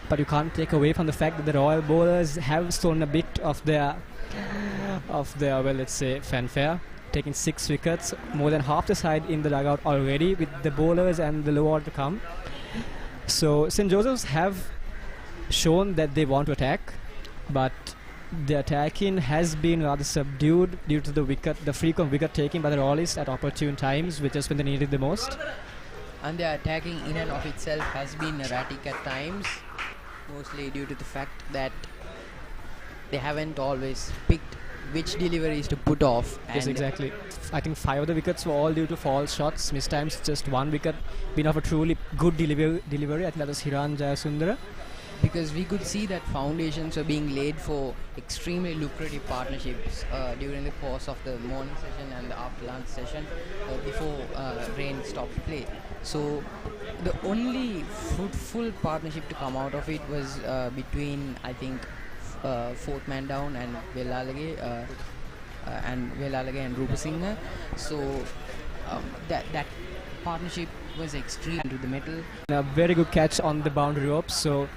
But you can't take away from the fact that the Royal bowlers have stolen a bit of their well, let's say, fanfare, taking 6 wickets, more than half the side in the dugout already, with the bowlers and the low order to come. So St. Joseph's have shown that they want to attack, but the attacking has been rather subdued due to the frequent wicket taking by the Royalists at opportune times, which is when they needed it the most. And their attacking in and of itself has been erratic at times, mostly due to the fact that they haven't always picked which deliveries to put off. Yes, exactly. I think 5 of the wickets were all due to false shots. Missed times, just 1 wicket been of a truly good delivery. I think that was Hiran Jayasundara. Because we could see that foundations were being laid for extremely lucrative partnerships during the course of the morning session and the after lunch session before rain stopped play. So the only fruitful partnership to come out of it was between, I think, Fourth Man Down and Velalage and Rupasinghe. So that partnership was extreme to the metal. A very good catch on the boundary ropes. So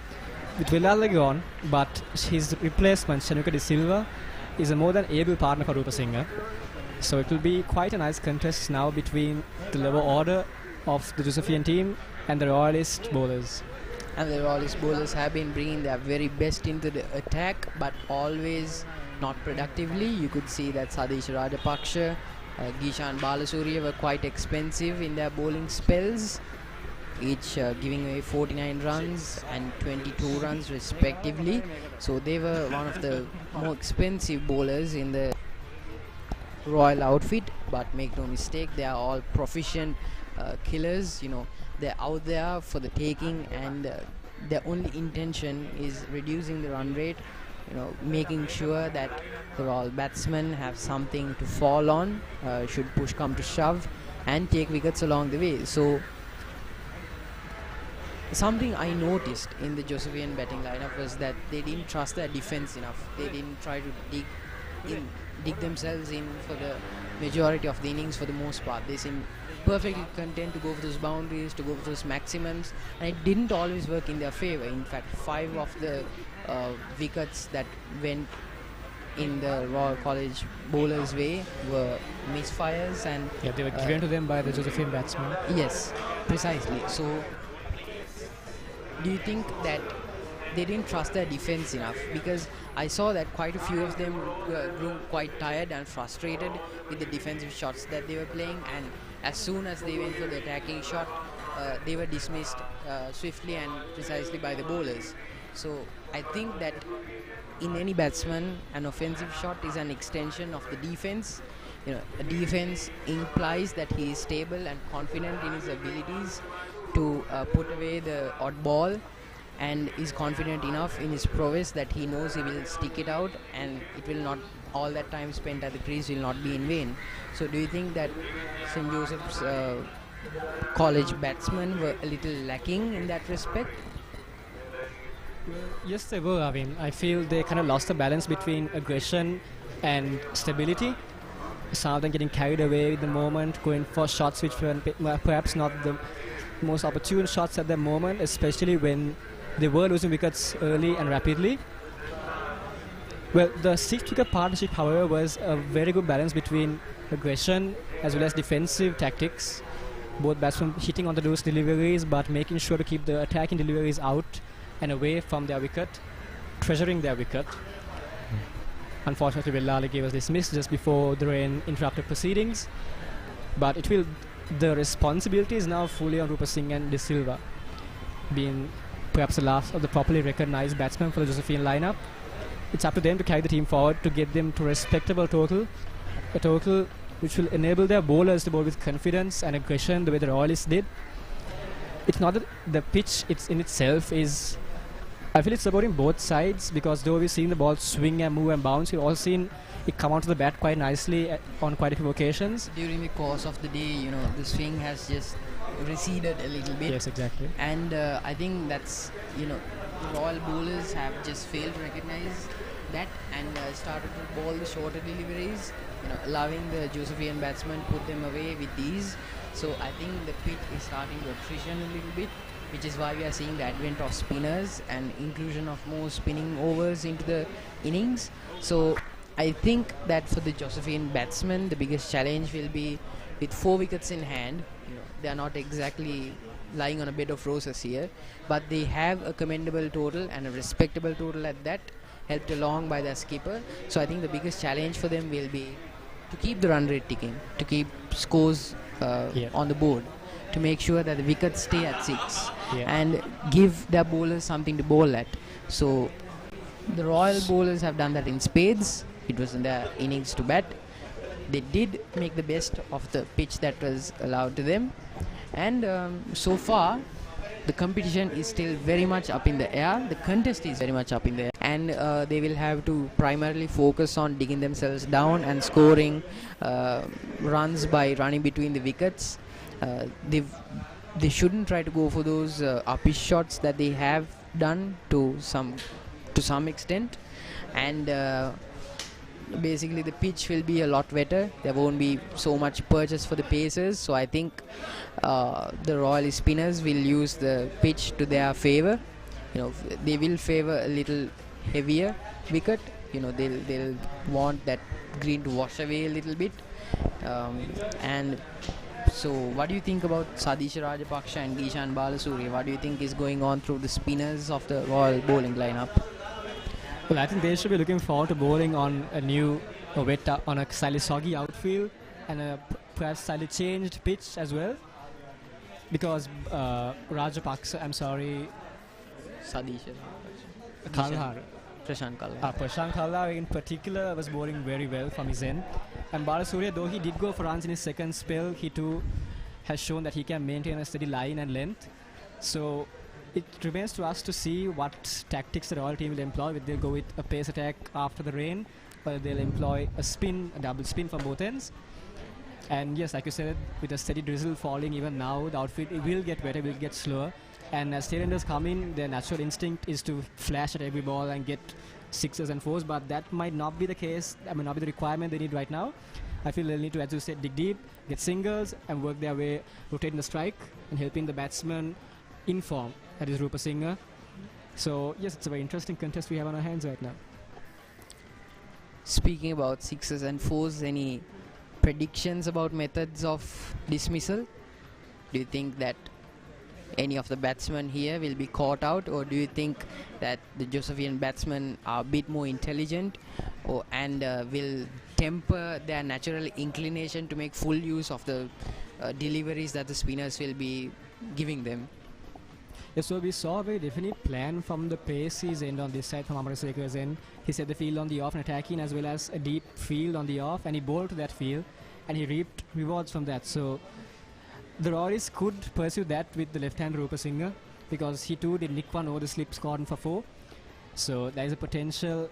with Velalage on, but his replacement Shanuka De Silva is a more than able partner for Rupasinghe. So it will be quite a nice contest now between the lower order of the Josephian team and the Royalist bowlers. And the Royalist bowlers have been bringing their very best into the attack, but always not productively. You could see that Sadish Rajapaksha, Gishan Balasuriya were quite expensive in their bowling spells, each giving away 49 runs and 22 runs respectively. So they were one of the more expensive bowlers in the Royal outfit, but make no mistake, they are all proficient killers. You know, they're out there for the taking, and their only intention is reducing the run rate, you know, making sure that the Royal batsmen have something to fall on should push come to shove, and take wickets along the way. So something I noticed in the Josephian batting lineup was that they didn't trust their defense enough. They didn't try to dig themselves in for the majority of the innings. For the most part, they seemed perfectly content to go for those boundaries, to go for those maximums, and it didn't always work in their favor. In fact, 5 of the wickets that went in the Royal College bowlers' way were misfires, and they were given to them by the Josephian batsmen. Yes, precisely. So do you think that they didn't trust their defense enough? Because I saw that quite a few of them grew quite tired and frustrated with the defensive shots that they were playing, and as soon as they went for the attacking shot, they were dismissed swiftly and precisely by the bowlers. So I think that in any batsman, an offensive shot is an extension of the defense. You know, a defense implies that he is stable and confident in his abilities to put away the odd ball, and is confident enough in his prowess that he knows he will stick it out, and it will not, all that time spent at the crease will not be in vain. So do you think that St. Joseph's college batsmen were a little lacking in that respect? Yes, they were. I mean, I feel they kind of lost the balance between aggression and stability. Some of them getting carried away with the moment, going for shots which were perhaps not the most opportune shots at the moment, especially when they were losing wickets early and rapidly. Well, the 6-wicket partnership, however, was a very good balance between aggression as well as defensive tactics. both batsmen hitting on those deliveries but making sure to keep the attacking deliveries out and away from their wicket, treasuring their wicket. Unfortunately, Vellali was dismissed just before the rain interrupted proceedings. But the responsibility is now fully on Rupa Singh and De Silva, being perhaps the last of the properly recognized batsmen for the Josephine lineup. It's up to them to carry the team forward to get them to a respectable total, a total which will enable their bowlers to bowl with confidence and aggression the way the Royalists did. It's not that the pitch in itself is, I feel it's supporting both sides, because though we've seen the ball swing and move and bounce, we've all seen it come onto the bat quite nicely on quite a few occasions. During the course of the day, the swing has just receded a little bit. Yes, exactly. And I think that's, the Royal bowlers have just failed to recognize that and started to bowl the shorter deliveries, allowing the Josephian batsmen put them away with ease. So I think the pitch is starting to attrition a little bit, which is why we are seeing the advent of spinners and inclusion of more spinning overs into the innings. So I think that for the Josephian batsmen, the biggest challenge will be with 4 wickets in hand. They are not exactly lying on a bed of roses here, but they have a commendable total and a respectable total at that, helped along by their skipper. So I think the biggest challenge for them will be to keep the run rate ticking, to keep scores on the board, to make sure that the wickets stay at 6 and give their bowlers something to bowl at. So the Royal bowlers have done that in spades. It was in their innings to bat. They did make the best of the pitch that was allowed to them, and so far the competition is still very much up in the air. The contest is very much up in the air, and they will have to primarily focus on digging themselves down and scoring runs by running between the wickets. They shouldn't try to go for those uppish shots that they have done to some extent, and basically the pitch will be a lot wetter. There won't be so much purchase for the pacers, so I think the Royal spinners will use the pitch to their favor. They will favor a little heavier wicket. They'll want that green to wash away a little bit, and so what do you think about Sadisha Rajapaksha and Dishan Balasuriya? What do you think is going on through the spinners of the Royal bowling lineup? Well, I think they should be looking forward to bowling on a new on a slightly soggy outfield and a perhaps slightly changed pitch as well, because Rajapaksa, Sadisha Kalhar, Prashant Kalhar. Prashant Kalhar in particular was bowling very well from his end, and Balasuriya, though he did go for runs in his second spell, he too has shown that he can maintain a steady line and length. So it remains to us to see what tactics the Royal team will employ. Whether they'll go with a pace attack after the rain, or they'll employ a double spin from both ends. And yes, like you said, with a steady drizzle falling even now, the outfit it will get better, will get slower. And as tailenders come in, their natural instinct is to flash at every ball and get 6s and 4s, but that might not be the case. That might not be the requirement they need right now. I feel they'll need to, as you said, dig deep, get singles, and work their way, rotating the strike and helping the batsman in form. That is Rupa Singh. So yes, it's a very interesting contest we have on our hands right now. Speaking about 6s and 4s, any predictions about methods of dismissal? Do you think that any of the batsmen here will be caught out, or do you think that the Josephian batsmen are a bit more intelligent and will temper their natural inclination to make full use of the deliveries that the spinners will be giving them? Yes, so we saw a very definite plan from the Pace's end on this side, from Amarasekhar's end. He set the field on the off and attacking, as well as a deep field on the off, and he bowled to that field, and he reaped rewards from that. So the Royals could pursue that with the left-hand Rupa Singh, because he too did nick one over the slip, scored for 4. So there is a potential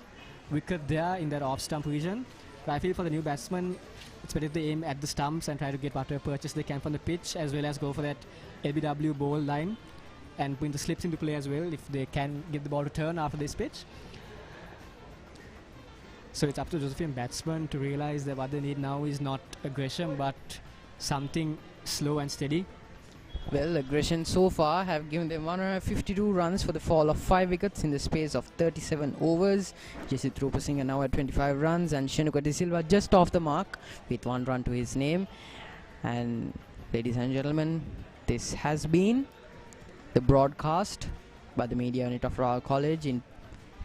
wicket there in that off-stump region. But I feel for the new batsman, it's better if they aim at the stumps and try to get whatever purchase they can from the pitch, as well as go for that LBW bowl line and put the slips into play as well if they can get the ball to turn after this pitch. So it's up to Josephian batsmen to realize that what they need now is not aggression but something slow and steady. Well, aggression so far have given them 152 runs for the fall of 5 wickets in the space of 37 overs. Jasit Rupa Singh now at 25 runs, and Shenuka De Silva just off the mark with 1 run to his name. And Ladies and gentlemen, this has been the broadcast by the media unit of Royal College in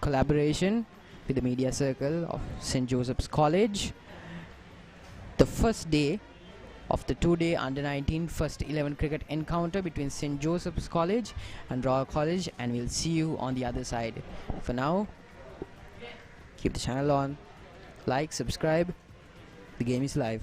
collaboration with the media circle of St. Joseph's College. The first day of the two-day under-19 first 11 cricket encounter between St. Joseph's College and Royal College, and we'll see you on the other side. For now, keep the channel on, like, subscribe. The game is live.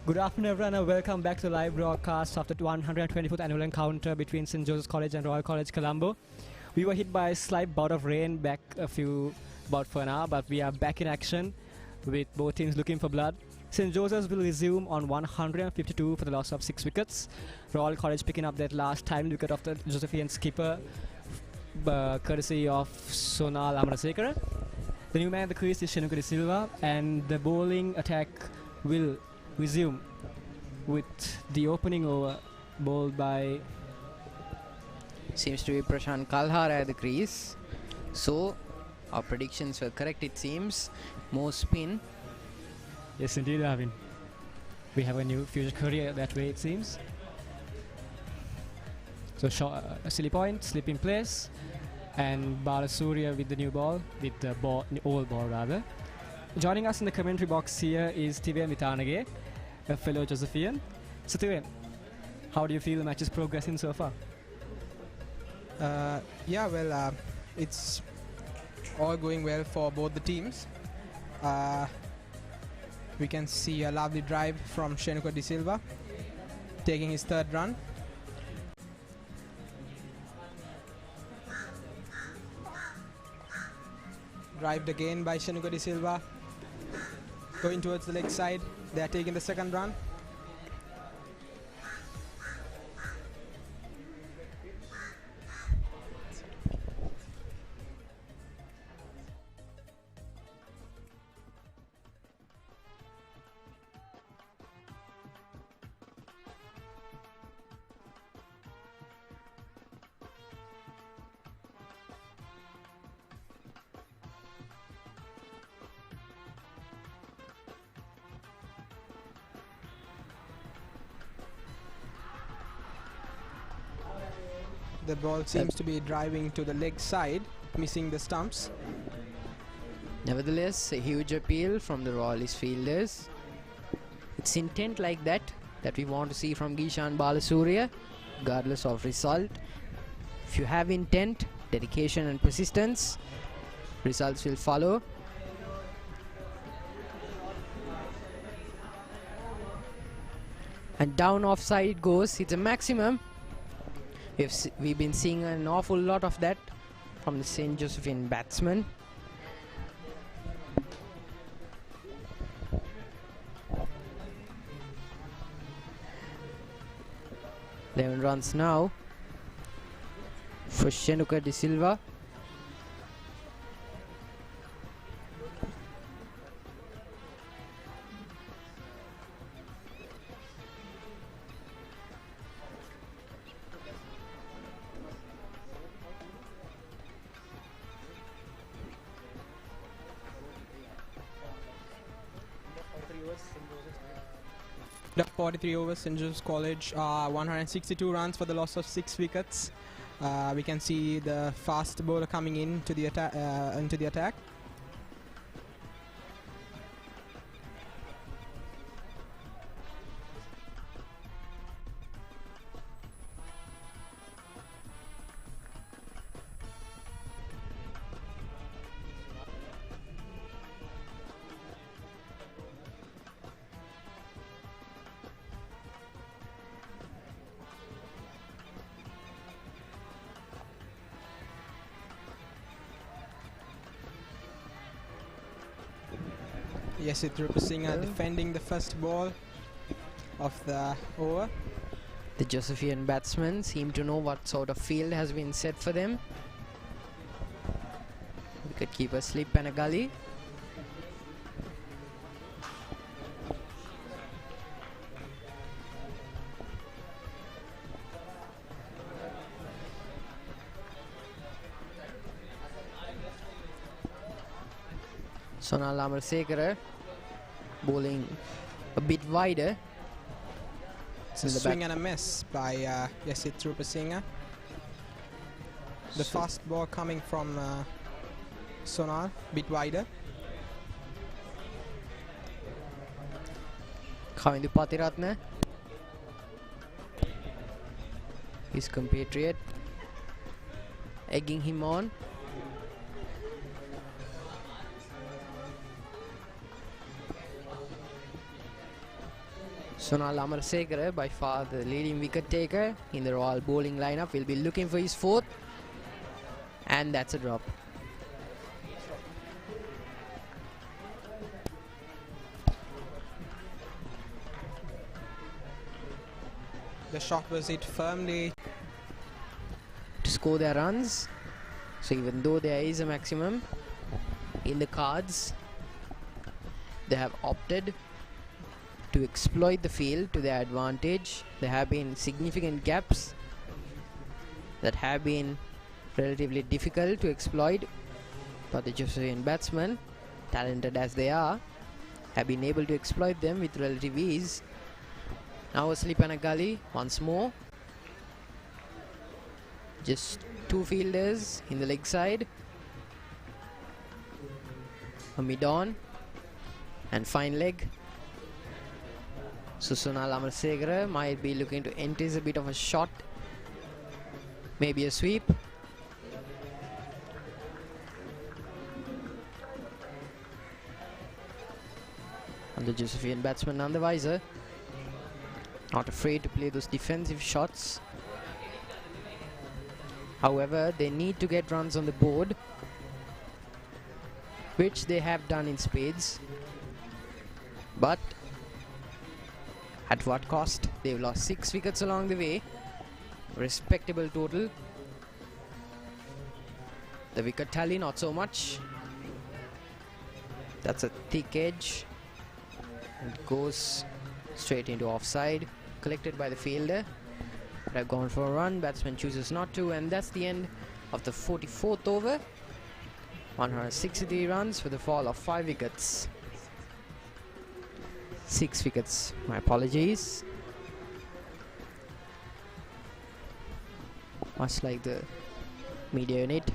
Good afternoon, everyone, and welcome back to the live broadcast of the 124th annual encounter between St. Joseph's College and Royal College Colombo. We were hit by a slight bout of rain back about for an hour, but we are back in action with both teams looking for blood. St. Joseph's will resume on 152 for the loss of 6 wickets. Royal College picking up that last time wicket of the Josephian skipper, courtesy of Sonal Amarasekara. The new man at the crease is Shenuka De Silva, and the bowling attack will resume with the opening over bowled by Seems to be Prashant Kalhara at the crease. So our predictions were correct, it seems. More spin. Yes, indeed, Arvin. We have a new future career that way, it seems. So a silly point, slip in place, and Balasuriya with the new ball, with the old ball rather. Joining us in the commentary box here is Tiven Vitanage, a fellow Josephian. So Tiven, how do you feel the match is progressing so far? It's all going well for both the teams. We can see a lovely drive from Shenuka De Silva, taking his 3rd run. Drived again by Shenuka De Silva, going towards the leg side. They are taking the 2nd run. The ball seems to be driving to the leg side, missing the stumps. Nevertheless, a huge appeal from the Royalist fielders. It's intent like that we want to see from Gishan Balasuriya, regardless of result. If you have intent, dedication and persistence, results will follow. And down offside it goes. It's a maximum. We've been seeing an awful lot of that from the St. Josephian batsmen. Eleven runs now for Shenuka De Silva. The 43 overs, St. Joseph's College, 162 runs for the loss of 6 wickets. We can see the fast bowler coming into the attack. Yasit Rupasinghe defending the first ball of the over. The Josephian batsmen seem to know what sort of field has been set for them. Wicketkeeper slip and a gully. Sonal Amarasekara bowling a bit wider. It's a swing and a miss by Yasit Rupasinghe. The fast ball coming from Sonal, bit wider. Kavindu Patiratne, his compatriot, egging him on. Sonal Amarsekara, by far the leading wicket taker in the Royal bowling lineup, will be looking for his fourth, and that's a drop. The shot was hit firmly to score their runs. So even though there is a maximum in the cards, they have opted to exploit the field to their advantage. There have been significant gaps that have been relatively difficult to exploit, but the Josephian batsmen, talented as they are, have been able to exploit them with relative ease. Now a slip and a gully once more. Just two fielders in the leg side. A mid-on and fine leg. So Sonal Amarsekara might be looking to entice a bit of a shot. Maybe a sweep. And the Josephian batsman none the wiser. Not afraid to play those defensive shots. However, they need to get runs on the board, which they have done in spades. But at what cost? They've lost 6 wickets along the way. Respectable total. The wicket tally not so much. That's a thick edge and goes straight into offside. Collected by the fielder. Have gone for a run, batsman chooses not to, and that's the end of the 44th over. 163 runs for the fall of 5 wickets. 6 wickets, my apologies. Much like the media unit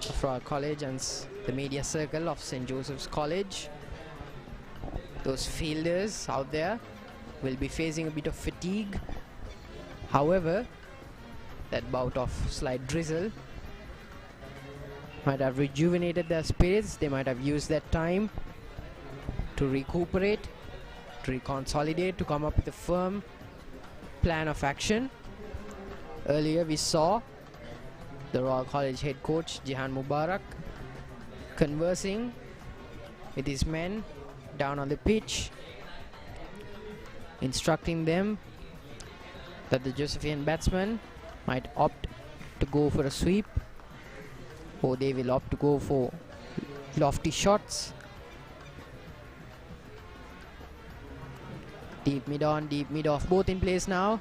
of our college and the media circle of St. Joseph's College, those fielders out there will be facing a bit of fatigue. However, that bout of slight drizzle might have rejuvenated their spirits. They might have used that time to recuperate, to reconsolidate, to come up with a firm plan of action. Earlier we saw the Royal College head coach Jihan Mubarak conversing with his men down on the pitch, instructing them that the Josephian batsmen might opt to go for a sweep, or they will opt to go for lofty shots. Deep mid on, deep mid off, both in place now,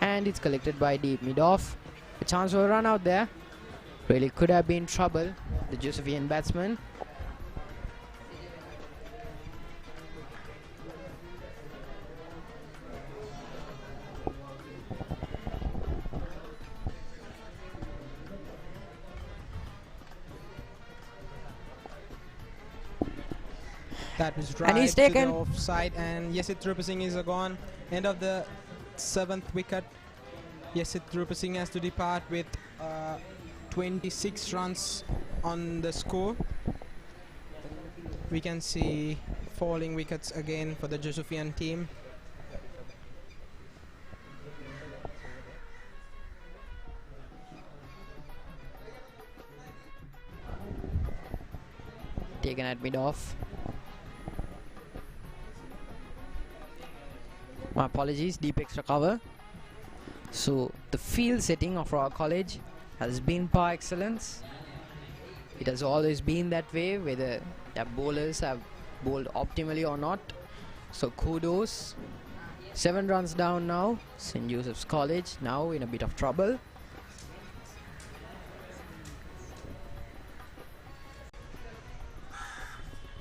and it's collected by deep mid off. A chance for a run out there. Really could have been trouble, the Josephian batsman. That was And he's right to taken. the offside, and Yasit Rupasinghe is gone. End of the 7th wicket. Yasit Rupasinghe has to depart with 26 runs on the score. We can see falling wickets again for the Josephian team. Taken at mid off. My apologies, deep extra cover. So the field setting of Royal College has been par excellence. It has always been that way, whether their bowlers have bowled optimally or not. So kudos. 7 runs down now. St. Joseph's College now in a bit of trouble.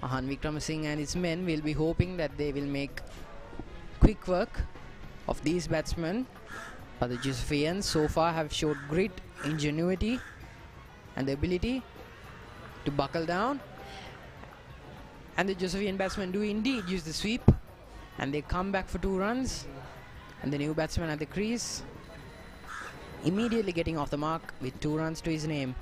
Mahan Wickramasinghe and his men will be hoping that they will make quick work of these batsmen. But the Josephians so far have showed great ingenuity and the ability to buckle down. And the Josephian batsmen do indeed use the sweep, and they come back for 2 runs. And the new batsman at the crease immediately getting off the mark with 2 runs to his name.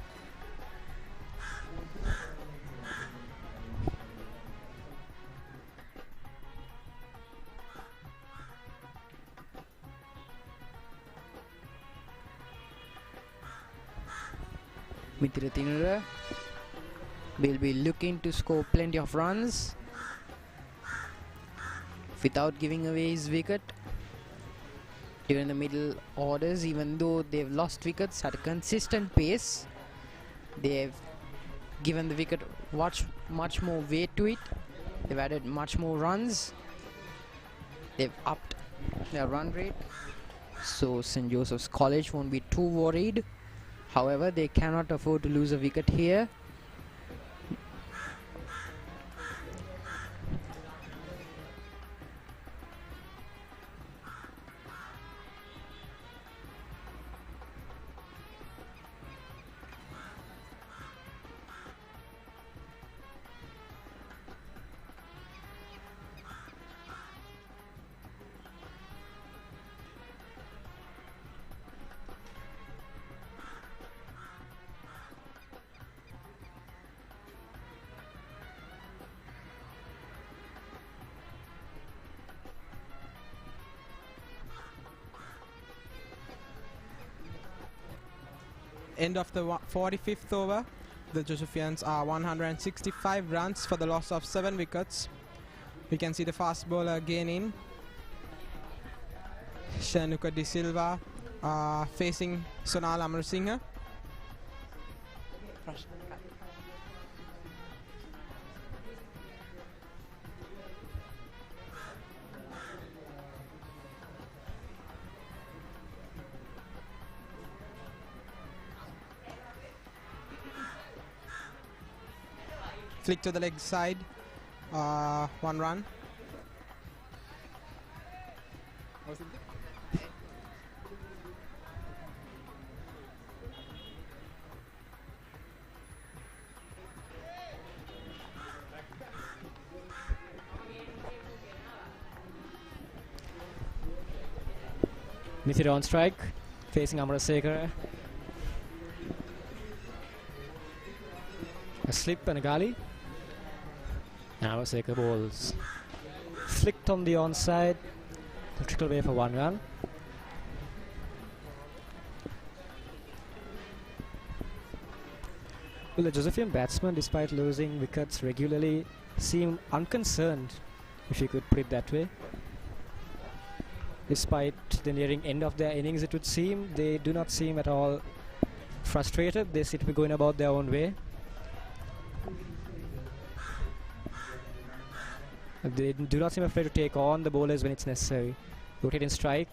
Mithila Tinura will be looking to score plenty of runs without giving away his wicket. During the middle orders, even though they've lost wickets at a consistent pace, they've given the wicket much more weight to it. They've added much more runs. They've upped their run rate. So St. Joseph's College won't be too worried. However, they cannot afford to lose a wicket here. End of the 45th over, the Josephians are 165 runs for the loss of 7 wickets. We can see the fast bowler again in. Shanuka De Silva facing Sonal Amarasinghe. Flick to the leg side, 1 run. Mithila on strike, facing Amarasekara. A slip and a gully. Amarasekara balls flicked on the onside, trickle away for 1 run. Well, the Josephian batsmen, despite losing wickets regularly, seem unconcerned, if you could put it that way. Despite the nearing end of their innings, it would seem, they do not seem at all frustrated. They seem to be going about their own way. They do not seem afraid to take on the bowlers when it's necessary. Rotate and strike,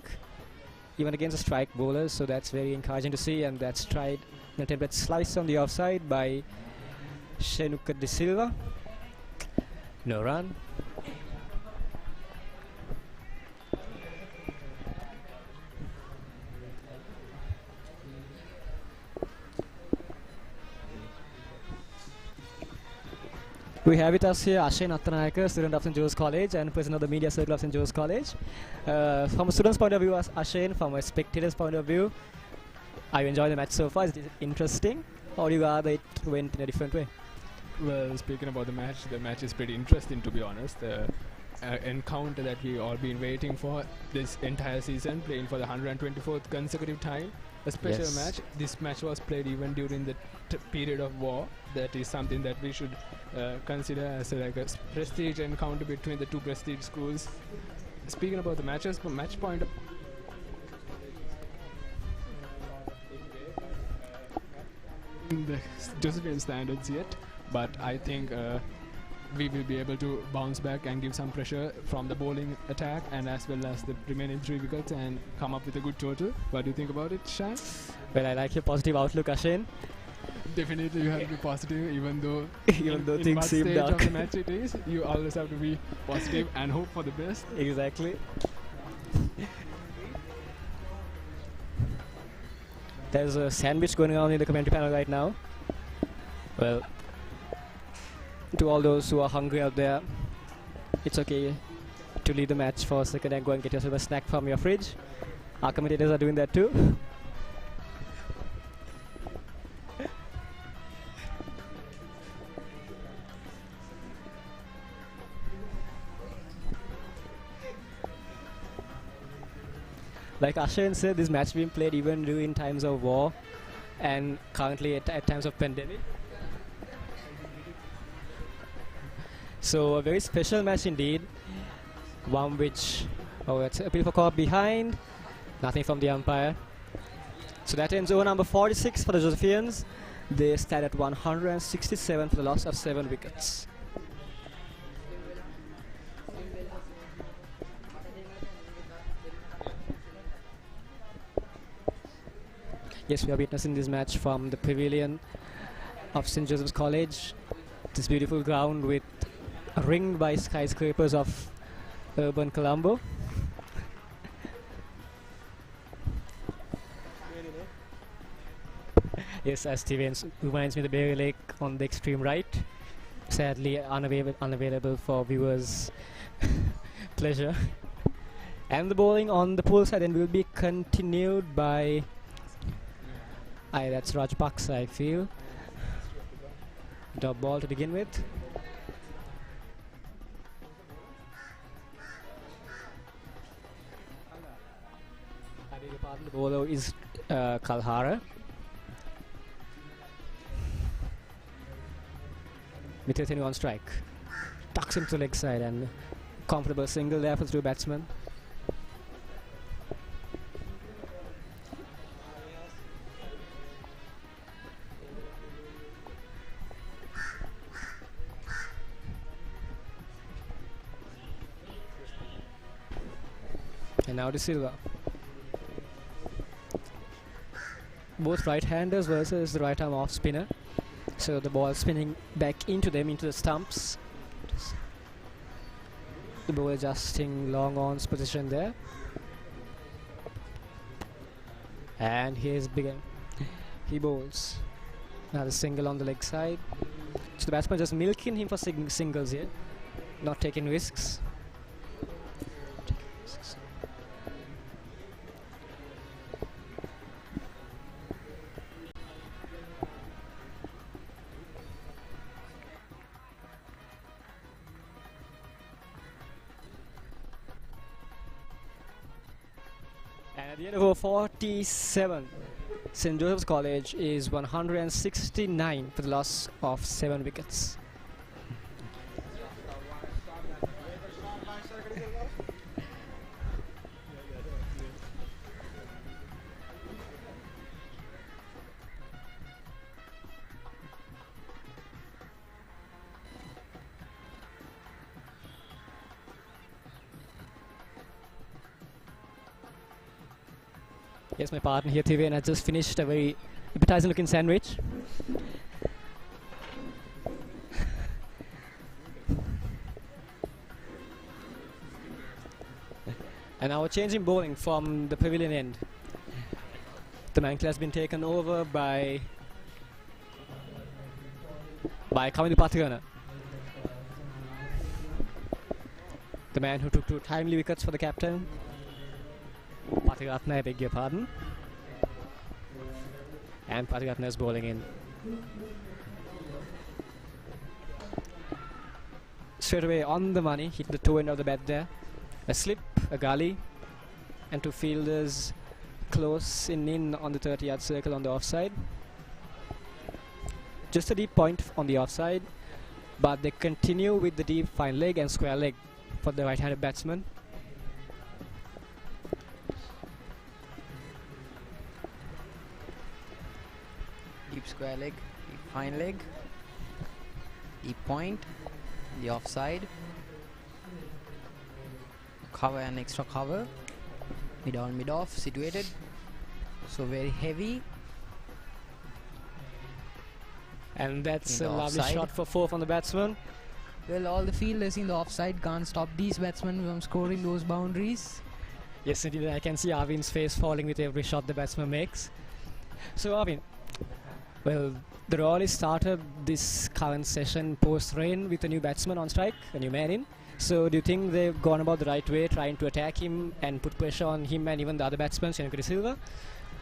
even against the strike bowlers, so that's very encouraging to see. And that's tried an attempted slice on the offside by Shanuka De Silva. No run. We have with us here Ashain Attanayaka, student of St. Joseph's College and president of the media circle of St. Joseph's College. From a student's point of view, Ashain, from a spectator's point of view, are you enjoying the match so far? Is it interesting, or do you rather it went in a different way? Well, speaking about the match is pretty interesting, to be honest. The encounter that we all been waiting for this entire season, playing for the 124th consecutive time. A special match. This match was played even during the period of war. That is something that we should consider as like a prestige encounter between the two prestige schools. Speaking about the matches, from match point of the Josephian standards yet, but I think we will be able to bounce back and give some pressure from the bowling attack and as well as the remaining 3 wickets and come up with a good total. What do you think about it, Shan? Well, I like your positive outlook, Ashain. Definitely you have to be positive, even though things in what seem stage dark. of the match it is, you always have to be positive and hope for the best. Exactly. There's a sandwich going on in the commentary panel right now. Well, to all those who are hungry out there, it's okay to leave the match for a second and go and get yourself a snack from your fridge. Our commentators are doing that too. Like Ashain said, this match being played even during times of war. and currently at times of pandemic. So a very special match indeed, one which, oh, it's a bit of a call behind, nothing from the umpire. So that ends over number 46 for the Josephians. They stand at 167 for the loss of 7 wickets. Yes, we are witnessing this match from the pavilion of St. Joseph's College. This beautiful ground with ringed by skyscrapers of urban Colombo. Yes, as Stevens reminds me of the Berry Lake on the extreme right. Sadly unavailable for viewers' pleasure. And the bowling on the pool side then will be continued by that's Rajpaksa, I feel. Dot ball to begin with. I beg your pardon, the bowler is Kalhara. Mithilthenu on strike. Tucks into the leg side and comfortable single there for the two batsmen. And now De Silva. Both right-handers versus the right-arm off-spinner. So the ball spinning back into them, into the stumps. The ball adjusting long-on's position there. And here's begin. He bowls. Another single on the leg side. So the batsman just milking him for singles here. Not taking risks. And at the end of over 47, St. Joseph's College is 169 for the loss of 7 wickets. Yes, my partner here, Thiven, has just finished a very appetizing looking sandwich. And now changing bowling from the pavilion end. The mantle has been taken over by Kamindu Pathirana. The man who took 2 timely wickets for the captain. Pathiratna, I beg your pardon. And Pathiratna is bowling in. Straight away on the money, hit the toe end of the bat there. A slip, a gully, and 2 fielders close in on the 30-yard circle on the offside. Just a deep point on the offside, but they continue with the deep fine leg and square leg for the right-handed batsman. Deep square leg, deep fine leg, deep point, the offside, cover and extra cover, mid on mid off situated, so very heavy. And that's In a the lovely offside. shot for 4 from the batsman. Well, all the fielders in the offside can't stop these batsmen from scoring those boundaries. Yes, indeed, I can see Arvin's face falling with every shot the batsman makes. So Arvin, well, the Royal started this current session post-rain with a new batsman on strike, a new man in. So do you think they've gone about the right way, trying to attack him and put pressure on him and even the other batsmen, Shanaka De Silva?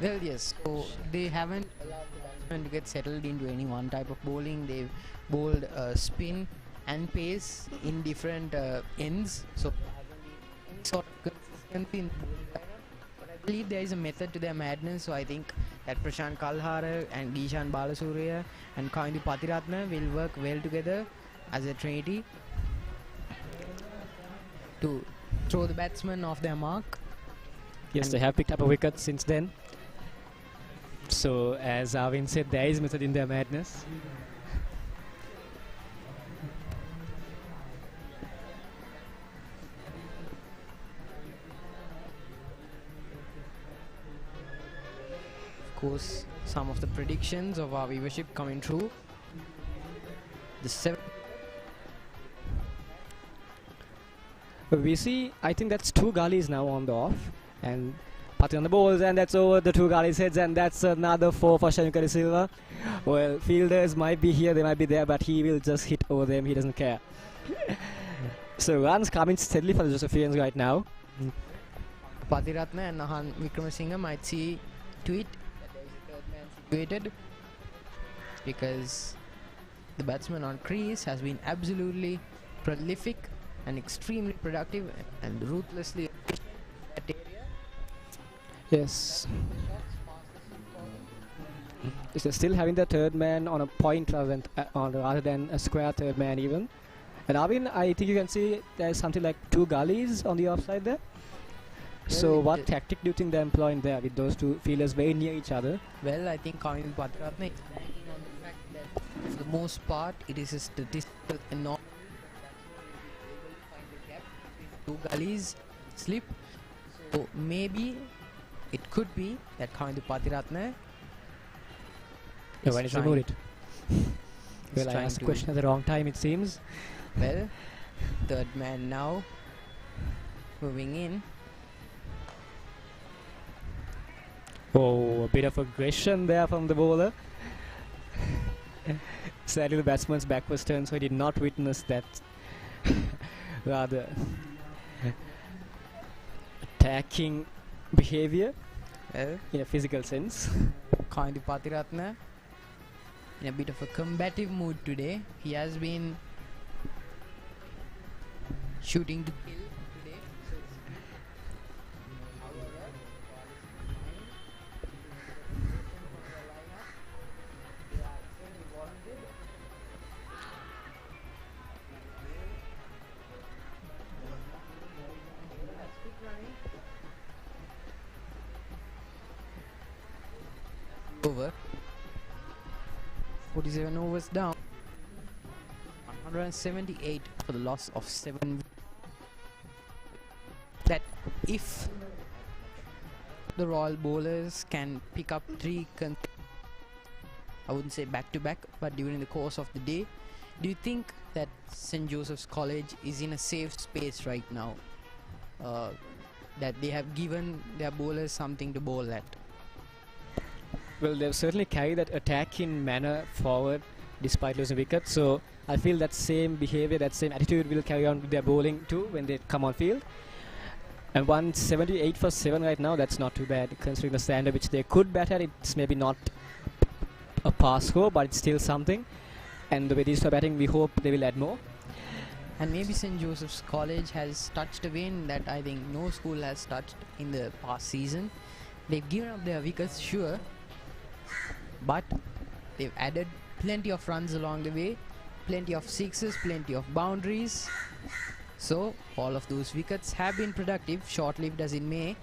Well, yes, so they haven't allowed the batsmen to get settled into any one type of bowling. They've bowled spin and pace in different ends, so sort of consistency in the bowling lineup. But I believe there is a method to their madness, so I think that Prashant Kalhara and Dishan Balasurya and Kaindu Patiratna will work well together as a trinity to throw the batsmen off their mark. Yes, And- they have picked up a wicket since then. So, as Arvind said, there is method in their madness. Of course, some of the predictions of our viewership coming true. The 7 We see, I think that's 2 gullies now on the off. And Pati on the balls, and that's over the 2 gullies heads, and that's another 4 for Shanuka De Silva. Well, fielders might be here, they might be there, but he will just hit over them, he doesn't care. So runs coming steadily for the Josephians right now. Patiratna and Nahan Vikramasinghe might see to it that there is a third man situated, because the batsman on crease has been absolutely prolific and extremely productive and ruthlessly efficient in that area. Yes. Is they're still having the third man on a point rather than a square third man even. And Arvind, I think you can see there's something like 2 gullies on the offside there. So Well, what it- tactic do you think they're employing there with those 2 fielders very near each other? Well, I think Kaindu Patiratna is banking on the fact that for the most part it is a statistical anomaly. Two gullies slip, so maybe it could be that Kaindu Patiratna Yeah, when it's removed it. Well, I trying asked the to- question at the wrong time, it seems. Well, third man now moving in. Oh, a bit of aggression there from the bowler. Sadly, the batsman's back was turned, so he did not witness that rather attacking behavior Well, in a physical sense. Kaindu Patiratna in a bit of a combative mood today. He has been shooting to kill today. So to speak. However, they are extremely warranted. That's quick running. Over. 47 overs down. 178 for the loss of 7. That if the Royal bowlers can pick up 3 I wouldn't say back to back, but during the course of the day, do you think that St. Joseph's College is in a safe space right now? That they have given their bowlers something to bowl at? Well, they've certainly carried that attacking manner forward despite losing wickets. So I feel that same behavior, that same attitude will carry on with their bowling too when they come on field. And 178 for 7 right now, that's not too bad considering the standard which they could bat at. It's maybe not a pass score, but it's still something. And the way these are batting, we hope they will add more. And maybe St. Joseph's College has touched a vein that I think no school has touched in the past season. They've given up their wickets, sure, but they've added plenty of runs along the way, plenty of sixes, plenty of boundaries. So all of those wickets have been productive, short-lived as it may.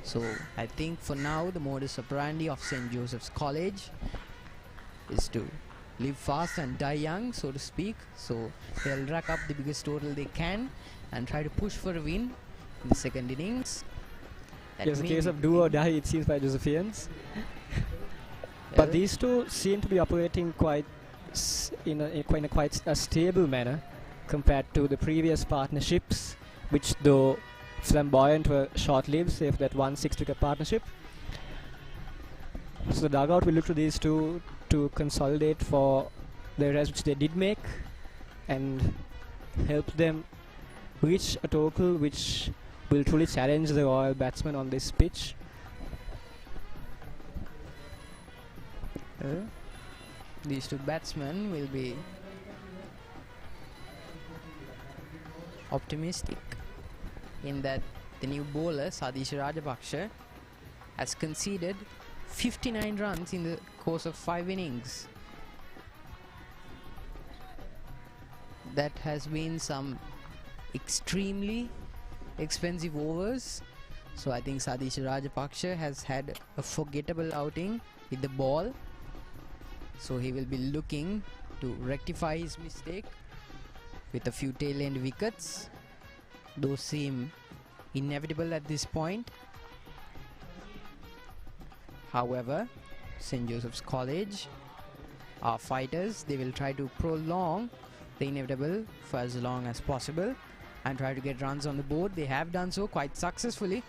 So I think for now the modus operandi of St. Joseph's College is to live fast and die young, so to speak. So they'll rack up the biggest total they can and try to push for a win in the second innings. That It's a may case be of do or die, it seems, by Josephians. But these two seem to be operating quite in a quite a stable manner compared to the previous partnerships, which though flamboyant were short-lived, save that 1 6-wicket partnership. So the dugout will look to these two to consolidate for the errors which they did make and help them reach a total which will truly challenge the Royal batsmen on this pitch. These two batsmen will be optimistic in that the new bowler Sadisha Rajapaksha has conceded 59 runs in the course of 5 innings. That has been some extremely expensive overs. So I think Sadish Rajapaksha has had a forgettable outing with the ball. So he will be looking to rectify his mistake with a few tail end wickets. Those seem inevitable at this point. However, St. Joseph's College are fighters. They will try to prolong the inevitable for as long as possible and try to get runs on the board. They have done so quite successfully.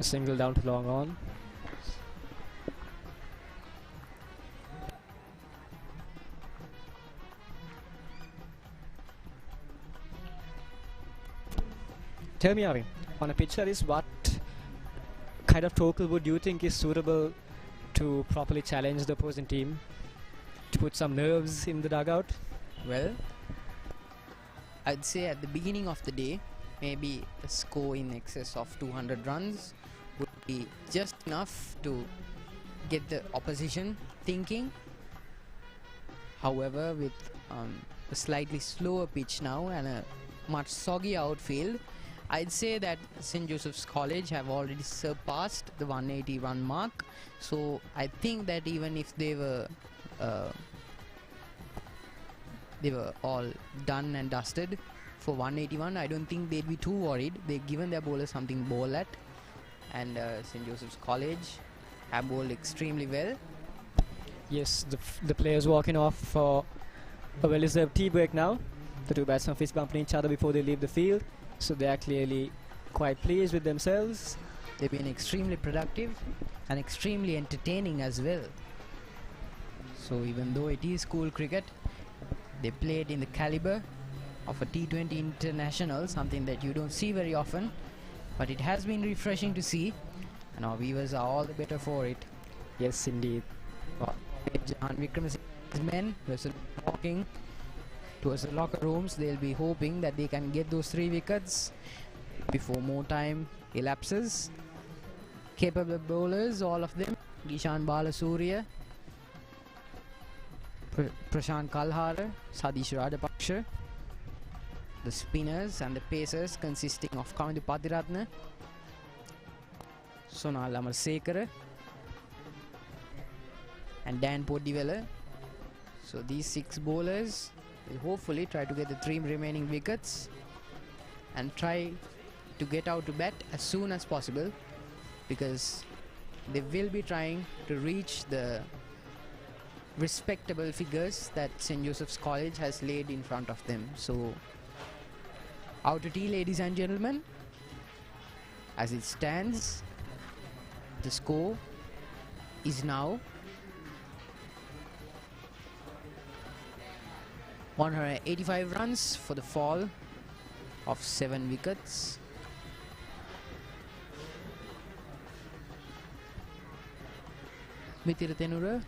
A single down to long on. Tell me, Arvin, on a pitch like this, what kind of total would you think is suitable to properly challenge the opposing team, to put some nerves in the dugout? Well, I'd say at the beginning of the day, maybe a score in excess of 200 runs would be just enough to get the opposition thinking. However, with a slightly slower pitch now and a much soggy outfield, I'd say that St. Joseph's College have already surpassed the 180 run mark. So I think that even if they were all done and dusted for 181, I don't think they'd be too worried. They've given their bowlers something to bowl at, and St. Joseph's College have bowled extremely well. Yes, the players walking off for a well-deserved tea break now. The two batsmen fist bumping each other before they leave the field, so they are clearly quite pleased with themselves. They've been extremely productive and extremely entertaining as well. So even though it is school cricket, they played in the caliber of a T20 international, something that you don't see very often, but it has been refreshing to see, and our viewers are all the better for it. Yes, indeed. Jahan Wickramasinghe's men were walking towards the locker rooms. They'll be hoping that they can get those 3 wickets before more time elapses. Capable bowlers, all of them. Gishan Balasuriya, Prashant Kalhara, Sadish Rajapaksha. The spinners and the pacers consisting of Kamindu Patiratna, Sonal Amarsekara and Dan Podivela. So these 6 bowlers will hopefully try to get the 3 remaining wickets and try to get out to bat as soon as possible, because they will be trying to reach the respectable figures that St. Joseph's College has laid in front of them. So out to tea, ladies and gentlemen. As it stands, the score is now 185 runs for the fall of 7 wickets. Mithila Tenura,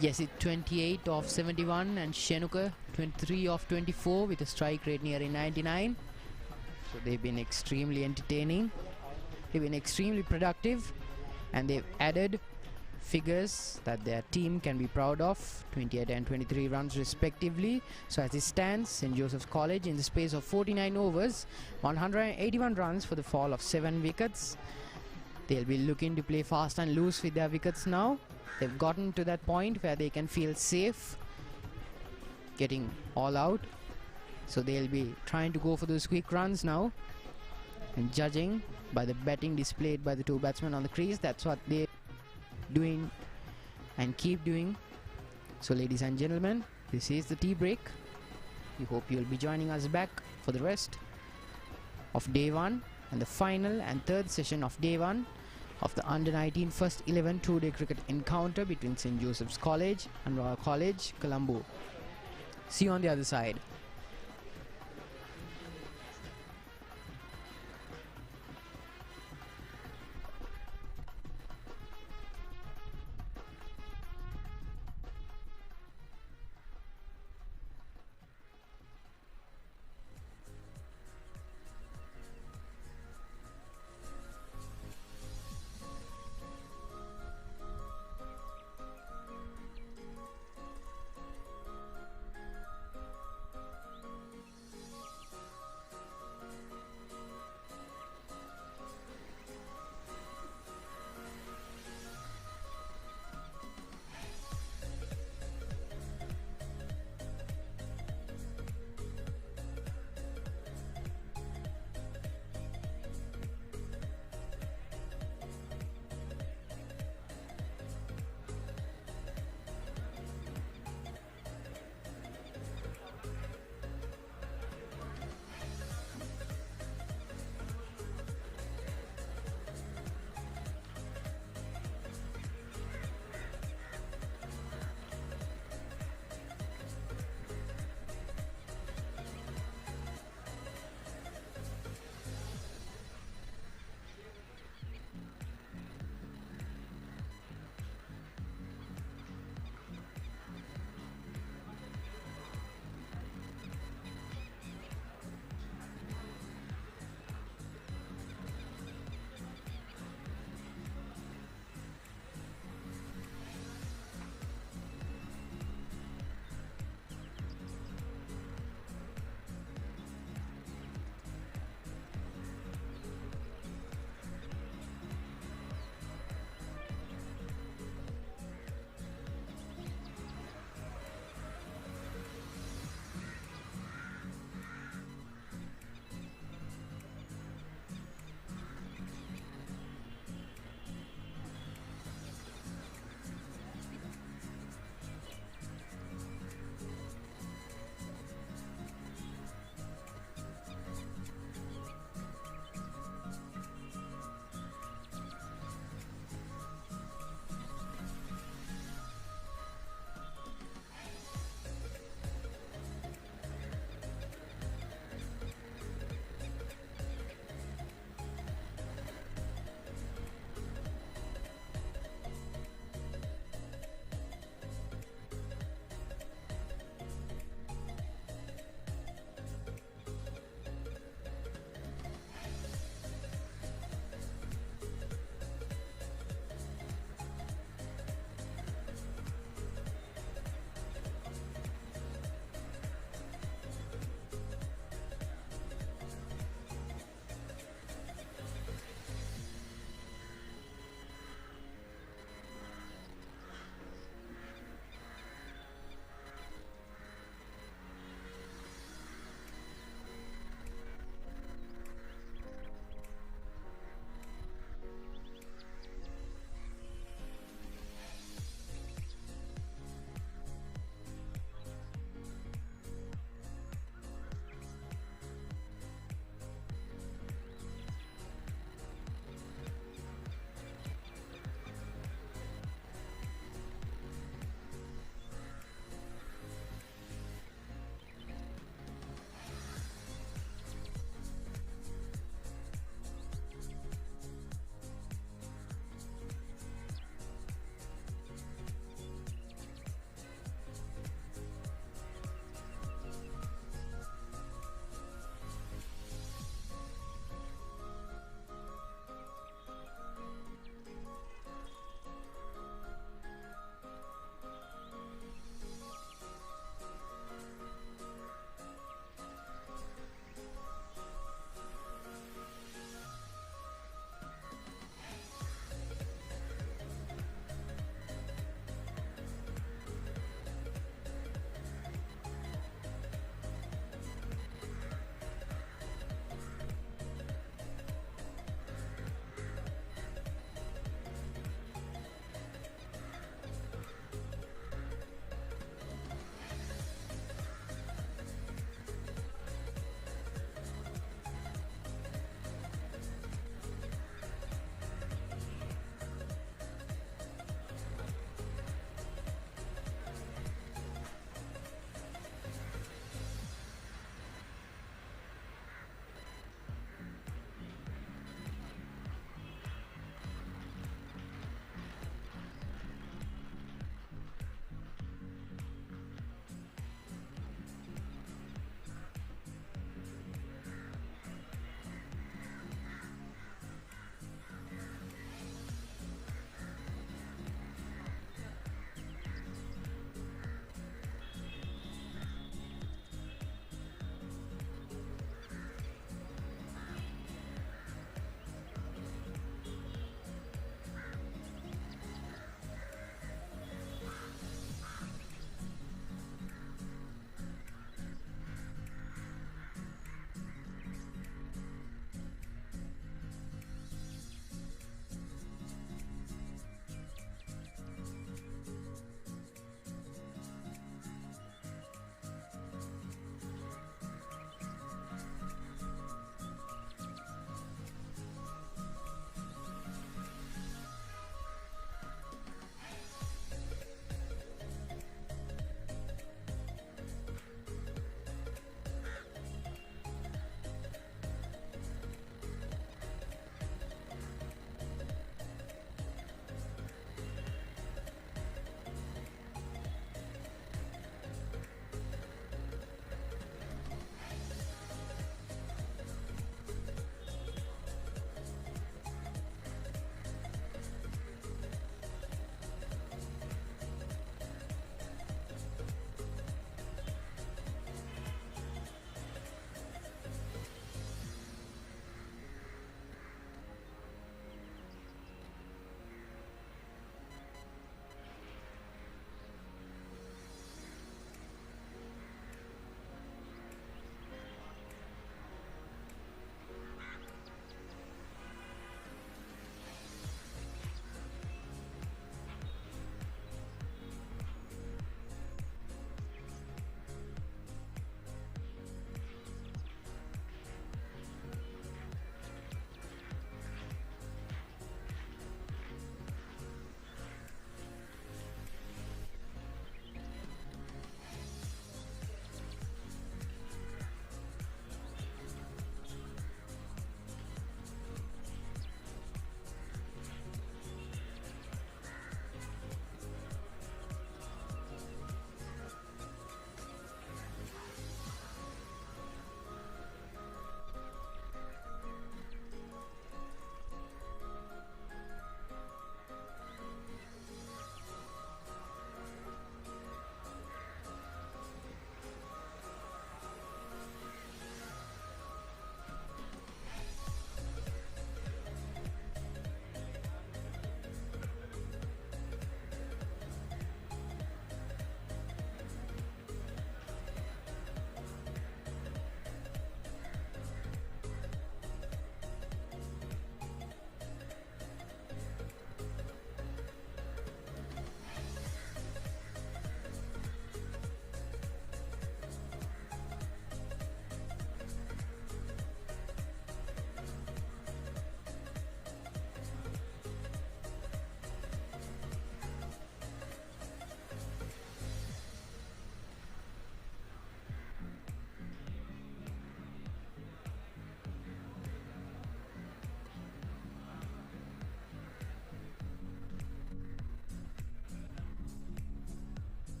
Yasid 28 of 71 and Shenuka 23 of 24 with a strike rate nearing 99. So they've been extremely entertaining, they've been extremely productive, and they've added figures that their team can be proud of, 28 and 23 runs respectively. So as it stands, St. Joseph's College in the space of 49 overs, 181 runs for the fall of 7 wickets. They'll be looking to play fast and loose with their wickets now. They've gotten to that point where they can feel safe getting all out. So they'll be trying to go for those quick runs now. And judging by the batting displayed by the 2 batsmen on the crease, that's what they're doing and keep doing. So ladies and gentlemen, this is the tea break. We hope you'll be joining us back for the rest of day 1 and the final and 3rd session of day 1 of the under-19 first 11 two-day cricket encounter between St. Joseph's College and Royal College, Colombo. See you on the other side.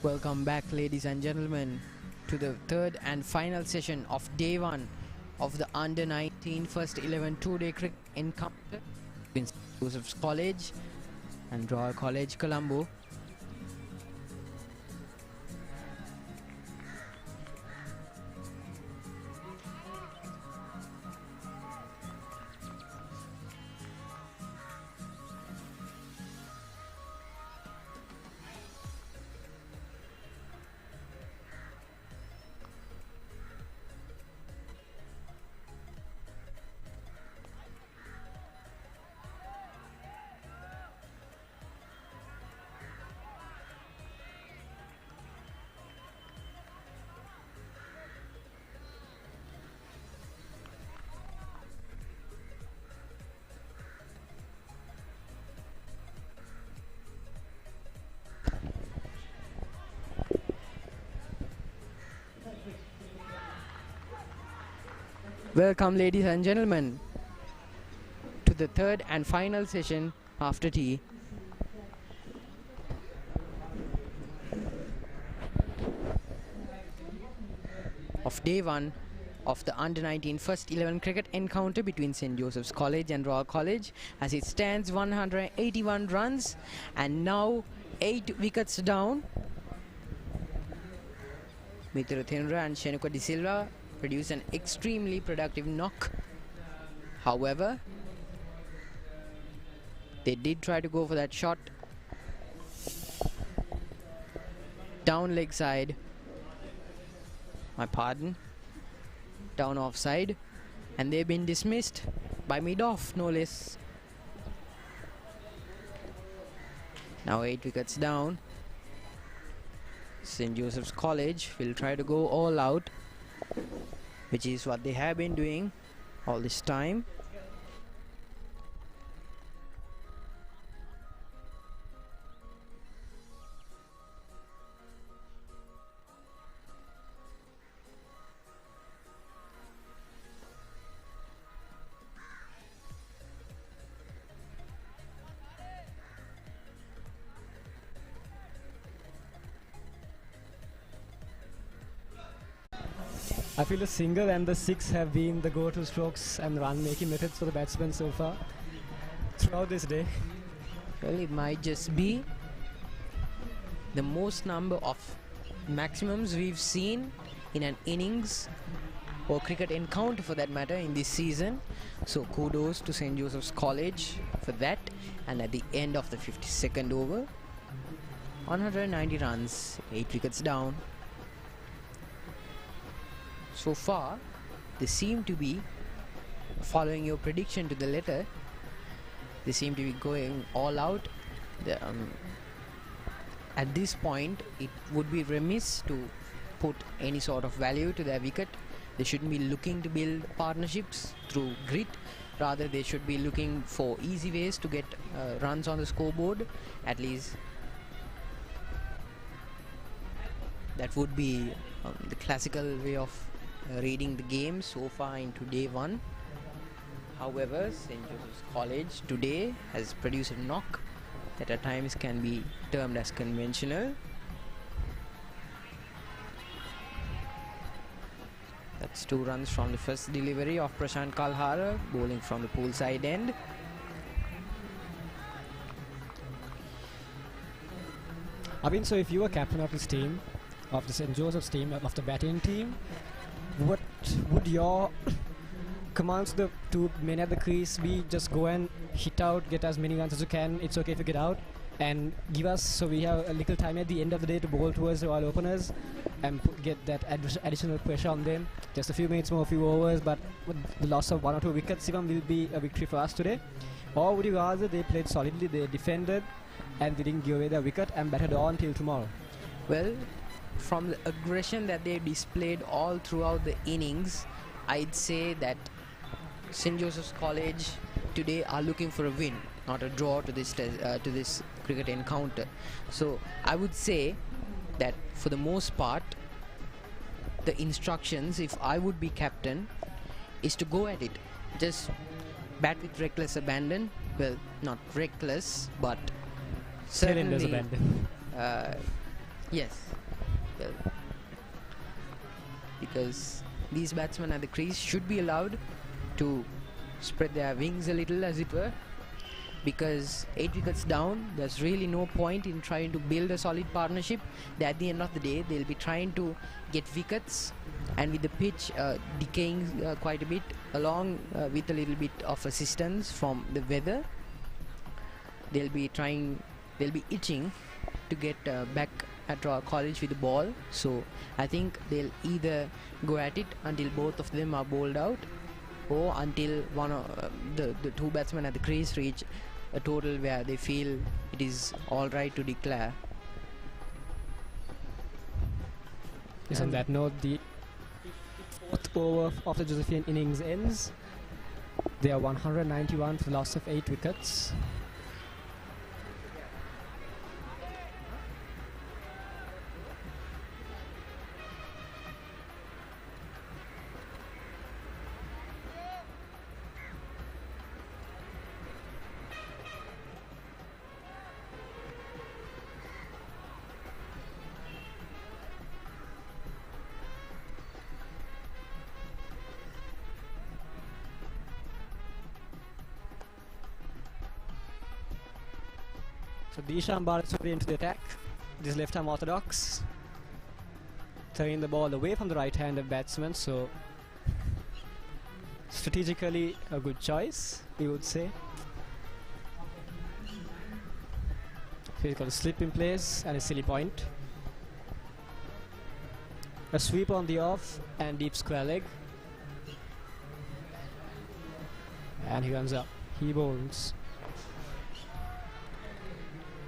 Welcome back, ladies and gentlemen, to the third and final session of day 1 of the under-19 first 11 two-day cricket encounter between St. Joseph's College and Royal College Colombo. Welcome, ladies and gentlemen, to the third and final session after tea. Of day 1 of the under-19 first 11 cricket encounter between St. Joseph's College and Royal College, as it stands 181 runs and now 8 wickets down. Mithila Thenura and Shenuka De Silva produced an extremely productive knock. However, they did try to go for that shot down leg side, down offside, and they've been dismissed by mid-off, no less. Now 8 wickets down. St. Joseph's College will try to go all out, which is what they have been doing all this time. I feel the single and the 6 have been the go-to strokes and run-making methods for the batsmen so far throughout this day. Well, it might just be the most number of maximums we've seen in an innings or cricket encounter for that matter in this season. So kudos to St. Joseph's College for that. And at the end of the 52nd over, 190 runs, 8 wickets down. So far, they seem to be following your prediction to the letter. They seem to be going all out. At this point, it would be remiss to put any sort of value to their wicket. They shouldn't be looking to build partnerships through grit. Rather, they should be looking for easy ways to get runs on the scoreboard. At least that would be the classical way of reading the game so far into day 1. However, St. Joseph's College today has produced a knock that at times can be termed as conventional. That's 2 runs from the first delivery of Prashant Kalhara, bowling from the poolside end. Abhin, so if you were captain of this team, of the St. Joseph's team, of the batting team, what would your commands the two men at the crease be? Just go and hit out, get as many runs as you can. It's okay if you get out, and give us, so we have a little time at the end of the day to bowl towards the Royal openers and get that additional pressure on them. Just a few minutes more, a few overs, but with the loss of 1 or 2 wickets even will be a victory for us today. Or would you rather they played solidly, they defended and they didn't give away their wicket and batted on till tomorrow? Well, from the aggression that they displayed all throughout the innings, I'd say that St. Joseph's College today are looking for a win, not a draw to this cricket encounter. So I would say that for the most part, the instructions, if I would be captain, is to go at it. Just bat with reckless abandon. Well, not reckless, but certainly abandon. Yes, well, because these batsmen at the crease should be allowed to spread their wings a little, as it were, because 8 wickets down, there's really no point in trying to build a solid partnership. At the end of the day, they'll be trying to get wickets, and with the pitch decaying quite a bit, along with a little bit of assistance from the weather, they'll be itching to get back at Royal College with the ball. So I think they'll either go at it until both of them are bowled out, or until one of the two batsmen at the crease reach a total where they feel it is all right to declare. Yes, on that note, the fourth over of the Josephian innings ends. They are 191 for the loss of 8 wickets. So Dishan Balasuri into the attack. This left arm orthodox, throwing the ball away from the right-handed batsman. So strategically a good choice, we would say. So he's got a slip in place and a silly point. A sweep on the off and deep square leg. And he comes up. He bowls.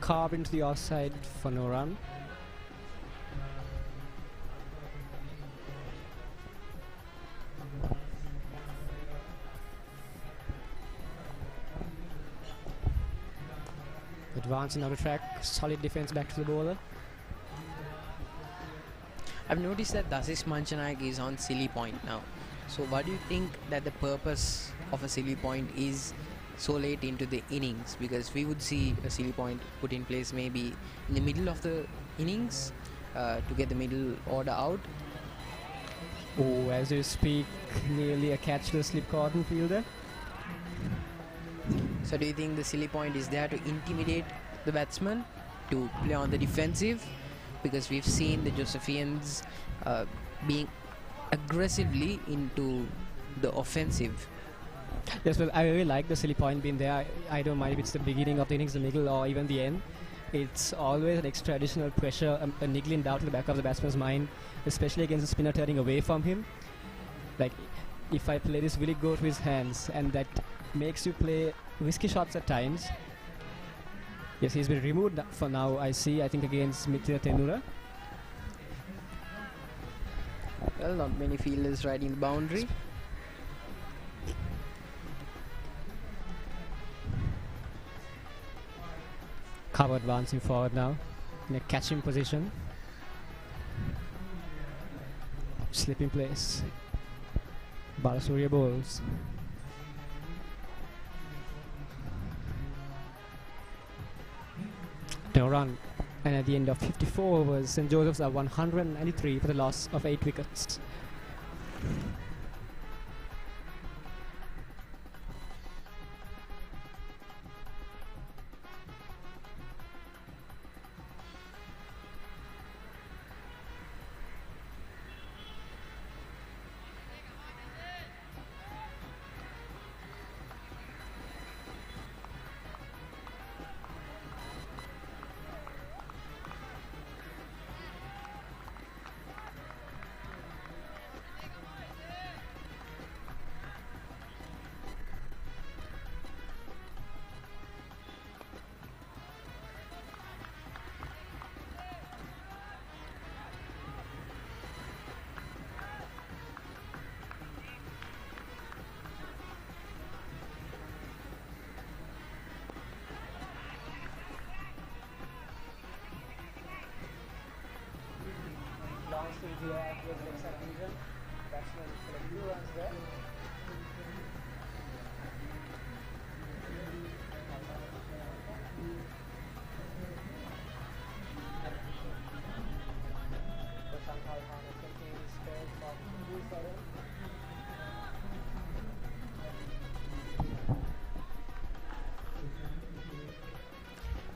Carved into the offside for no run. Advancing on the track, solid defense back to the bowler. I've noticed that Dasis Manchanayak is on silly point now. So what do you think that the purpose of a silly point is so late into the innings? Because we would see a silly point put in place maybe in the middle of the innings to get the middle order out. Oh, as you speak, nearly a catch-less slip cotton fielder. So do you think the silly point is there to intimidate the batsman to play on the defensive? Because we've seen the Josephians being aggressively into the offensive. Yes, well, I really like the silly point being there. I don't mind if it's the beginning of the innings, the middle, or even the end. It's always an extra additional pressure, a niggling doubt in the back of the batsman's mind, especially against the spinner turning away from him. Like, if I play this, will it go to his hands? And that makes you play risky shots at times. Yes, he's been removed for now, I see, I think against Mitra Tenura. Well, not many fielders riding the boundary. Cover advancing forward now in a catching position. Slip in place. Balasuriya bowls. No run. And at the end of 54 overs, St. Joseph's are 193 for the loss of 8 wickets.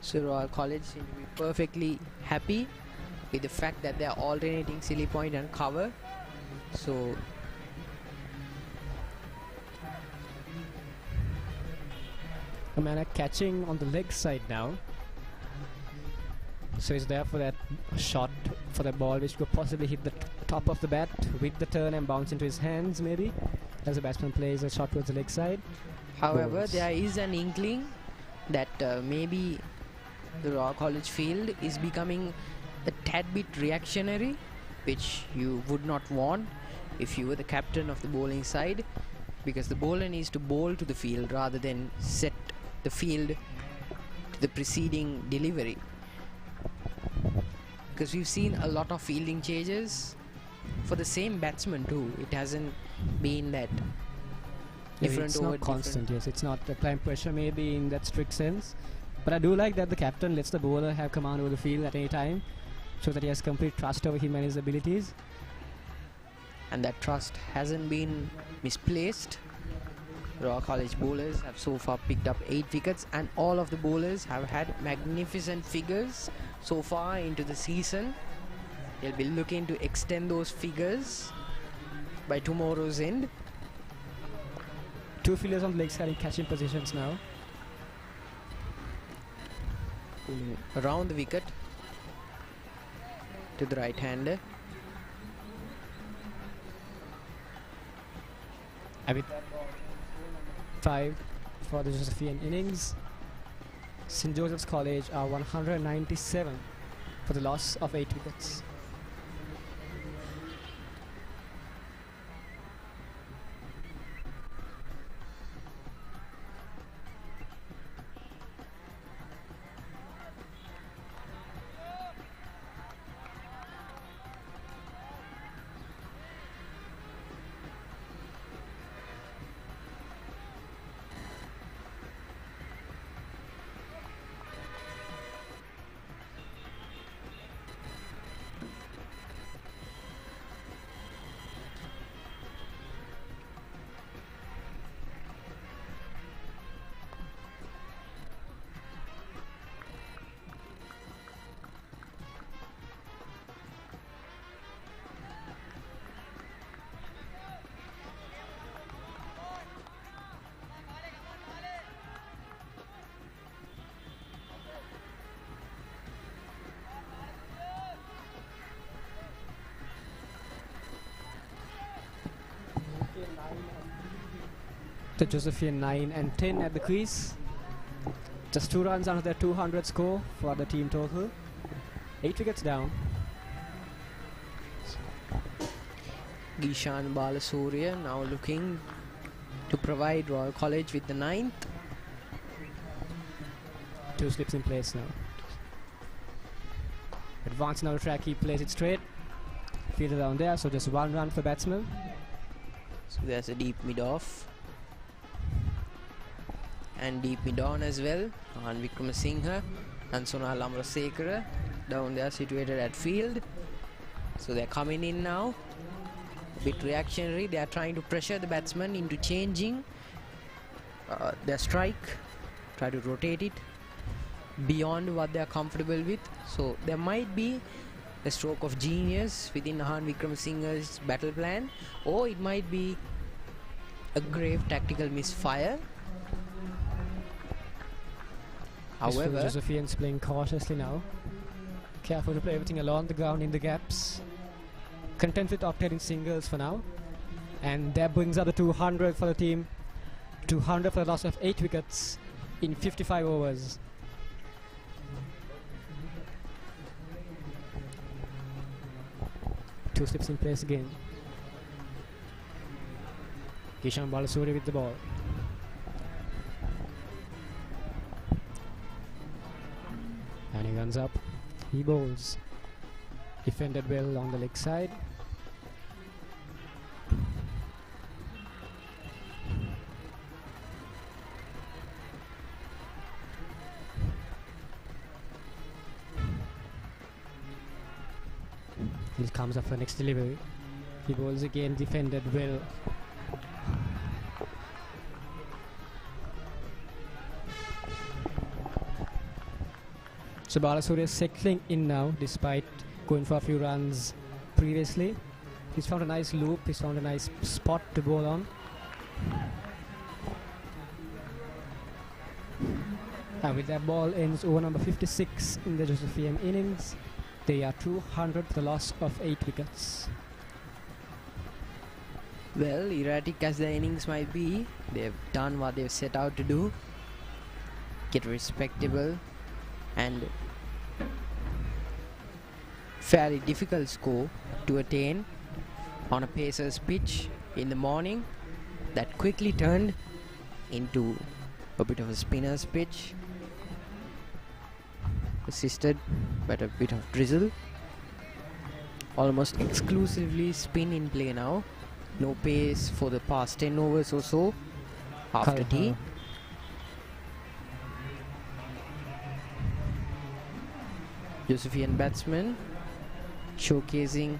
So Royal College seem to be perfectly happy with the fact that they are alternating silly point and cover. So Amana catching on the leg side now. So he's there for that shot for the ball which could possibly hit the top of the bat with the turn and bounce into his hands maybe as the batsman plays a shot towards the leg side. however, Balls. there is an inkling that maybe the Royal College field is becoming a tad bit reactionary, which you would not want if you were the captain of the bowling side, because the bowler needs to bowl to the field rather than set the field to the preceding delivery. Because we've seen a lot of fielding changes for the same batsman too. It hasn't been that different It's over not constant, different. yes. It's not applying pressure maybe in that strict sense. But I do like that the captain lets the bowler have command over the field at any time, so that he has complete trust over him and his abilities. And that trust hasn't been misplaced. Royal College bowlers have so far picked up 8 wickets, and all of the bowlers have had magnificent figures so far into the season. They'll be looking to extend those figures by tomorrow's end. 2 fielders on the leg side in catching positions now. Pulling around the wicket to the right hander. With 5 for the Josephian innings. St. Joseph's College are 197 for the loss of 8 wickets. The Josephian 9 and 10 at the crease. Just 2 runs under their 200 score for the team total. 8 wickets down. Gishan Balasuriya now looking to provide Royal College with the 9th. 2 slips in place now. Advance now the track, he plays it straight. Fielder down there, so just 1 run for batsman. So there's a deep mid off. And deep mid on as well. And Wickramasinghe and Sonal Amarasekara down there situated at field. So they're coming in now. A bit reactionary. They are trying to pressure the batsman into changing their strike. Try to rotate it beyond what they are comfortable with. So there might be a stroke of genius within Nahan Wickramasinghe's battle plan, or it might be a grave tactical misfire. However, Josephians playing cautiously now. Careful to play everything along the ground in the gaps. Content with octane singles for now. And that brings up the 200 for the team. 200 for the loss of 8 wickets in 55 overs. Two slips in place again. Kishan Balasuri with the ball. And he runs up. He bowls. Defended well on the leg side. He comes up for next delivery. He bowls again, defended well. So Balasuri is settling in now despite going for a few runs previously. He's found a nice loop, he's found a nice spot to bowl on. And with that, ball ends over number 56 in the Josephian innings. They are 200 for the loss of 8 wickets. Well, erratic as the innings might be, they've done what they've set out to do. Get respectable and fairly difficult score to attain on a pacer's pitch in the morning that quickly turned into a bit of a spinner's pitch, assisted by a bit of drizzle. Almost exclusively spin in play now. No pace for the past 10 overs or so after tea. Josephian batsmen showcasing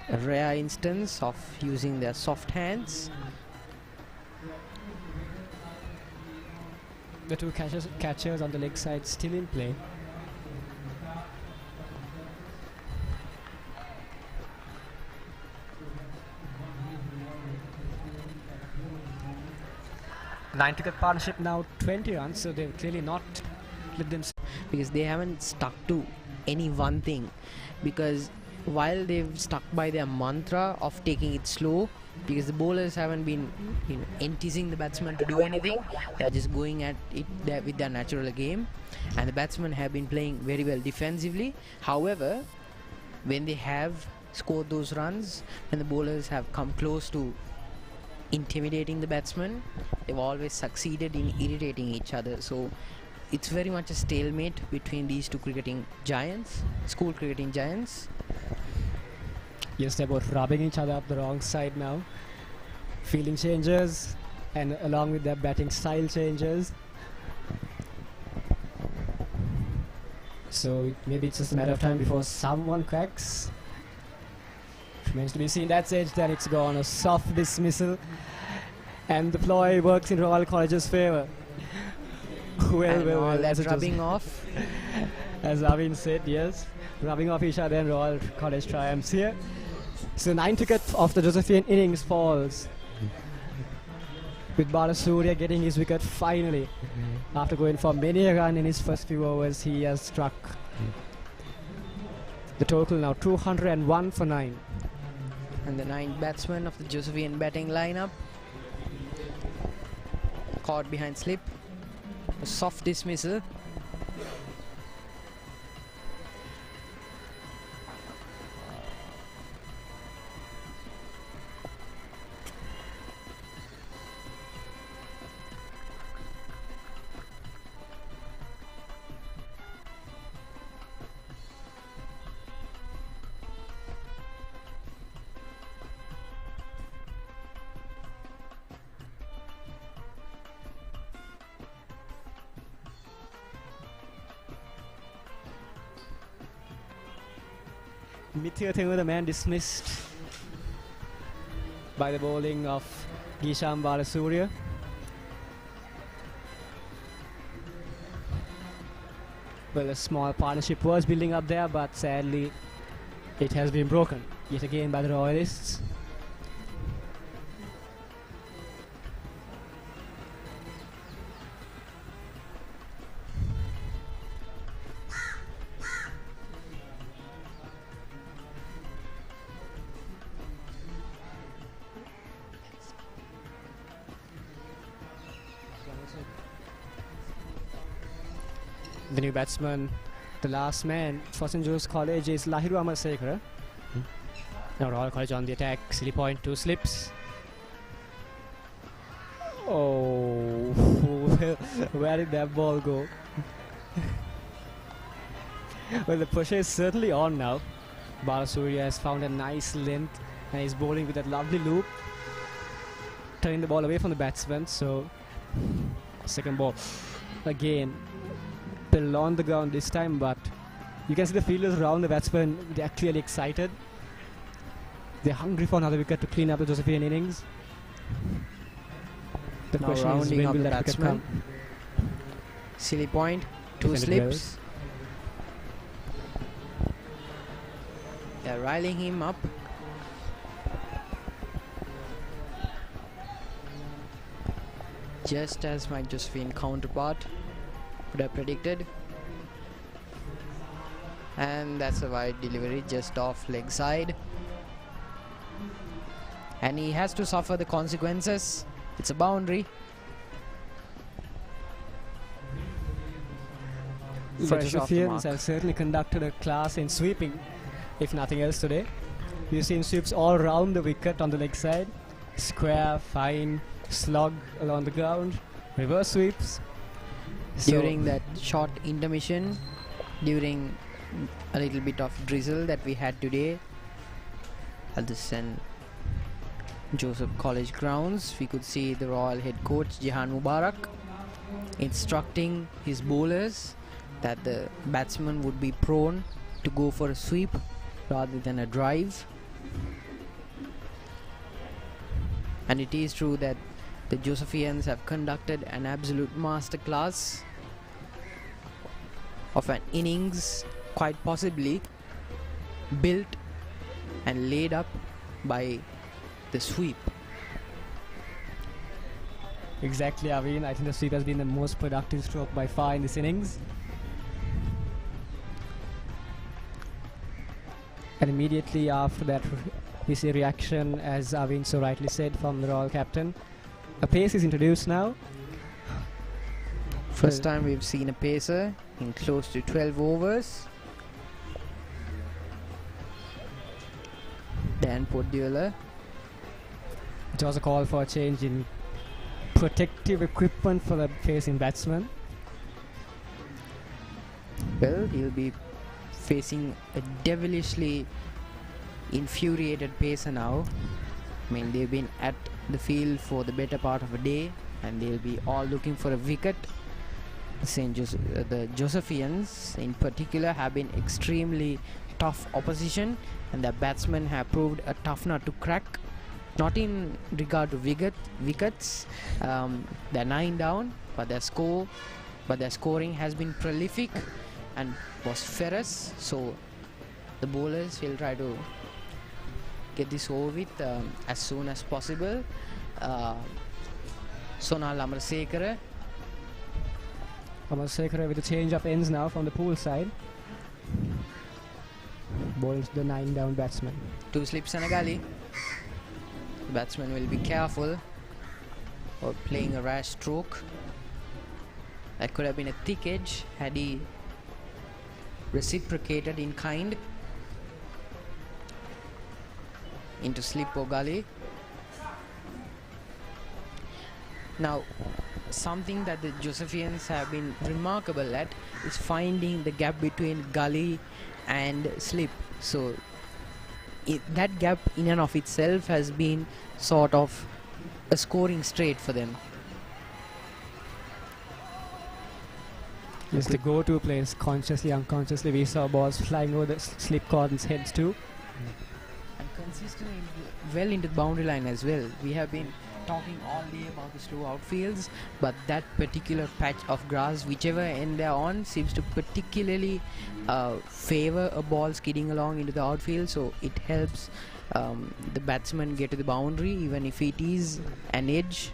a rare instance of using their soft hands. The two catchers on the leg side still in play. Nine-wicket partnership now 20 runs, so they've clearly not let them. Because they haven't stuck to any one thing, because while they've stuck by their mantra of taking it slow, because the bowlers haven't been enticing the batsman to do anything, they're just going at it with their natural game, and the batsmen have been playing very well defensively. However, when they have scored those runs, when the bowlers have come close to intimidating the batsman, they've always succeeded in irritating each other. So it's very much a stalemate between these two cricketing giants, school cricketing giants. Yes, they're both rubbing each other up the wrong side now. Fielding changes, and along with their batting style changes. So maybe it's just a matter of time before someone cracks. Remains to be seen. That's edge, then it's gone. A soft dismissal. And the ploy works in Royal College's favour. Well, that's rubbing off. As Avin said, yes. Rubbing off each other, and Royal College triumphs here. So 9th wicket of the Josephian innings falls, with Balasuriya getting his wicket finally. After going for many a run in his first few overs, he has struck. The total now 201 for 9. And the 9th batsman of the Josephian batting lineup, caught behind slip. A soft dismissal. Mithya Thengu, the man dismissed by the bowling of Gisham Balasuriya. Well, a small partnership was building up there, but sadly it has been broken yet again by the Royalists. The new batsman, the last man for St. Joseph's College, is Lahiru Amarsekara. Now Royal College on the attack. Silly point, 2 slips. Oh, where did that ball go? Well, the pressure is certainly on now. Balasuriya has found a nice length and he's bowling with that lovely loop, turning the ball away from the batsman. So, second ball again. Pill on the ground this time, but you can see the fielders around the batsman. They are clearly excited. They're hungry for another wicket to clean up the Josephian innings. The Now question is, rounding when up will the that wicket come? batsman. Silly point. 2 Defended well. slips. They're riling him up. Just as my Josephine counterpart would have predicted. And that's a wide delivery just off leg side. And he has to suffer the consequences. It's a boundary. The Fresh off the Josephians mark. have certainly conducted a class in sweeping, if nothing else today. We've seen sweeps all around the wicket on the leg side. Square, fine, slog along the ground, reverse sweeps. So During that short intermission, during a little bit of drizzle that we had today at the St. Joseph College grounds, we could see the Royal head coach Jehan Mubarak instructing his bowlers that the batsman would be prone to go for a sweep rather than a drive. And it is true that the Josephians have conducted an absolute masterclass of an innings, quite possibly built and laid up by the sweep. exactly, Aveen. I think the sweep has been the most productive stroke by far in this innings. And immediately after that, we see a reaction, as Aveen so rightly said, from the Royal captain. A pace is introduced now. First time we've seen a pacer in close to 12 overs. Dan Podiola. It was a call for a change in protective equipment for the facing batsman. Well, he'll be facing a devilishly infuriated pacer now. I mean, they've been at the field for the better part of a day and they'll be all looking for a wicket. The Josephians in particular have been extremely tough opposition and the batsmen have proved a tough nut to crack. Not in regard to wickets, they're 9 down, but their scoring has been prolific and was ferocious. So the bowlers will try to get this over with as soon as possible. Sonal Amarasekara. Amarasekara with a change of ends now from the pool side. Bowls the 9 down batsman. 2 slips and a gully. The batsman will be careful or playing a rash stroke. That could have been a thick edge had he reciprocated in kind into slip or gully. Now, something that the Josephians have been remarkable at is finding the gap between gully and slip. So that gap in and of itself has been sort of a scoring straight for them. It's the go-to place, consciously, unconsciously. We saw balls flying over the slip cordons heads too. And consistently well into the boundary line as well. We have been talking all day about the slow outfields, but that particular patch of grass, whichever end they're on, seems to particularly favor a ball skidding along into the outfield, so it helps the batsman get to the boundary, even if it is an edge,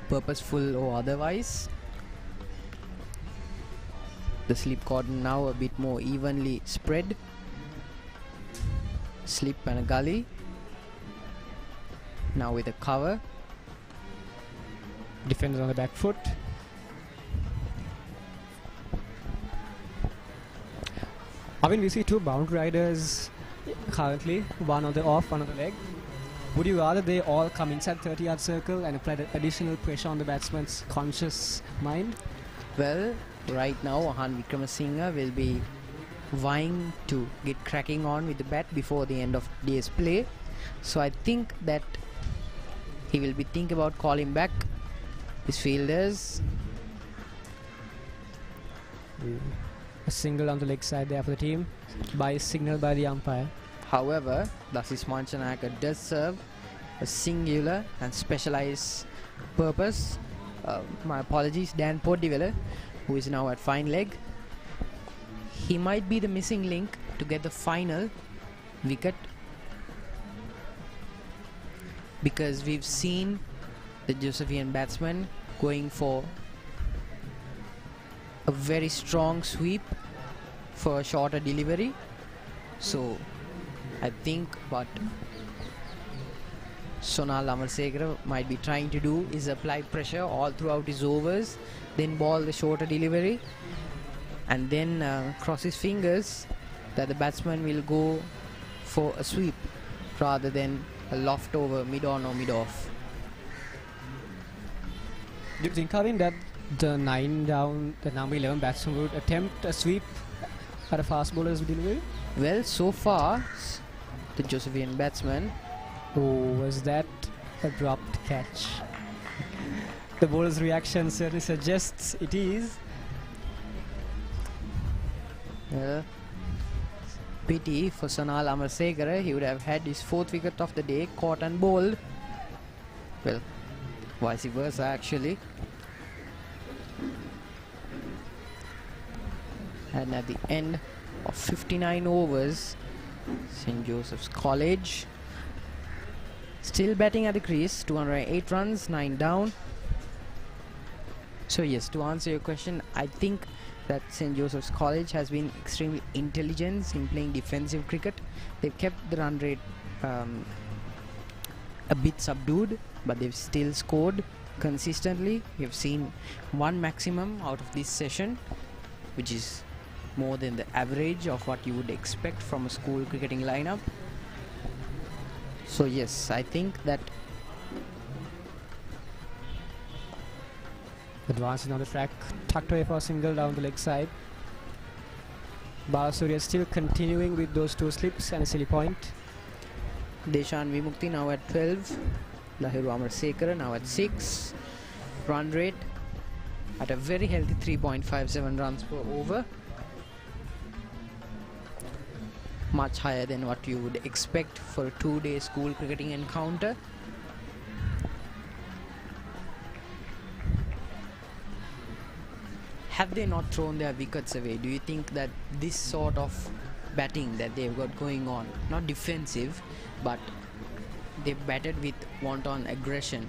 purposeful or otherwise. The slip cordon now a bit more evenly spread. Slip and a gully. Now with a cover. Defenders on the back foot. I mean, we see 2 boundary riders currently, one on the off, one on the leg. Would you rather they all come inside 30-yard circle and apply the additional pressure on the batsman's conscious mind? Well, right now Wahan Wickramasinghe will be vying to get cracking on with the bat before the end of day's play. So I think that he will be thinking about calling back his fielders. A single on the leg side there for the team by signal by the umpire. However, Dasis Manchanaka does serve a singular and specialized purpose my apologies, Dan Podivela, who is now at fine leg. He might be the missing link to get the final wicket, because we've seen the Josephian batsman going for a very strong sweep for a shorter delivery. So I think what Sonal Amarsekara might be trying to do is apply pressure all throughout his overs, then ball the shorter delivery, and then cross his fingers that the batsman will go for a sweep rather than a loft over mid-on or mid-off. Do you think, Kevin, that the 9 down, the number 11 batsman would attempt a sweep at a fast bowler's delivery? Well, so far, the Josephian batsman, Oh, was that abrupt catch? The bowler's reaction certainly suggests it is. pity for Sonal Amarsekara, he would have had his 4th wicket of the day caught and bowled. Well, vice versa actually. And at the end of 59 overs, St. Joseph's College still batting at the crease, 208 runs, 9 down. So yes, to answer your question, I think that St. Joseph's College has been extremely intelligent in playing defensive cricket. They've kept the run rate a bit subdued, but they've still scored consistently. We've seen one maximum out of this session, which is more than the average of what you would expect from a school cricketing lineup. So yes, I think that Advancing on the track, tucked away for a single down the leg side. Balasuriya still continuing with those 2 slips and a silly point. Deshan Vimukti now at 12, Lahiru Amarsekara now at 6. Run rate at a very healthy 3.57 runs per over. Much higher than what you would expect for a 2-day school cricketing encounter. Have they not thrown their wickets away? Do you think that this sort of batting that they've got going on, not defensive, but they've batted with wanton aggression,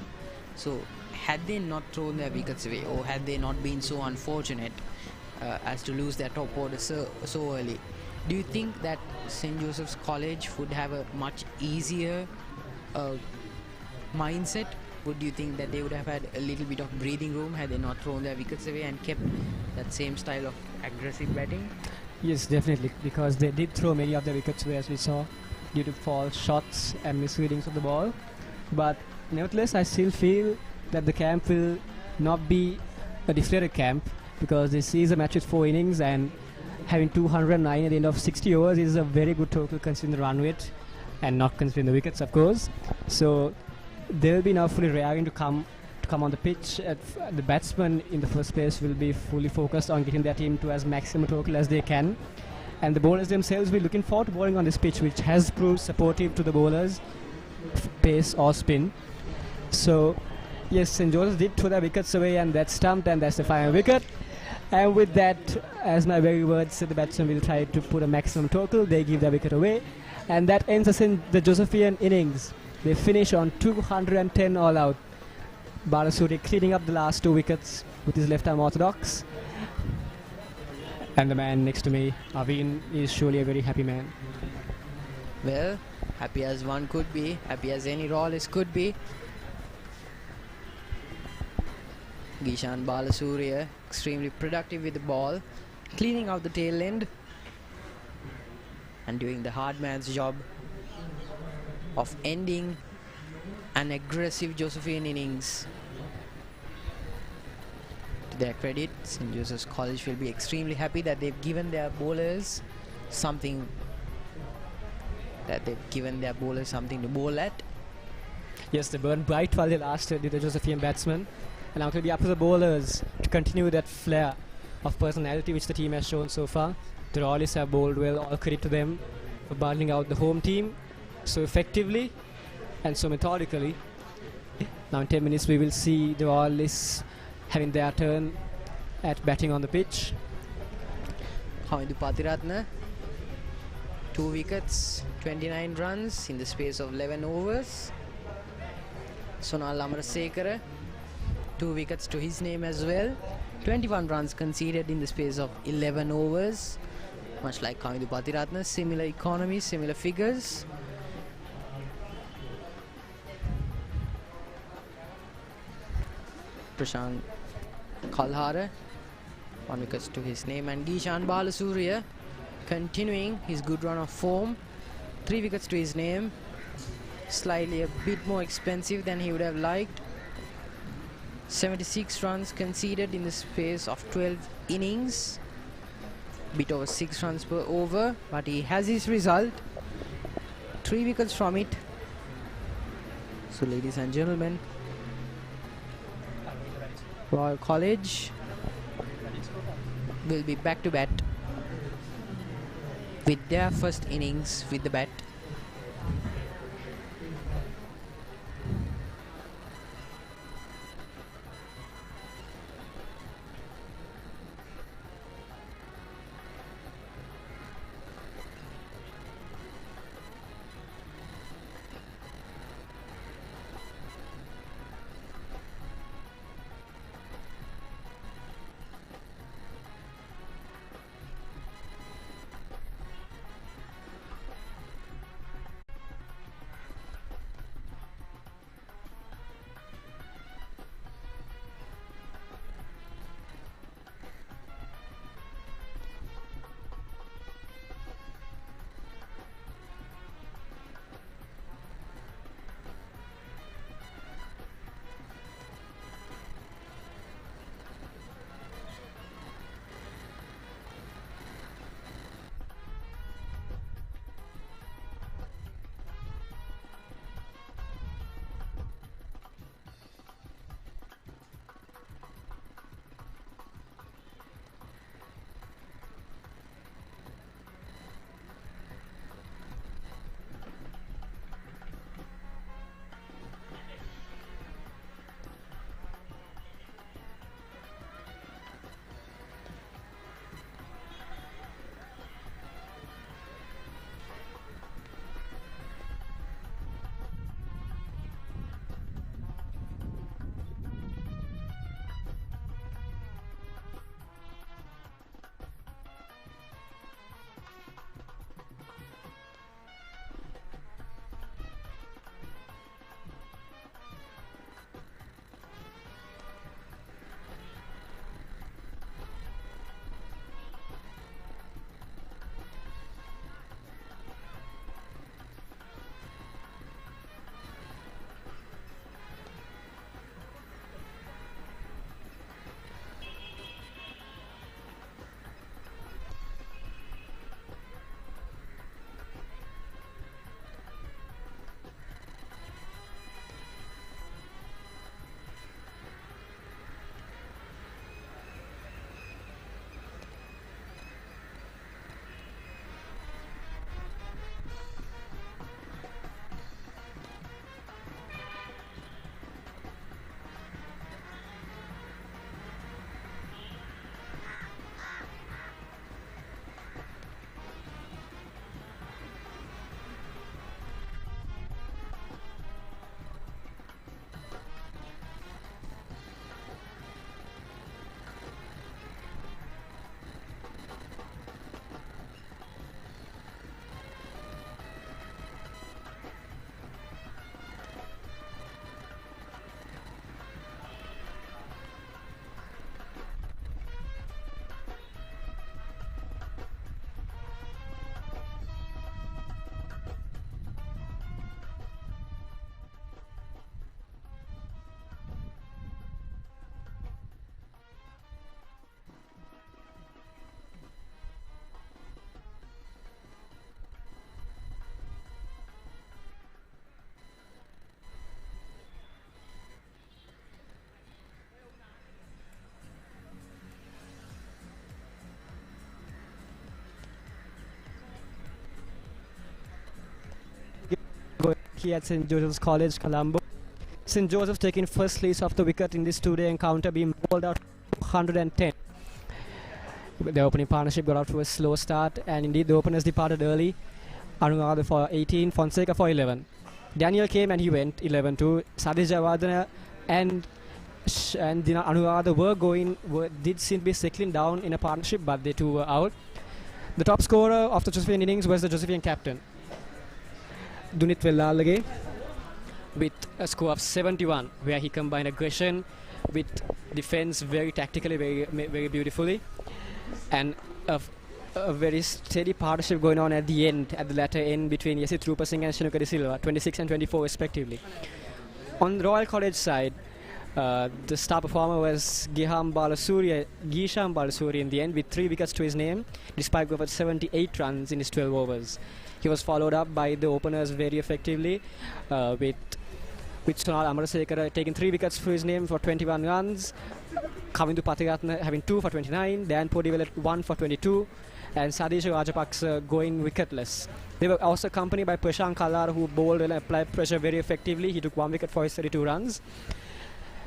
so had they not thrown their wickets away, or had they not been so unfortunate as to lose their top order so early, do you think that St. Joseph's College would have a much easier mindset? Would you think that they would have had a little bit of breathing room had they not thrown their wickets away and kept that same style of aggressive batting? Yes, definitely, because they did throw many of their wickets away, as we saw, due to false shots and misreadings of the ball. But nevertheless, I still feel that the camp will not be a deflated camp, because this is a match with 4 innings, and having 209 at the end of 60 overs is a very good total considering the run rate and not considering the wickets, of course. So they will be now fully raring to come on the pitch. The batsmen in the first place will be fully focused on getting their team to as maximum total as they can, and the bowlers themselves will be looking forward to bowling on this pitch, which has proved supportive to the bowlers, pace or spin. So yes, St. Joseph did throw their wickets away, and that's stumped, and that's the final wicket. And with that, as my very words said, the batsmen will try to put a maximum total. They give their wicket away, and that ends the Josephian innings. They finish on 210 all out. Balasuriya cleaning up the last 2 wickets with his left arm orthodox. And the man next to me, Aveen, is surely a very happy man. Well, happy as one could be, happy as any royalist could be. Gishan Balasuriya extremely productive with the ball, cleaning out the tail end and doing the hard man's job of ending an aggressive Josephian innings. To their credit, St. Joseph's College will be extremely happy that they've given their bowlers something to bowl at. Yes, they burned bright while they lasted, the Josephian batsmen. And now it will be up to the bowlers to continue that flair of personality which the team has shown so far. The Royalists have bowled well, all credit to them for bowling out the home team so effectively and so methodically. Now in 10 minutes we will see the Royalists having their turn at batting on the pitch. Kamindu Patiratna, 2 wickets, 29 runs in the space of 11 overs. Sonal Amarasekara, 2 wickets to his name as well. 21 runs conceded in the space of 11 overs. Much like Kamindu Patiratna, similar economy, similar figures. Prashant Kalhara, 1 wicket to his name, and Gishan Balasuriya continuing his good run of form, 3 wickets to his name. Slightly a bit more expensive than he would have liked. 76 runs conceded in the space of 12 innings, bit over 6 runs per over, but he has his result, 3 wickets from it. So ladies and gentlemen, Royal College will be back to bat with their first innings with the bat. Here at St. Joseph's College, Colombo. St. Joseph's taking first slice of the wicket in this two-day encounter, being bowled out 110. The opening partnership got off to a slow start, and indeed the openers departed early. Anuradha for 18, Fonseca for 11. Daniel came and he went 11 to Sadiq Javadana and Anuradha did seem to be settling down in a partnership, but they two were out. The top scorer of the Josephian innings was the Josephian captain, Dunit Vellalage, with a score of 71, where he combined aggression with defense very tactically, very beautifully, and a very steady partnership going on at the latter end between Yasit Rupasinghe and Shanukka de Silva, 26 and 24 respectively. On the Royal College side, the star performer was Gisham Balasuri in the end, with 3 wickets to his name, despite going for 78 runs in his 12 overs. He was followed up by the openers very effectively, with Sonal Amarasekara taking 3 wickets for his name for 21 runs, Kavindu Patiratna having 2 for 29, Dan Podivel 1 for 22, and Sadisha Rajapaksa going wicketless. They were also accompanied by Prashant Kallar, who bowled and applied pressure very effectively. He took 1 wicket for his 32 runs.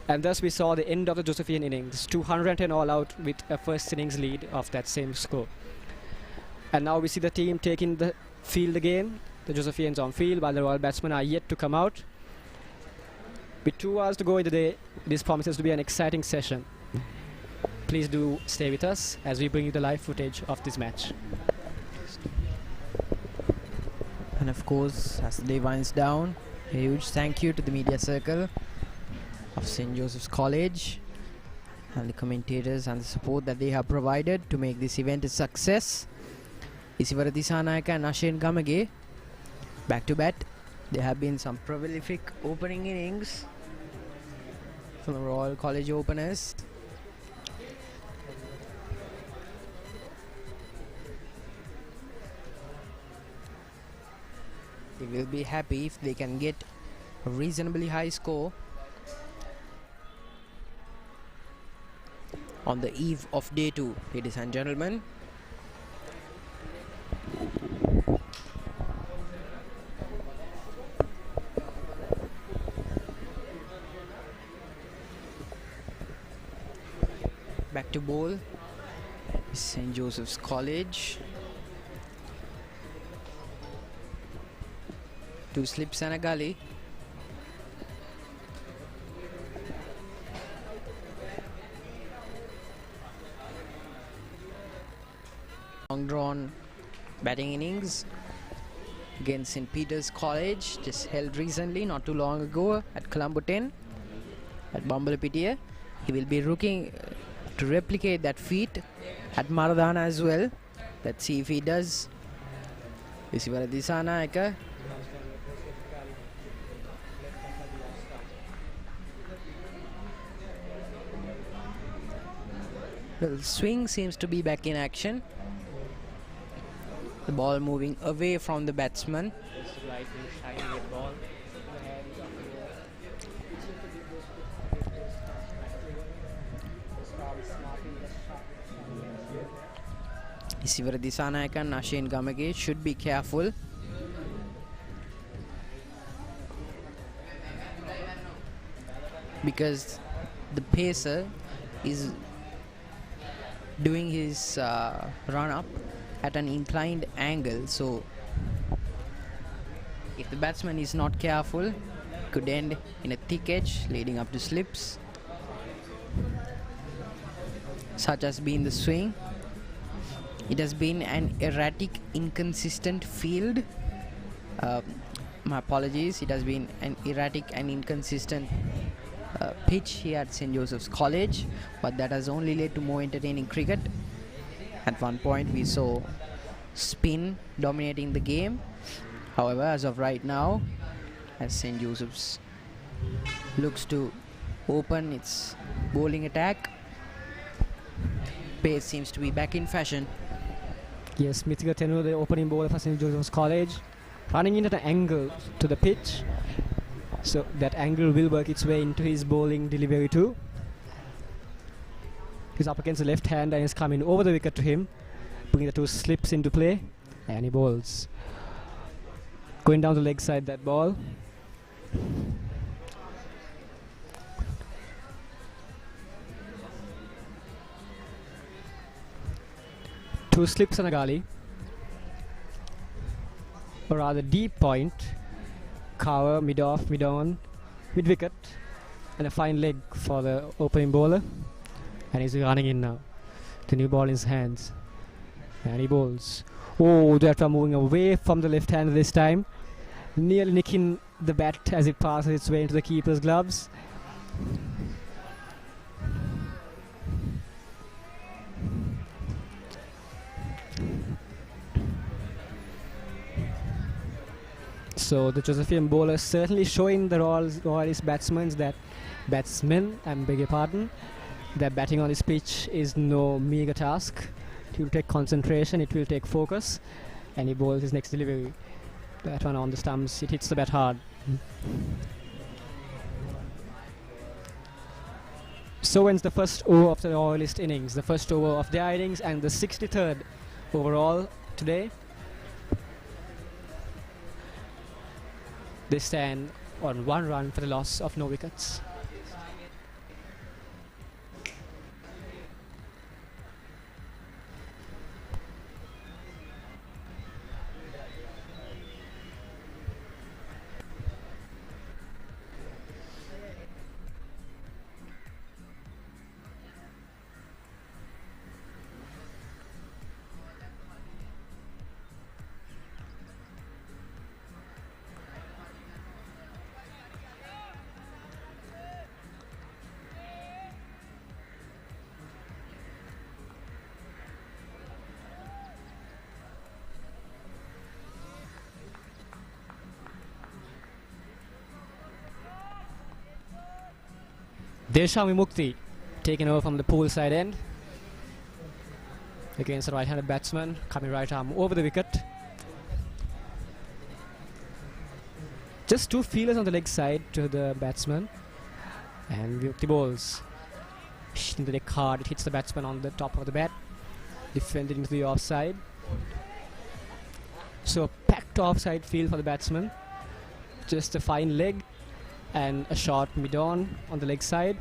And thus we saw the end of the Josephian innings, 210 all out with a first innings lead of that same score. And now we see the team taking the field again, the Josephians on field, while the Royal batsmen are yet to come out. With 2 hours to go in the day, this promises to be an exciting session. Please do stay with us as we bring you the live footage of this match. And of course, as the day winds down, a huge thank you to the media circle of St. Joseph's College and the commentators and the support that they have provided to make this event a success. Isivara Disanayaka and Ashane Gamage back to bat. There have been some prolific opening innings from the Royal College openers. They will be happy if they can get a reasonably high score on the eve of day 2, ladies and gentlemen. Back to bowl is St. Joseph's College. 2 slips and a gully. Long drawn batting innings against St. Peter's College, just held recently, not too long ago, at Colombo 10 at Bambalapitiya. He will be looking to replicate that feat at Maradana as well. Let's see if he does. Isivara Disanayaka. The swing seems to be back in action. The ball moving away from the batsman. Isivara Disanayaka and Ashane Gamage should be careful. Because the pacer is doing his run up at an inclined angle, so if the batsman is not careful, could end in a thick edge leading up to slips, such has been the swing. It has been an erratic, inconsistent field. My apologies, it has been an erratic and inconsistent pitch here at St. Joseph's College, but that has only led to more entertaining cricket. At one point we saw spin dominating the game. However, as of right now, as St. Joseph's looks to open its bowling attack, pace seems to be back in fashion. Yes, Mithika Tenu, the opening bowler for St. Joseph's College, running into the angle to the pitch. So that angle will work its way into his bowling delivery too. He's up against the left hand and is coming over the wicket to him, bringing the 2 slips into play, and he bowls. Going down the leg side, that ball. Two slips and a gully. A rather deep point. Cover, mid off, mid on, mid wicket. And a fine leg for the opening bowler. And he's running in now. The new ball in his hands. And he bowls. Oh, that one moving away from the left hand this time. Nearly nicking the bat as it passes its way into the keeper's gloves. So the Josephian bowler certainly showing the Royalist batsmen that I beg your pardon, that batting on this pitch is no meager task. It will take concentration, it will take focus, and he bowls his next delivery. That one on the stumps, it hits the bat hard. So ends the first over of the Royalist innings, the first over of their innings, and the 63rd overall today. They stand on 1 run for the loss of no wickets. Desham Vimukti taken over from the poolside end against the right-handed batsman, coming right arm over the wicket. Just two feelers on the leg side to the batsman, and Vimukti bowls. Hitting the deck hard, it hits the batsman on the top of the bat, defended into the offside. So a packed offside field for the batsman. Just a fine leg and a shot mid-on on the leg side.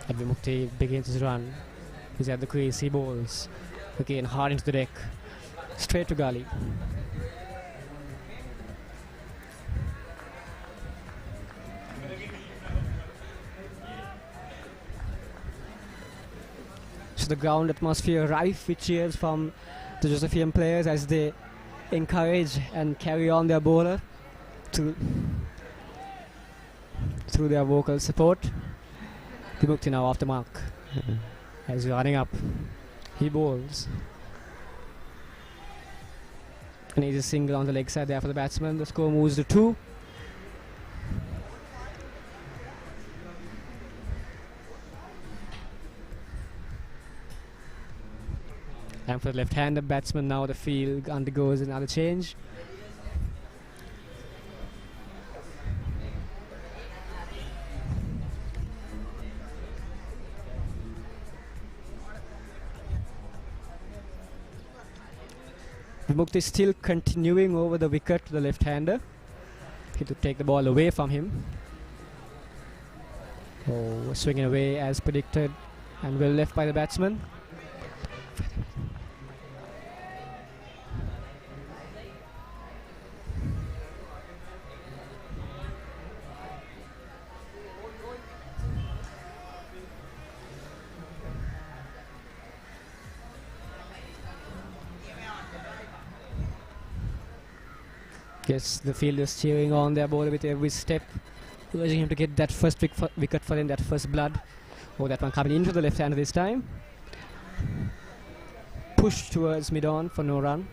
And Vimukti begins his run. He's at the crease, he bowls. Again hard into the deck. Straight to gully. The ground atmosphere rife with cheers from the Josephian players as they encourage and carry on their bowler through their vocal support. Vimukti now off the mark as running up. He bowls. And he's a single on the leg side there for the batsman. The score moves to 2. And for the left-handed batsman now the field undergoes another change. Vimukti still continuing over the wicket to the left-hander. He to take the ball away from him. Oh, swinging away as predicted and well left by the batsman. Yes, the field is cheering on their bowler with every step, urging him to get that first wicket for them, that first blood. Oh, that one coming into the left hand this time. Push towards mid-on for no run.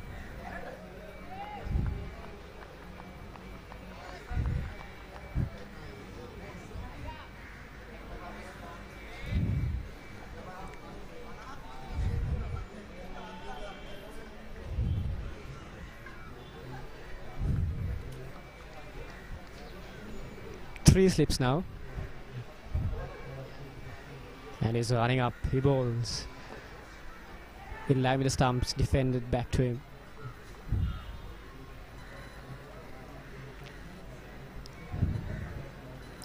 Three slips now. And he's running up. He bowls. In line with the stumps, defended back to him.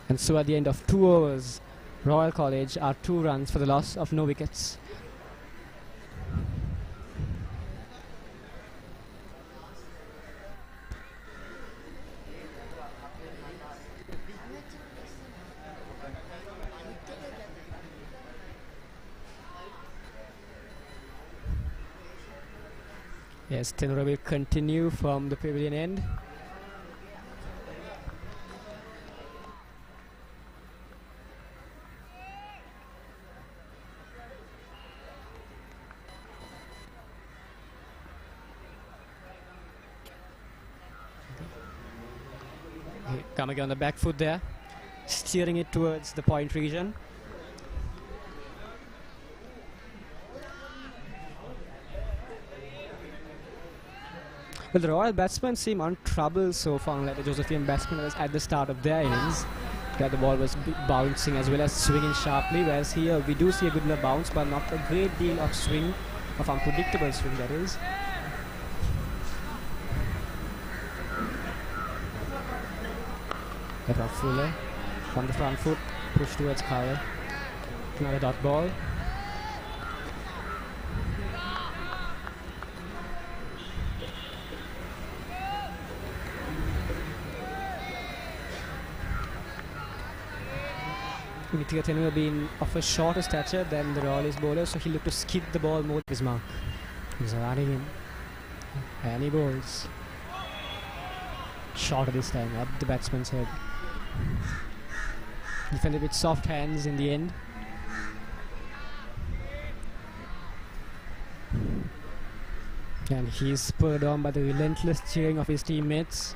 And so at the end of 2 overs, Royal College are 2 runs for the loss of no wickets. Yes, Tenora will continue from the pavilion end. Coming on the back foot there, steering it towards the point region. Well, the Royal batsmen seem untroubled so far, unlike the Josephian batsmen was at the start of their innings, where the ball was bouncing as well as swinging sharply, whereas here we do see a good enough bounce, but not a great deal of swing, of unpredictable swing that is. From Fuller, from the front foot, push towards cover. Another dot ball. Nithya Tenua being of a shorter stature than the Royalist bowler, so he looked to skip the ball more with his mark. He's running in. And he bowls. Shorter this time at the batsman's head. Defended with soft hands in the end. And he's spurred on by the relentless cheering of his teammates.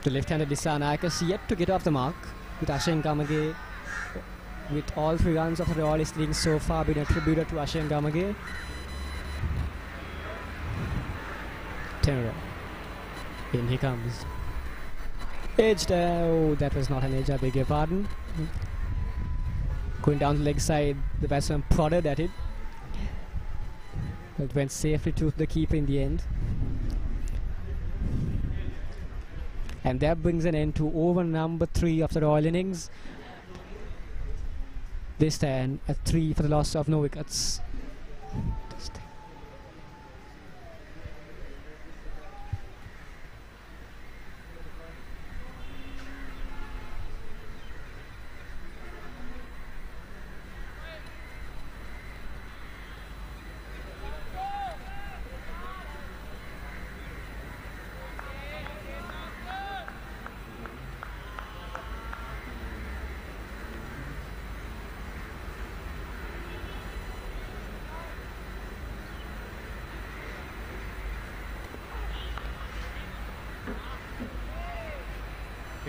The left-handed Dissanayake is yet to get off the mark, with Ashane Gamage, with all 3 runs of the Royalist innings so far being attributed to Ashane Gamage. Tenora. In he comes. Edged. Oh, that was not an edge, I beg your pardon. Going down the leg side, the batsman prodded at it. But it went safely to the keeper in the end. And that brings an end to over number 3 of the Royal innings. They stand at 3 for the loss of no wickets.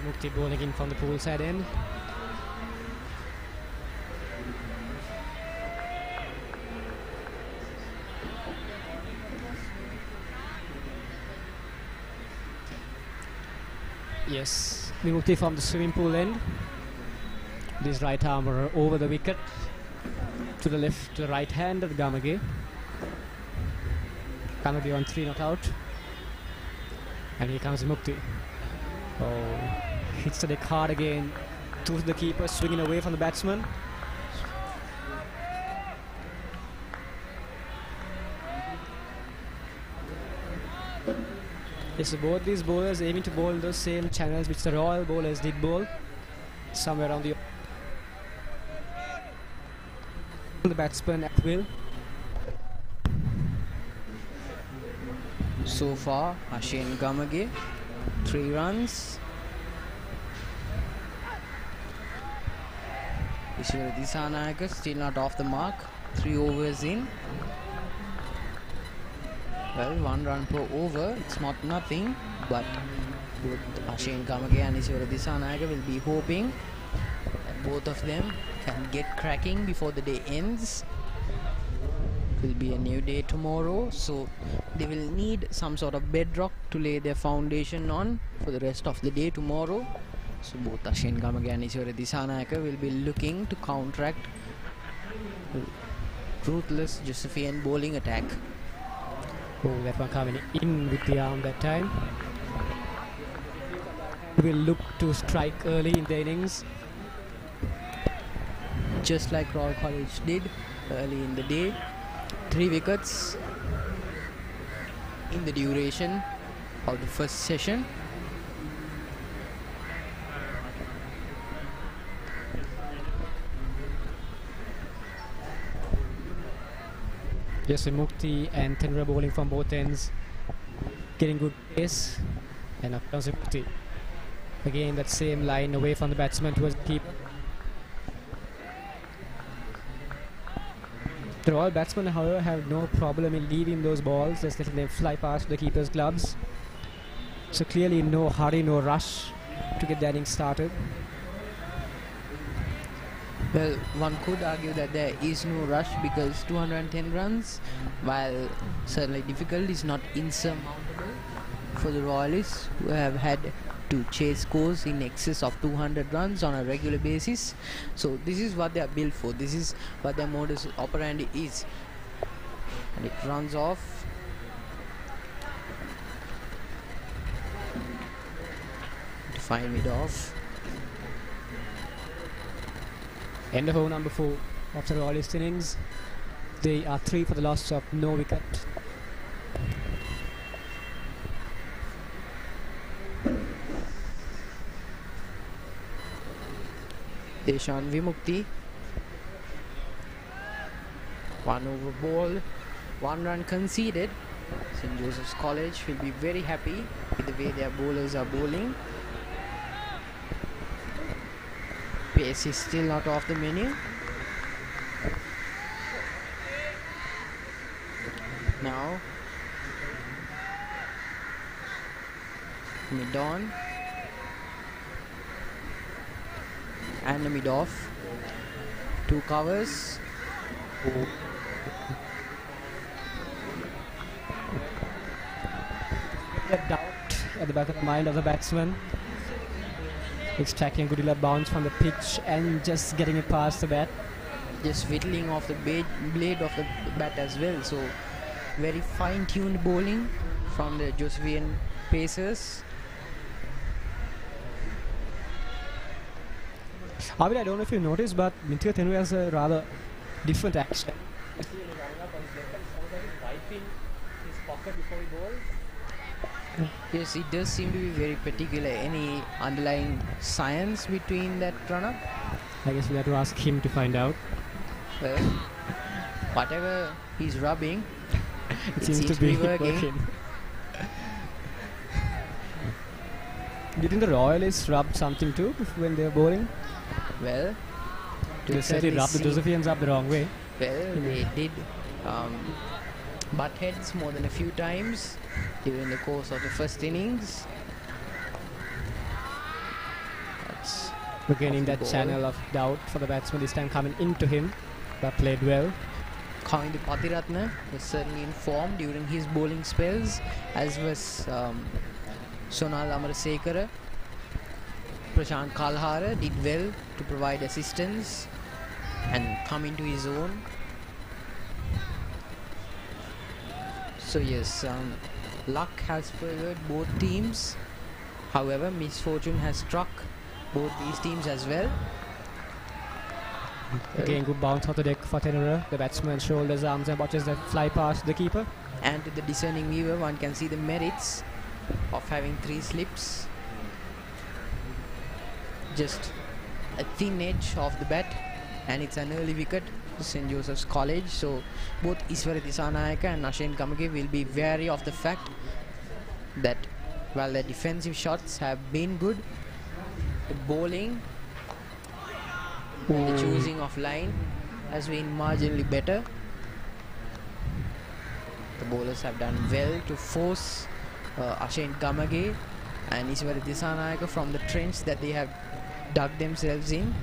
Mukti bowling in from the pool side end. Yes, Mukti from the swimming pool end. This right armour over the wicket to the left, to the right hand of Gamage. Gamage on 3 not out. And here comes Mukti. Oh, hits the deck hard again to the keeper, swinging away from the batsman. Yes, so both these bowlers aiming to bowl in those same channels which the Royal bowlers did bowl, somewhere on the batsman at will. So far, Ashane Gamage, 3 runs. Ishwara Dissanayake still not off the mark, 3 overs in. Well, 1 run per over, it's not nothing, but both Ashane Gamage and Ishwara Dissanayake will be hoping that both of them can get cracking before the day ends. Will be a new day tomorrow, so they will need some sort of bedrock to lay their foundation on for the rest of the day tomorrow. So both Ashane Gamage and Ishwara Dissanayake will be looking to counteract ruthless Josephian bowling attack. Oh, that one coming in with the arm that time. Will look to strike early in the innings. Just like Royal College did early in the day. 3 wickets in the duration of the first session. Yes, Mukti and Tenra bowling from both ends, getting good pace, and of course Mukti. Again, that same line away from the batsman towards the keeper. The Royal batsmen, however, have no problem in leaving those balls, just letting them fly past the keeper's gloves. So clearly no hurry, no rush to get the innings started. Well, one could argue that there is no rush because 210 runs, while certainly difficult, is not insurmountable for the Royalists, who have had to chase scores in excess of 200 runs on a regular basis. So this is what they are built for. This is what their modus operandi is. And it runs off. To find mid off. End of over number 4 of the Royalist innings. They are 3 for the loss of no wicket. Deshan Vimukti. 1 over ball, 1 run conceded. St. Joseph's College will be very happy with the way their bowlers are bowling. Pace is still not off the menu. Now mid on and a mid off. 2 covers. That doubt at the back of the mind of the batsman. Extracting a good enough bounce from the pitch and just getting it past the bat. Just whittling off the blade of the bat as well. So very fine-tuned bowling from the Josephian pacers. Abid, I don't know if you noticed, but Mithila Tenu has a rather different action. Yes, it does seem to be very particular. Any underlying science between that runner? I guess we have to ask him to find out. Well, whatever he's rubbing, It seems to be working. Do you think the Royalists rubbed something too when they were bowling? Well, They certainly rubbed the Josephians up the wrong way. Well, they did butt heads more than a few times during the course of the first innings. That's Again in off the that ball. channel of doubt for the batsman, this time coming into him, but played well. Kavindu Pathiratna was certainly in form during his bowling spells, as was Sonal Amarasekara. Prashant Kalhara did well to provide assistance and come into his own. So yes, luck has favored both teams. However, misfortune has struck both these teams as well. Again, good bounce off the deck for Tenura. The batsman shoulders, arms and watches that fly past the keeper. And to the discerning viewer, one can see the merits of having 3 slips. Just a thin edge of the bat, and it's an early wicket to St. Joseph's College. So both Iswara Disanayaka and Ashen Kamake will be wary of the fact that while their defensive shots have been good, the bowling and the choosing of line has been marginally better. The bowlers have done well to force Ashen Kamage and Iswara Disanayaka from the trench that they have dug themselves in.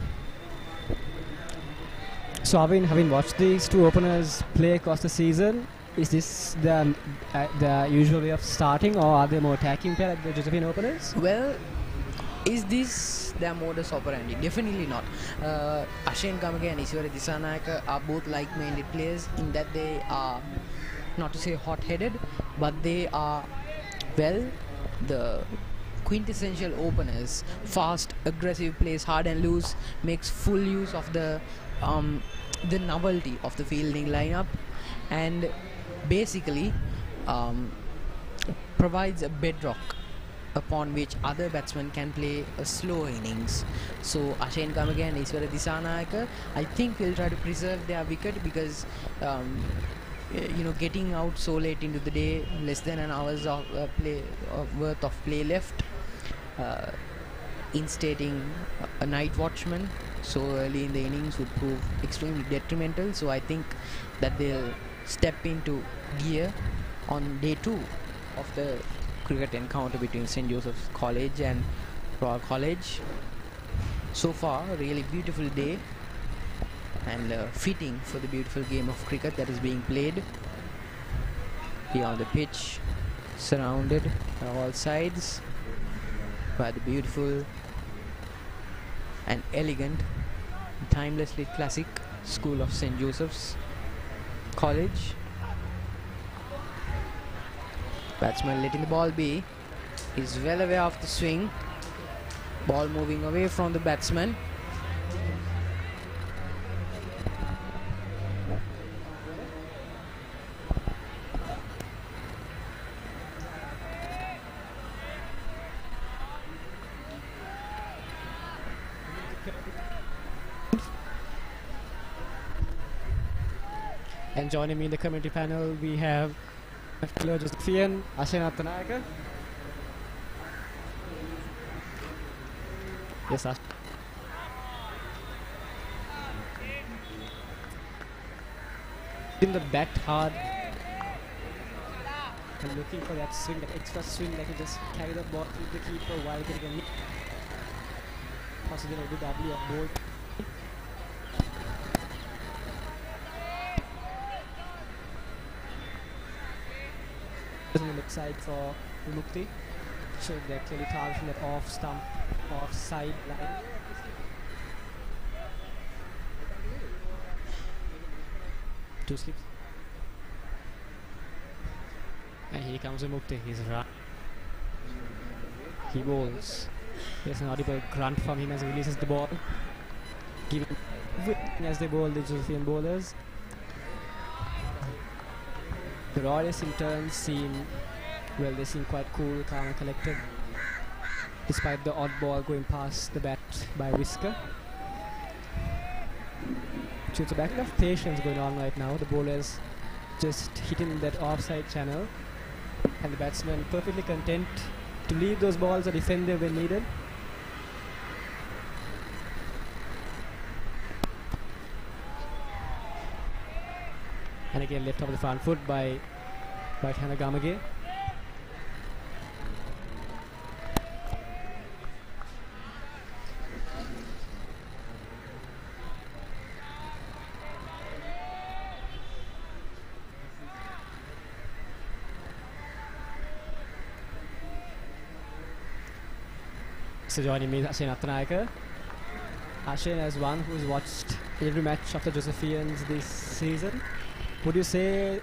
So, Arvind, having watched these 2 openers play across the season, is this the usual way of starting, or are they more attacking pair like the Josephine openers? Well, is this their modus operandi? Definitely not. Ashen Kamage and Iswara Disanayaka are both like-minded players in that they are, not to say hot-headed, but they are, well, the quintessential openers. Fast, aggressive, plays hard and loose, makes full use of the novelty of the fielding lineup, and basically provides a bedrock upon which other batsmen can play a slow innings. So Ashane Kamagan, Iswara Disanayaka, I think will try to preserve their wicket because getting out so late into the day, less than an hour's of worth of play left, instating a night watchman so early in the innings would prove extremely detrimental. So I think that they'll step into gear on day 2 of the cricket encounter between St. Joseph's College and Royal College. So far, a really beautiful day and fitting for the beautiful game of cricket that is being played here on the pitch, surrounded on all sides by the beautiful and elegant, timelessly classic school of St. Joseph's College. Batsman letting the ball be. He's well aware of the swing. Ball moving away from the batsman. And joining me in the community panel, we have fellow Josephian, Ashane Attanayaka. Yes, Ash. In the bat hard and looking for that swing, that extra swing that can just carry the ball with the keeper while getting a possibly a good W of ball. On the left side for Mukti, so they're clearly targeting that off stump, off side line. Two slips. And here comes Mukti, he's run. He bowls. There's an audible grunt from him as he releases the ball. Given as they bowl the Josephian bowlers. The Royals in turn seem, well, they seem quite cool, calm and collected, despite the odd ball going past the bat by Whisker. So it's a battle of patience going on right now. The bowlers just hitting that offside channel, and the batsmen perfectly content to leave those balls or defend them when needed. And again left off the front foot by right-hander Gamage. So joining me is Ashane Attanayaka. Ashane, as one who's watched every match of the Josephians this season, would you say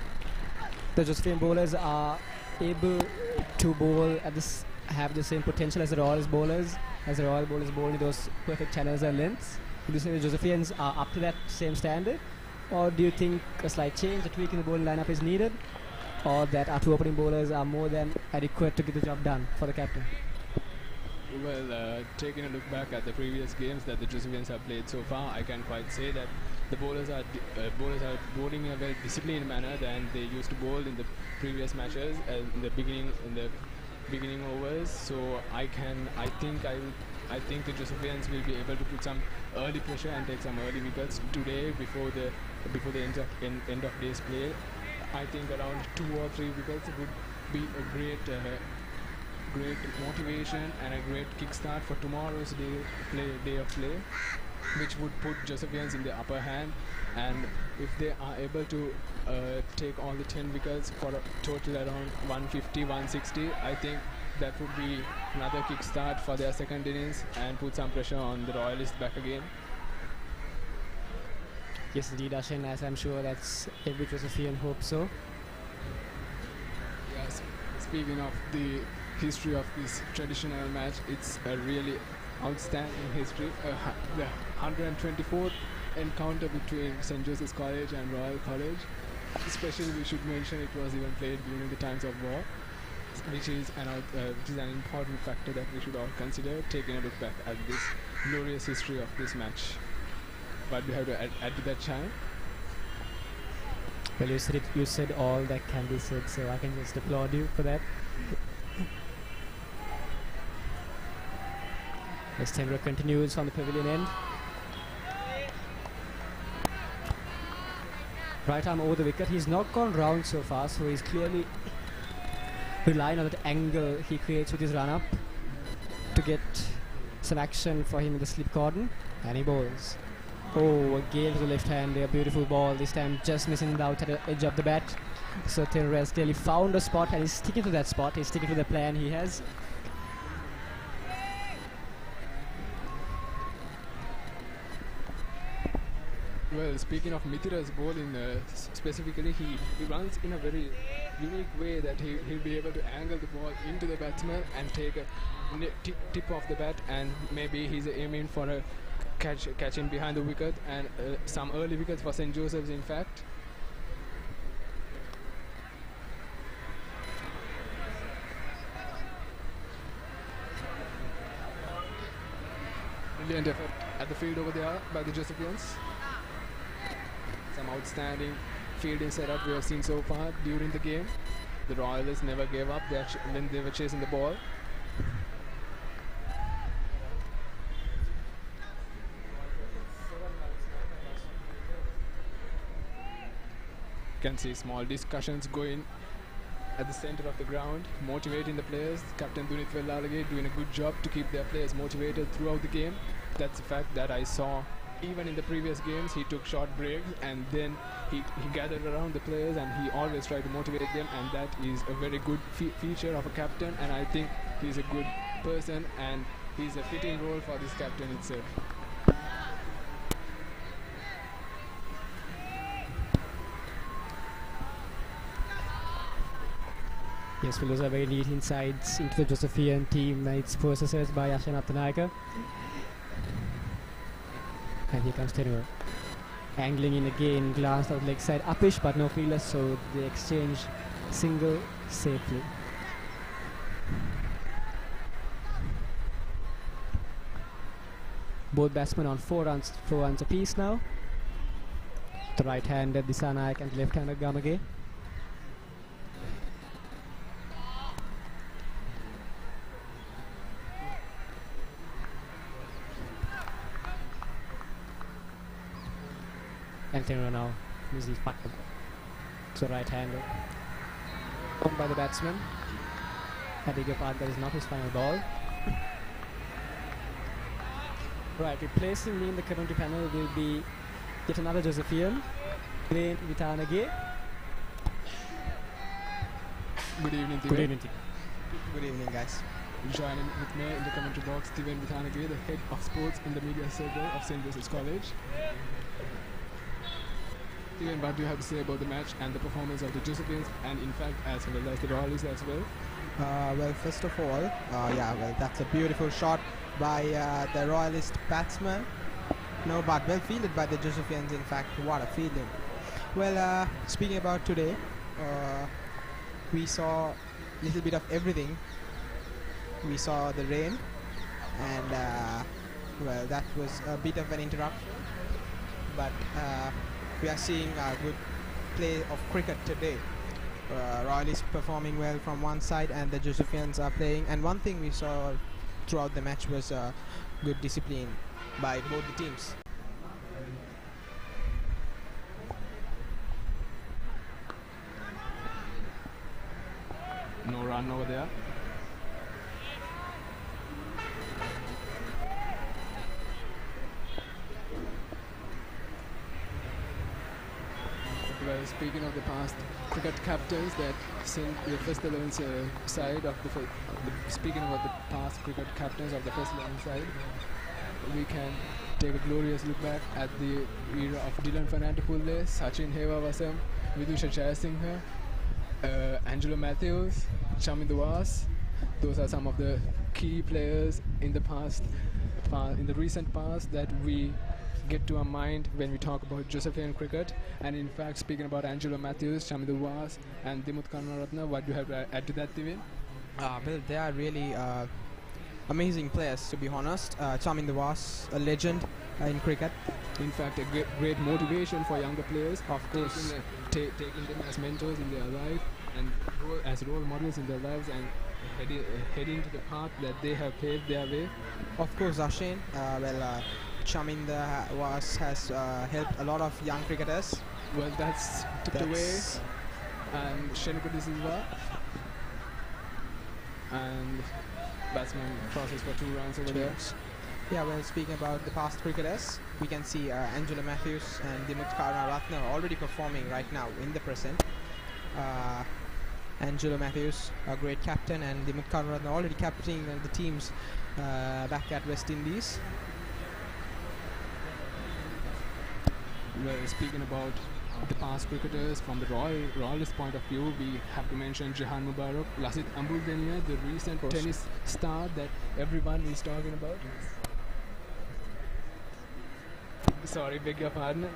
the Josephian bowlers are able to bowl at this, have the same potential as the Royals bowlers, as the Royal bowlers bowling those perfect channels and lengths? Would you say the Josephians are up to that same standard, or do you think a slight change, a tweak in the bowling lineup is needed, or that our two opening bowlers are more than adequate to get the job done for the captain? Well, taking a look back at the previous games that the Josephians have played so far, I can quite say that the bowlers are bowling in a very disciplined manner than they used to bowl in the previous matches in the beginning overs. So I think the Josephians will be able to put some early pressure and take some early wickets today before the end of day's play. I think around 2 or 3 wickets would be a great motivation and a great kickstart for tomorrow's day of play, which would put Josephians in the upper hand. And if they are able to take all the 10 wickets for a total around 150, 160, I think that would be another kickstart for their second innings and put some pressure on the Royalists back again. Yes, indeed, Ashane, as I'm sure that's every Josephian hope so. speaking of the history of this traditional match, it's a really outstanding history. The 124th encounter between St. Joseph's College and Royal College. Especially we should mention it was even played during the times of war, which is an important factor that we should all consider, taking a look back at this glorious history of this match. But we have to add to that, Chime. Well, you said all that can be said, so I can just applaud you for that. As Tenra continues on the pavilion end. Right arm over the wicket. He's not gone round so far, so he's clearly relying on that angle he creates with his run-up to get some action for him in the slip cordon. And he bowls. Oh, again to the left hand, a beautiful ball, this time just missing the outer edge of the bat. So Tenra has clearly found a spot and he's sticking to that spot, he's sticking to the plan he has. Well, speaking of Mithira's bowling, specifically, he runs in a very unique way that he'll be able to angle the ball into the batsman and take a tip off the bat, and maybe he's aiming for a catch in behind the wicket, and some early wickets for St. Joseph's, in fact. Brilliant effort at the field over there by the Josephians. Some outstanding fielding setup we have seen so far during the game. The Royalists never gave up when they were chasing the ball. You can see small discussions going at the center of the ground, motivating the players. Captain Dunith Vellalage doing a good job to keep their players motivated throughout the game. That's a fact that I saw even in the previous games. He took short breaks and then he gathered around the players and he always tried to motivate them, and that is a very good feature of a captain, and I think he's a good person and he's a fitting role for this captain itself. Yes, those are very neat insights into the Josephian team and its processes by Ashan Attanayaka. And here comes Tenra. Angling in again, glanced out leg side upish, but no feelers, so they exchange single safely. Both batsmen on 4 runs apiece now. The right-handed Disanayak and left-handed Gamage. And Tenra now uses the so right-handed. Owned by the batsman. I beg your pardon, that is not his final ball. Right, replacing me in the commentary panel will be yet another Josephian, Glenn Vitanage. Good evening, Good evening. Good evening, guys. Joining with me in the commentary box, Steven Vitanage, the head of sports in the media circle of St. Joseph's College. Steven, what do you have to say about the match and the performance of the Josephians, and in fact as well as the Royalists as well? Well, first of all, that's a beautiful shot by the Royalist batsman. No, but well fielded by the Josephians, in fact. What a fielding. Well, speaking about today, we saw a little bit of everything. We saw the rain, and well, that was a bit of an interruption, but we are seeing a good play of cricket today. Royalists performing well from one side and the Josephians are playing, and one thing we saw throughout the match was good discipline by both the teams. No run over there. Well, speaking of the past cricket captains that sent the first 11 side of speaking about the past cricket captains of the first 11 side, we can take a glorious look back at the era of Dylan Fernandes-Pulle, Sachin Hewavasam, Vidusha Jayasinghe, Angelo Matthews, Chaminduas. Those are some of the key players in the in the recent past that we get to our mind when we talk about Josephian cricket. And in fact, speaking about Angelo Matthews, Chaminduas, and Dimuth Karunaratne, what do you have to add to that, Divin? Well, they are really amazing players, to be honest. Chaminduas, a legend in cricket. In fact, a great motivation for younger players, Of course. taking them as mentors in their life and as role models in their lives, and heading to the path that they have paved their way. Of course, Ashane. Chaminda has helped a lot of young cricketers. Well, that's tipped away, and Shenuka De Silva, and batsman crosses for 2 runs over there. Yeah, well, speaking about the past cricketers, we can see Angelo Matthews and Dimuth Karunaratne are already performing right now in the present. Angelo Matthews, a great captain, and Dimuth Karunaratne already captaining the teams back at West Indies. Well, speaking about the past cricketers from the Royalist point of view, we have to mention Jahan Mubarak, Lasith Ambuldeniya, the recent tennis star that everyone is talking about. Sorry, beg your pardon.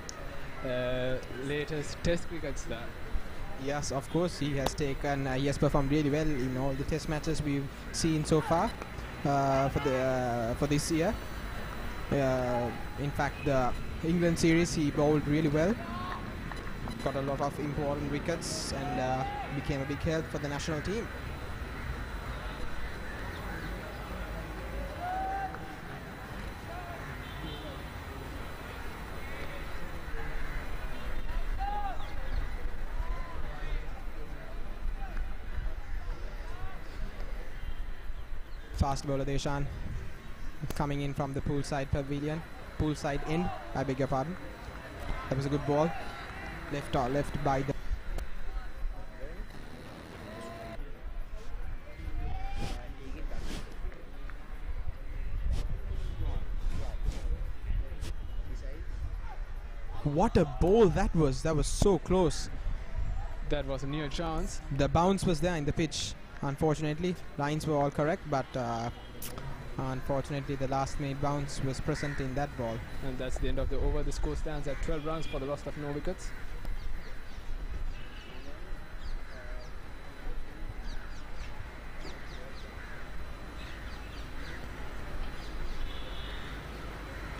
Latest Test cricket star. Yes, of course, he has performed really well in all the test matches we've seen so far for this year. In fact, the England series he bowled really well, got a lot of important wickets, and became a big help for the national team. Fast bowler Deshan coming in from the poolside end, I beg your pardon. That was a good ball. Left by the What a bowl that was. That was so close. That was a near chance. The bounce was there in the pitch. Unfortunately, lines were all correct, but unfortunately the last minute bounce was present in that ball. And that's the end of the over. The score stands at 12 runs for the loss of no wickets.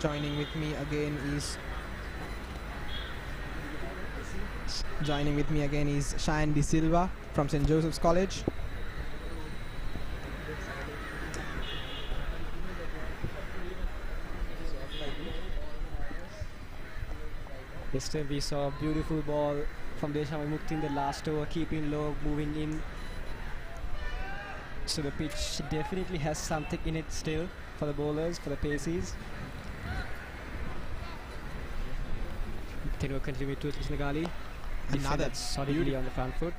Joining with me again is Cheyenne De Silva from St. Joseph's College. Yesterday we saw a beautiful ball from Deshan Mukti in the last over, keeping low, moving in. So the pitch definitely has something in it still for the bowlers, for the paces. Tenua continue to Krishnagali. Another solidly on the front foot.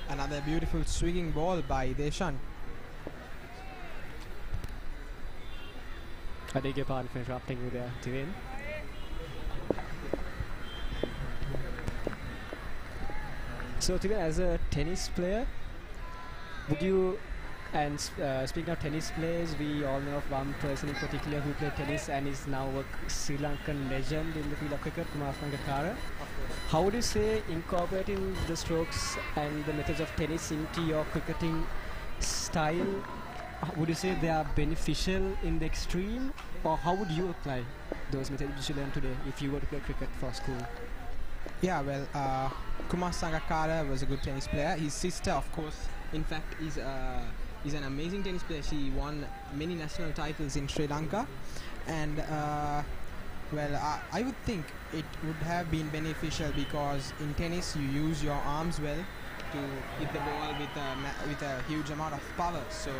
Another beautiful swinging ball by Deshan. I beg your pardon for interrupting you there, Divin. So Divin, as a tennis player, would you, and speaking of tennis players, we all know of one person in particular who played tennis and is now a Sri Lankan legend in the field of cricket, Kumar Sangakkara. How would you say incorporating the strokes and the methods of tennis into your cricketing style, would you say they are beneficial in the extreme, or how would you apply those methods you learned today if you were to play cricket for school? Yeah, well, Kumar Sangakkara was a good tennis player. His sister, of course, in fact, is an amazing tennis player. She won many national titles in Sri Lanka, and well, I would think it would have been beneficial because in tennis you use your arms well to hit the ball with a huge amount of power. So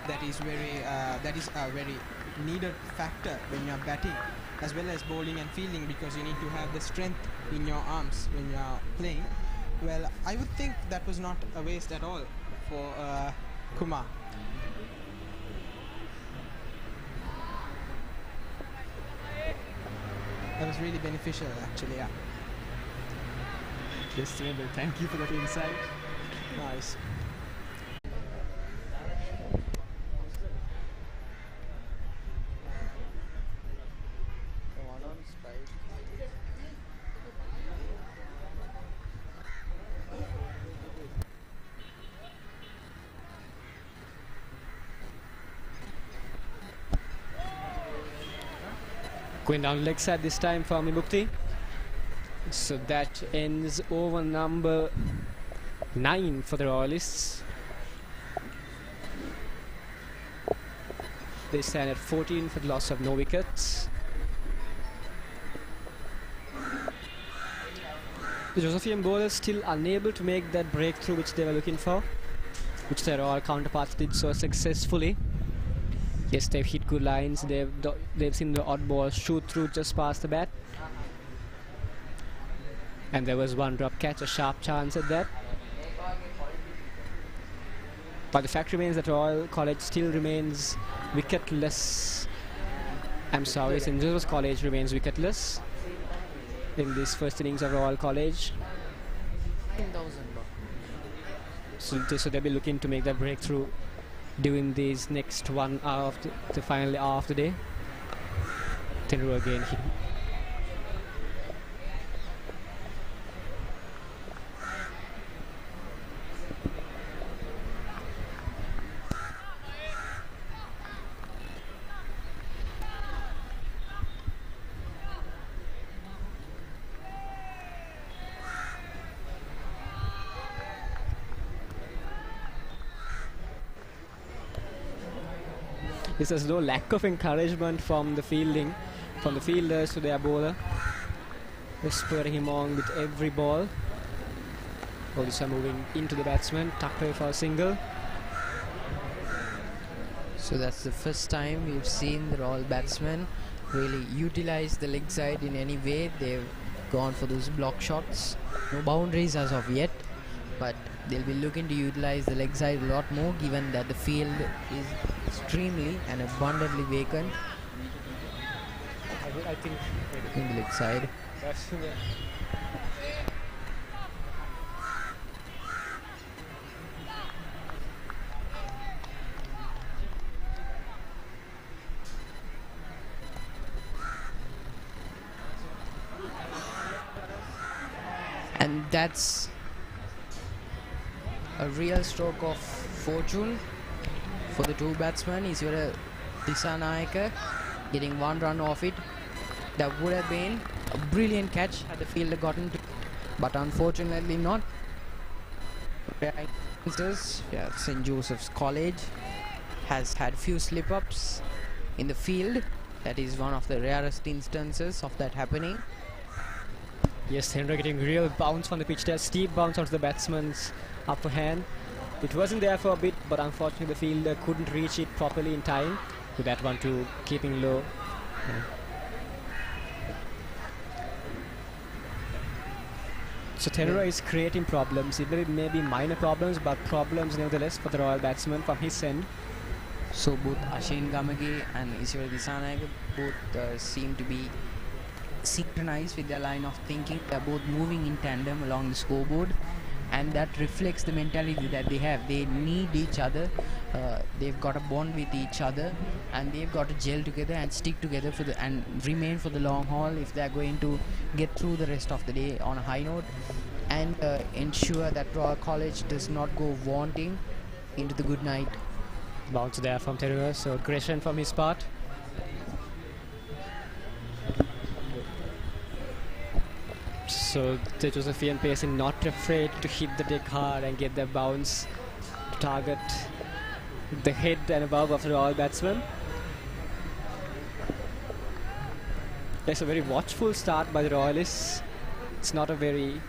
that is a very needed factor when you are batting, as well as bowling and fielding, because you need to have the strength in your arms when you are playing. Well, I would think that was not a waste at all for Kumar. That was really beneficial, actually. Yeah. Yes, thank you for that insight. Nice. Going down leg side this time for Mimukti. So that ends over number 9 for the Royalists. They stand at 14 for the loss of no wickets. The Josephian bowlers still unable to make that breakthrough which they were looking for, which their Royal counterparts did so successfully. Yes, they've hit good lines. They've seen the odd ball shoot through just past the bat. And there was one drop catch, a sharp chance at that. But the fact remains that Royal College still remains wicketless. I'm sorry, St. Joseph's College remains wicketless in this first innings of Royal College. So they'll be looking to make that breakthrough during these next 1 hour of the final hour of the day. Tenru again hit. There's no lack of encouragement from the fielders to their bowler. They're spurring him on with every ball. Bowlers are moving into the batsman, tucked away for a single. So that's the first time we've seen the Royal batsmen really utilize the leg side in any way. They've gone for those block shots. No boundaries as of yet, but they'll be looking to utilize the leg side a lot more, given that the field is extremely and abundantly vacant I think in the leg side. And that's a real stroke of fortune for the two batsmen. Iswara Disanayake getting 1 run off it. That would have been a brilliant catch had the fielder gotten to, but unfortunately not. Yeah, St. Joseph's College has had few slip-ups in the field. That is one of the rarest instances of that happening. Yes, Henry getting real bounce from the pitch there. Steep bounce onto the batsman's upper hand. It wasn't there for a bit, but unfortunately the fielder couldn't reach it properly in time. With that one too, keeping low. So Tenura is creating problems. It may be minor problems, but problems nevertheless for the Royal batsman from his end. So both Ashin Gamage and Iswara Disanayake both seem to be synchronized with their line of thinking. They are both moving in tandem along the scoreboard, and that reflects the mentality that they have. They need each other. They've got a bond with each other, and they've got to gel together and stick together and remain for the long haul if they're going to get through the rest of the day on a high note, and ensure that Royal College does not go wanting into the good night. Bounce there from Tenura, so aggression from his part. So the Josephian pacing not afraid to hit the deck hard and get their bounce to target the head and above of the Royal batsman. There's a very watchful start by the Royalists. It's not a very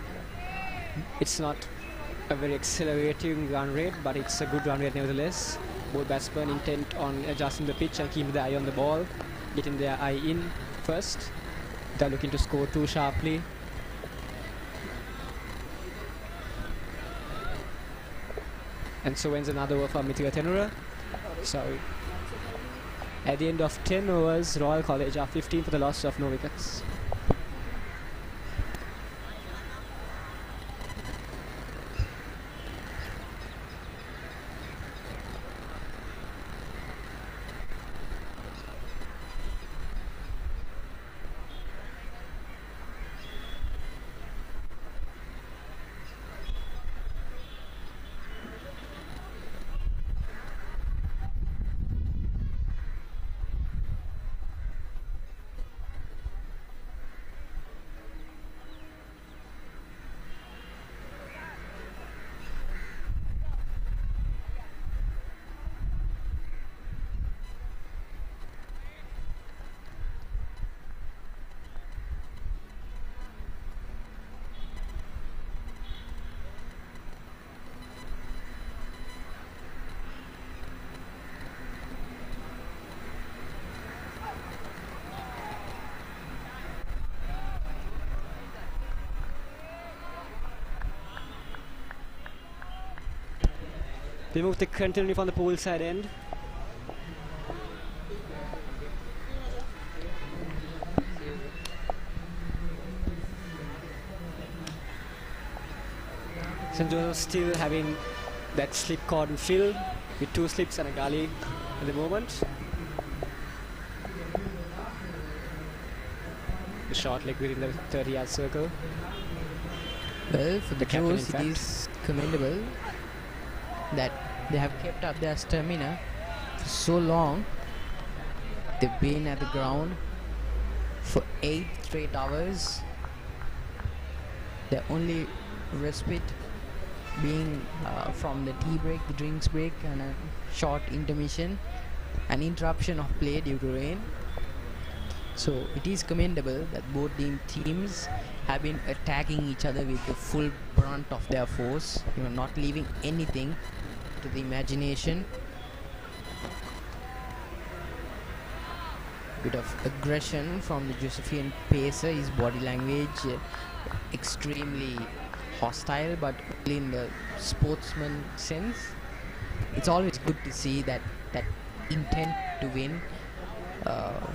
accelerating run rate, but it's a good run rate nevertheless. Both batsmen intent on adjusting the pitch and keeping the eye on the ball, getting their eye in first. They're looking to score too sharply. And so ends another over for Mithila Tenura. Sorry. At the end of 10 overs, Royal College are 15 for the loss of no wickets. They move the continually from the pool side end. St. Joseph still having that slip cordon field with 2 slips and a gully at the moment. The short leg within the 30-yard circle. Well, for the captain, in Joes, it fact. is commendable that they have kept up their stamina for so long. They've been at the ground for 8 straight hours. Their only respite being from the tea break, the drinks break, and a short intermission, an interruption of play due to rain. So it is commendable that both teams have been attacking each other with the full brunt of their force, not leaving anything to the imagination. Bit of aggression from the Josephian pacer, his body language extremely hostile, but only in the sportsman sense. It's always good to see that intent to win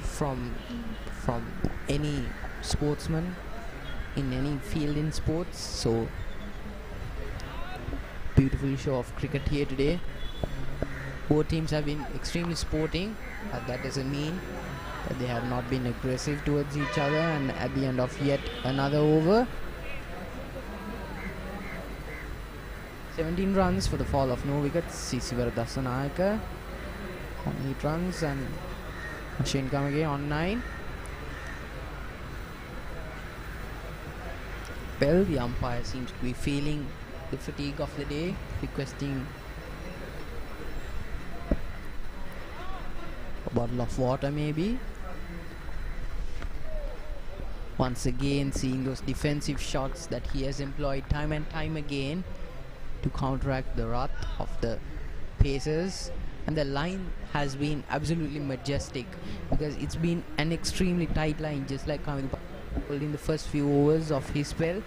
from any sportsman in any field in sports. So beautiful show of cricket here today. Both teams have been extremely sporting, but that doesn't mean that they have not been aggressive towards each other. And at the end of yet another over, 17 runs for the fall of no wickets. Sisiwara Dasanayaka on 8 runs and Ashwin Kamage on 9. Well, the umpire seems to be feeling the fatigue of the day, requesting a bottle of water maybe. Once again seeing those defensive shots that he has employed time and time again to counteract the wrath of the Pacers. And the line has been absolutely majestic because it's been an extremely tight line, just like Kamil Paul in the first few overs of his spell.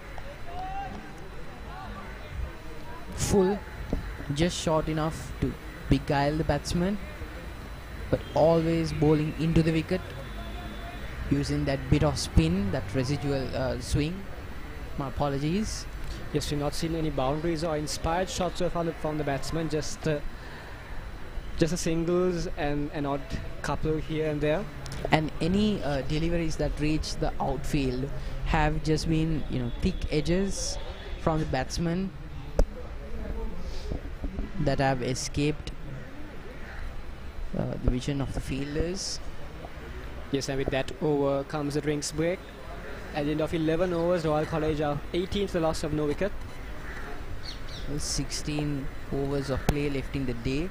Full, just short enough to beguile the batsman, but always bowling into the wicket using that bit of spin, that residual swing. My apologies. Yes, we've not seen any boundaries or inspired shots from the batsman, just a singles and an odd couple here and there. And any deliveries that reach the outfield have just been, thick edges from the batsman that have escaped the vision of the fielders. Yes, and with that over comes the drinks break. At the end of 11 overs, Royal College are 18 to the loss of no wicket. 16 overs of play left in the day.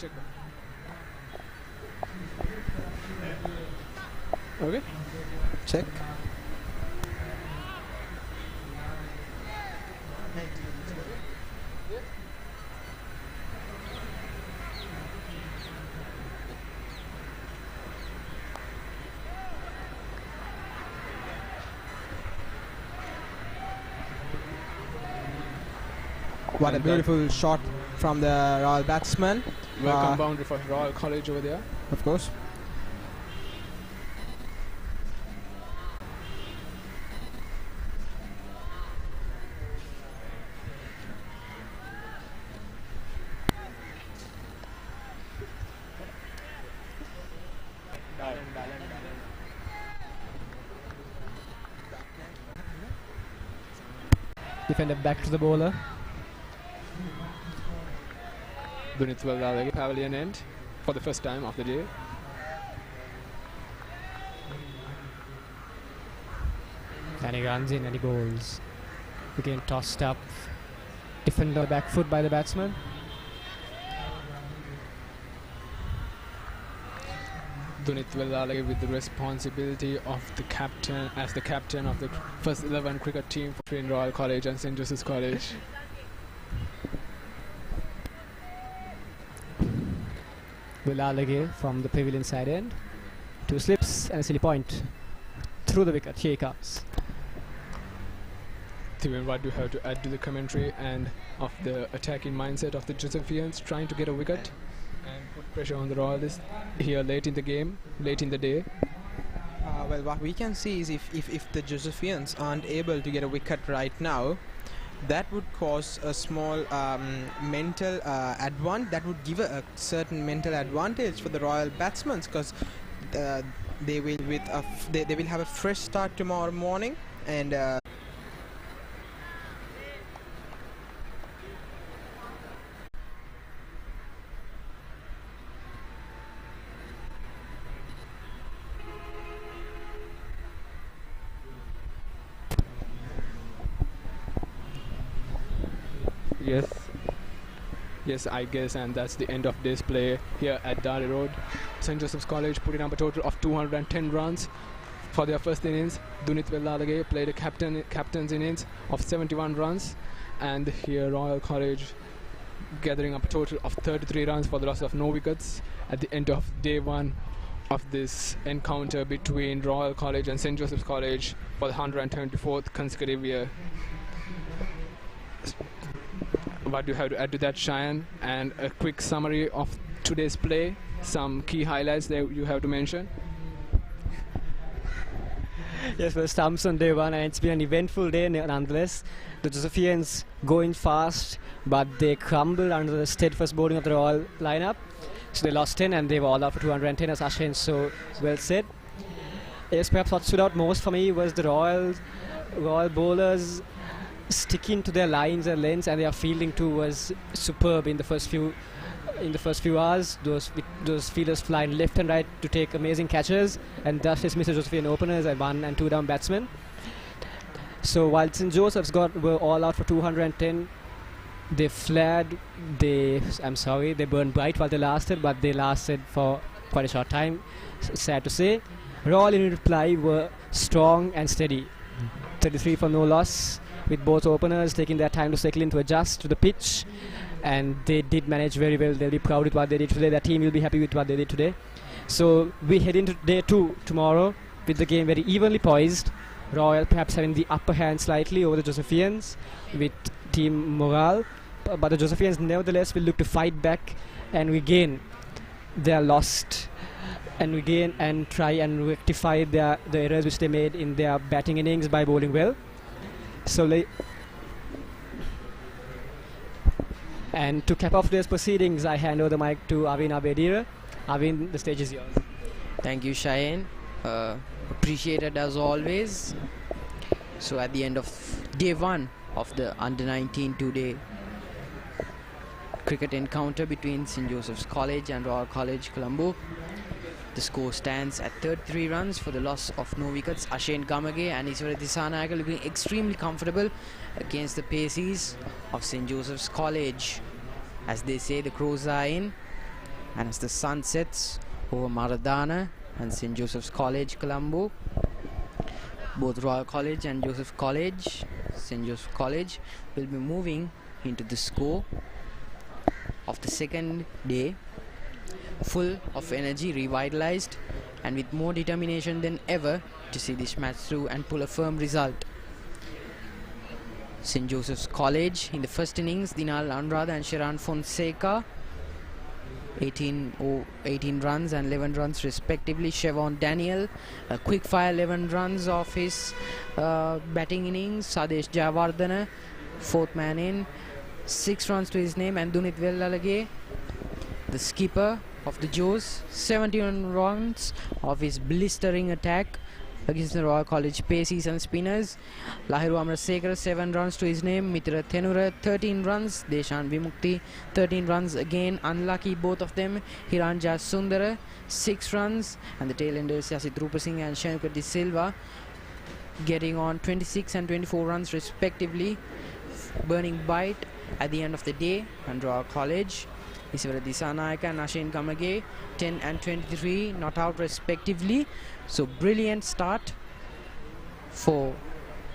check. Okay. Check. What a And beautiful shot from the Royal batsman. Welcome boundary for Royal College over there. Of course. Defender back to the bowler. Dunith Welalage pavilion end for the first time of the day. And he runs in and he bowls. Again tossed up. Defender back foot by the batsman. Dunith Welalage with the responsibility of the captain as the captain of the first 11 cricket team between Royal College and St. Joseph's College. Welalage from the pavilion side end. 2 slips and a silly point. Through the wicket. Here he comes. Steven, what do you have to add to the commentary and of the attacking mindset of the Josephians trying to get a wicket and put pressure on the Royalists here late in the game, late in the day? Well, what we can see is if the Josephians aren't able to get a wicket right now, that would cause a small mental advantage. That would give a certain mental advantage for the Royal batsmen, because they will they will have a fresh start tomorrow morning, and Yes, I guess, and that's the end of this play here at Dari Road. St. Joseph's College putting up a total of 210 runs for their first innings. Dunith Welalage played a captain's innings of 71 runs, and here Royal College gathering up a total of 33 runs for the loss of no wickets at the end of day 1 of this encounter between Royal College and St. Joseph's College for the 124th consecutive year. What do you have to add to that, Cheyenne? And a quick summary of today's play, some key highlights that you have to mention. Yes, well, stumps on day 1, and it's been an eventful day nonetheless. The Josephians going fast, but they crumbled under the steadfast bowling of the Royal lineup. So they lost 10 and they were all out for 210, as Ashen so well said. Yes, perhaps what stood out most for me was the Royal bowlers sticking to their lines and lengths, and their fielding too was superb in the first few hours. Those fielders flying left and right to take amazing catches and thus dismiss the Josephian openers and 1 and 2 down batsmen. So while St. Joseph's were all out for 210, they flared. They burned bright while they lasted, but they lasted for quite a short time. Sad to say. Royal in reply were strong and steady. 33 for no loss, with both openers taking their time to settle in to adjust to the pitch, and they did manage very well. They'll be proud with what they did today. Their team will be happy with what they did today. So we head into day 2 tomorrow with the game very evenly poised. Royal perhaps having the upper hand slightly over the Josephians with team morale, but the Josephians nevertheless will look to fight back and regain their lost and try and rectify the errors which they made in their batting innings by bowling well. So and to cap off today's proceedings, I hand over the mic to Avin Abedira. Avin, the stage is yours. Thank you, Cheyenne. Appreciated as always. So at the end of day 1 of the under-19 2-day cricket encounter between St. Joseph's College and Royal College Colombo, the score stands at 33 runs for the loss of no wickets. Ashen Gamage and Iswara Dissanayake looking extremely comfortable against the paces of St. Joseph's College. As they say, the crows are in. And as the sun sets over Maradana and St. Joseph's College, Colombo, both Royal College and St. Joseph College will be moving into the score of the second day, full of energy, revitalized, and with more determination than ever to see this match through and pull a firm result. St. Joseph's College in the first innings, Dinal Andrade and Sheran Fonseca, 18 runs and 11 runs respectively. Chevon Daniel, a quick fire 11 runs of his batting innings. Sadesh Jayawardena, fourth man in, 6 runs to his name. And Dunit Vellalage, the skipper of the Joes, 71 runs of his blistering attack against the Royal College paces and spinners. Lahiru Amarasekara, 7 runs to his name. Mitra Thenura, 13 runs. Deshan Vimukti, 13 runs again. Unlucky both of them. Hiranja Sundara, 6 runs. And the tailenders Yasit Rupasinghe and Shenuka De Silva getting on 26 and 24 runs respectively. Burning bite at the end of the day. And Royal College, Isivara Disanayaka and Ashin Kamage, 10 and 23 not out respectively. So brilliant start for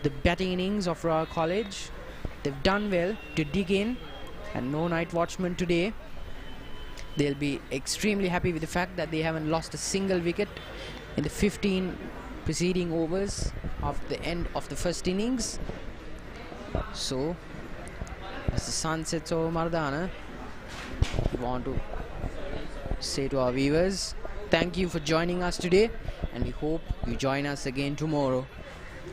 the batting innings of Royal College. They've done well to dig in, and no night watchman today. They'll be extremely happy with the fact that they haven't lost a single wicket in the 15 preceding overs of the end of the first innings. So as the sun sets over Maradana, we want to say to our viewers, thank you for joining us today, and we hope you join us again tomorrow.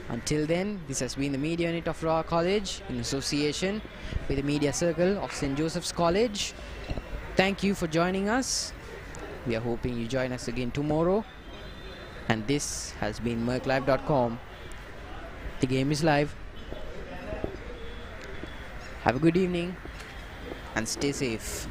Until then, this has been the media unit of Royal College in association with the media circle of St. Joseph's College. Thank you for joining us. We are hoping you join us again tomorrow. And this has been merclive.com. The game is live. Have a good evening and stay safe.